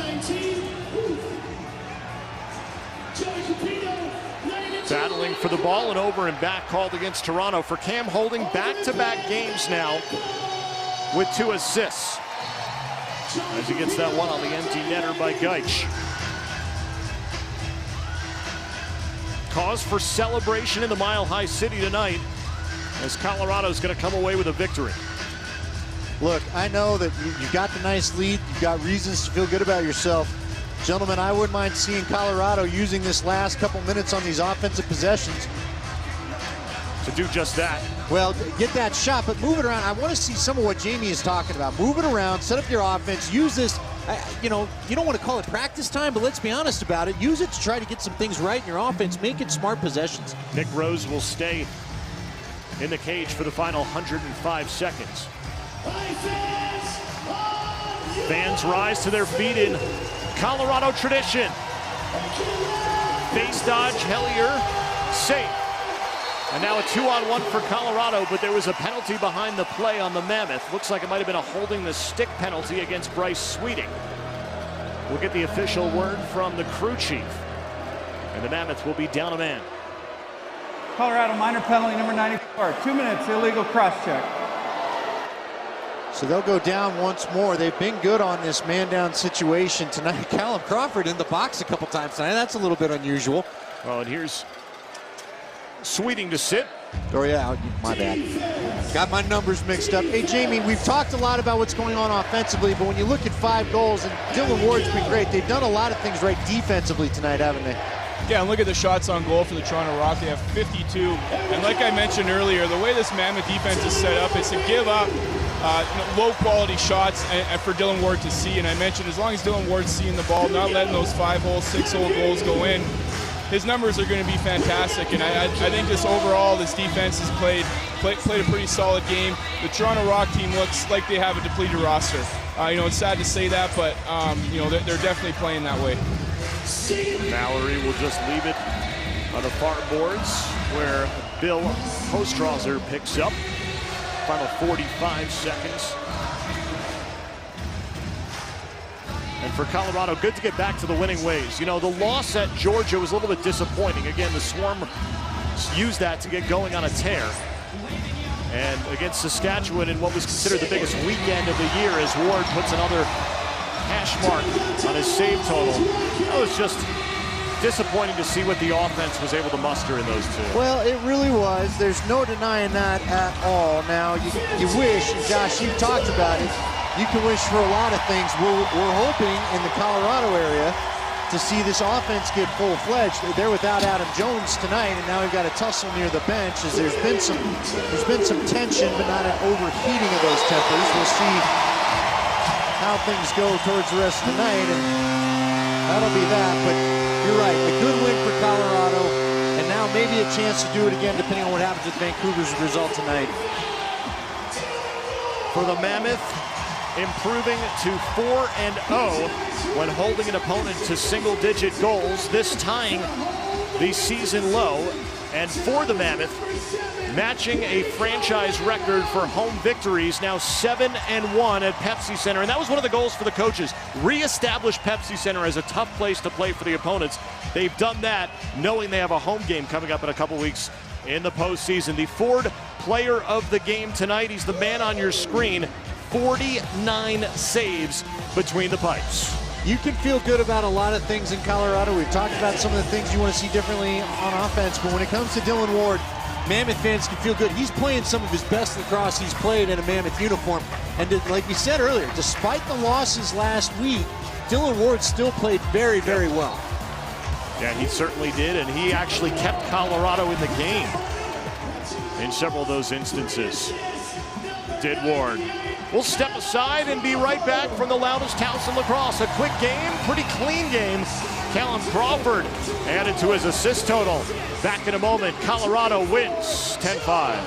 Battling for the ball, and over and back called against Toronto for Cam Holding. Back-to-back games now with 2 assists. As he gets that one on the empty netter by Geitch. Cause for celebration in the Mile High City tonight, as Colorado's going to come away with a victory. Look, I know that you've got the nice lead. You've got reasons to feel good about yourself. Gentlemen, I wouldn't mind seeing Colorado using this last couple minutes on these offensive possessions to do just that. Well, get that shot, but move it around. I want to see some of what Jamie is talking about. Move it around, set up your offense, use this. You know, you don't want to call it practice time, but let's be honest about it. Use it to try to get some things right in your offense. Make it smart possessions. Nick Rose will stay in the cage for the final 105 seconds. Fans rise to their feet in Colorado tradition. Face dodge, Hellier, safe. And now a 2-on-1 for Colorado, but there was a penalty behind the play on the Mammoth. Looks like it might have been a holding the stick penalty against Bryce Sweeting. We'll get the official word from the crew chief. And the Mammoth will be down a man. Colorado minor penalty number 94. 2 minutes, illegal cross-check. So they'll go down once more. They've been good on this man-down situation tonight. Callum Crawford in the box a couple times tonight. That's a little bit unusual. Well, and here's Sweeting to sit. Oh, yeah, my bad. Got my numbers mixed up. Hey, Jamie, we've talked a lot about what's going on offensively, but when you look at 5 goals, and Dylan Ward's been great, they've done a lot of things right defensively tonight, haven't they? Yeah, and look at the shots on goal for the Toronto Rock. They have 52. And like I mentioned earlier, the way this Mammoth defense is set up is to give up low-quality shots and for Dylan Ward to see. And I mentioned as long as Dylan Ward's seeing the ball, not letting those 5-hole, 6-hole goals go in, his numbers are going to be fantastic. And I think this overall, this defense has played a pretty solid game. The Toronto Rock team looks like they have a depleted roster. It's sad to say that, but they're definitely playing that way. Mallory will just leave it on the far boards where Bill Postrauser picks up. Final 45 seconds. And for Colorado, good to get back to the winning ways. You know, the loss at Georgia was a little bit disappointing. Again, the Swarm used that to get going on a tear. And against Saskatchewan in what was considered the biggest weekend of the year, as Ward puts another hash mark on his save total. That was just disappointing to see what the offense was able to muster in those two. Well, it really was. There's no denying that at all. Now, you wish, and Josh, you've talked about it, you can wish for a lot of things. We're hoping in the Colorado area to see this offense get full-fledged. They're without Adam Jones tonight, and now we've got a tussle near the bench as there's been some tension, but not an overheating of those tempers. We'll see how things go towards the rest of the night, and that'll be that. But you're right, a good win for Colorado, and now maybe a chance to do it again depending on what happens with Vancouver's result tonight. For the Mammoth, improving to 4-0 when holding an opponent to single-digit goals, this tying the season low. And for the Mammoth, matching a franchise record for home victories, now 7-1 at Pepsi Center. And that was one of the goals for the coaches, re-establish Pepsi Center as a tough place to play for the opponents. They've done that knowing they have a home game coming up in a couple weeks in the postseason. The Ford player of the game tonight, he's the man on your screen. 49 saves between the pipes. You can feel good about a lot of things in Colorado. We've talked about some of the things you want to see differently on offense, but when it comes to Dylan Ward, Mammoth fans can feel good. He's playing some of his best lacrosse he's played in a Mammoth uniform. And like we said earlier, despite the losses last week, Dylan Ward still played very, very well. Yeah, he certainly did, and he actually kept Colorado in the game in several of those instances. Did Ward. We'll step aside and be right back from the loudest house in lacrosse. A quick game, pretty clean game. Callum Crawford added to his assist total. Back in a moment. Colorado wins 10-5.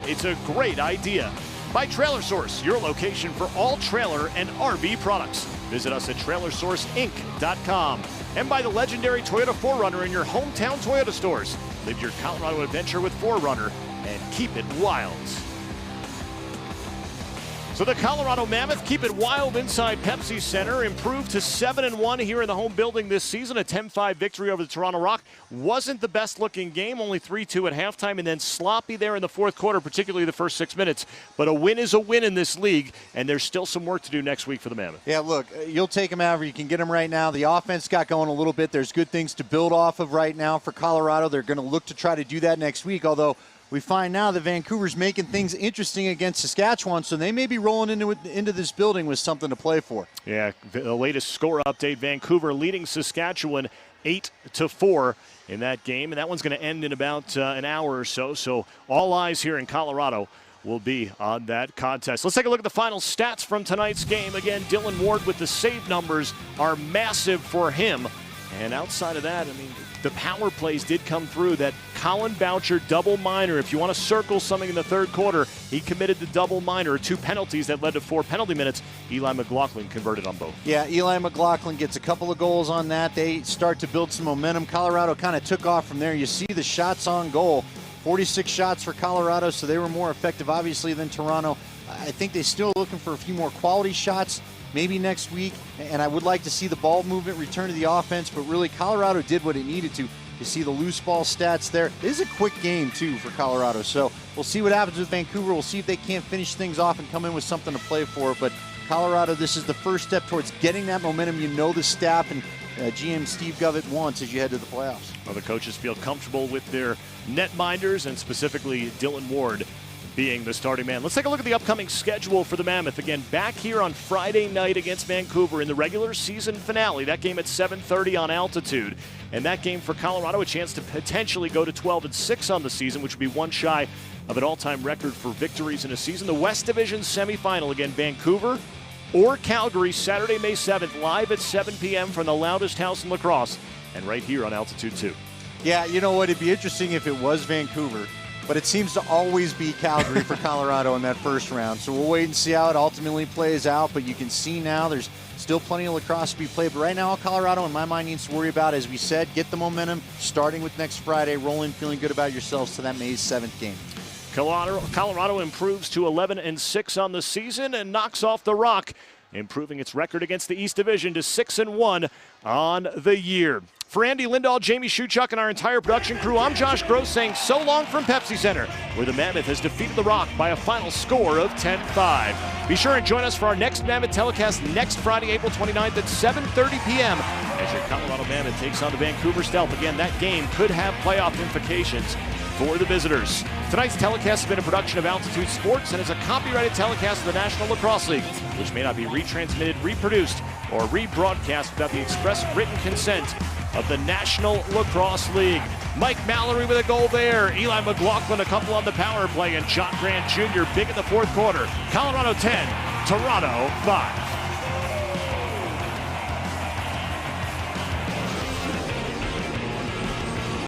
It's a great idea. By Trailer Source, your location for all trailer and RV products. Visit us at trailersourceinc.com. And by the legendary Toyota 4Runner in your hometown Toyota stores. Live your Colorado adventure with 4Runner and keep it wild. So the Colorado Mammoth keep it wild inside Pepsi Center, improved to 7-1 here in the home building this season. A 10-5 victory over the Toronto Rock. Wasn't the best looking game, only 3-2 at halftime, and then sloppy there in the fourth quarter, particularly the first 6 minutes. But a win is a win in this league, and there's still some work to do next week for the Mammoth. Yeah, look, you'll take them however you can get them right now. The offense got going a little bit. There's good things to build off of right now for Colorado. They're going to look to try to do that next week, although we find now that Vancouver's making things interesting against Saskatchewan, so they may be rolling into this building with something to play for. Yeah, the latest score update, Vancouver leading Saskatchewan 8-4 in that game, and that one's going to end in about an hour or so. So all eyes here in Colorado will be on that contest. Let's take a look at the final stats from tonight's game. Again, Dylan Ward with the save numbers are massive for him. And outside of that, I mean, the power plays did come through. That Colin Boucher double minor, if you want to circle something in the third quarter, he committed the double minor, 2 penalties that led to 4 penalty minutes. Eli McLaughlin converted on both. Yeah, Eli McLaughlin gets a couple of goals on that. They start to build some momentum. Colorado kind of took off from there. You see the shots on goal. 46 shots for Colorado, so they were more effective, obviously, than Toronto. I think they're still looking for a few more quality shots, maybe next week, and I would like to see the ball movement return to the offense, but really Colorado did what it needed to. You see the loose ball stats there. This is a quick game, too, for Colorado, so we'll see what happens with Vancouver. We'll see if they can't finish things off and come in with something to play for, but Colorado, this is the first step towards getting that momentum. You know the staff and GM Steve Govett wants as you head to the playoffs. Well, the coaches feel comfortable with their netminders, and specifically Dylan Ward being the starting man. Let's take a look at the upcoming schedule for the Mammoth. Again, back here on Friday night against Vancouver in the regular season finale. That game at 7:30 on Altitude. And that game for Colorado, a chance to potentially go to 12-6 on the season, which would be one shy of an all-time record for victories in a season. The West Division semifinal, again, Vancouver or Calgary, Saturday, May 7th, live at 7 p.m. from the Loudest House in La Crosse, and right here on Altitude 2. Yeah, you know what? It'd be interesting if it was Vancouver, but it seems to always be Calgary for Colorado in that first round. So we'll wait and see how it ultimately plays out, but you can see now there's still plenty of lacrosse to be played. But right now, all Colorado, in my mind, needs to worry about, as we said, get the momentum, starting with next Friday, roll in, feeling good about yourselves to that May 7th game. Colorado improves to 11-6 on the season and knocks off the Rock, improving its record against the East Division to 6-1 on the year. For Andy Lindahl, Jamie Shuchuk, and our entire production crew, I'm Josh Gross saying so long from Pepsi Center, where the Mammoth has defeated the Rock by a final score of 10-5. Be sure and join us for our next Mammoth telecast next Friday, April 29th at 7:30 p.m. as your Colorado Mammoth takes on the Vancouver Stealth. Again, that game could have playoff implications for the visitors. Tonight's telecast has been a production of Altitude Sports and is a copyrighted telecast of the National Lacrosse League, which may not be retransmitted, reproduced, or rebroadcast without the express written consent of the National Lacrosse League. Mike Mallory with a goal there. Eli McLaughlin a couple on the power play, and John Grant Jr. big in the fourth quarter. Colorado 10, Toronto 5.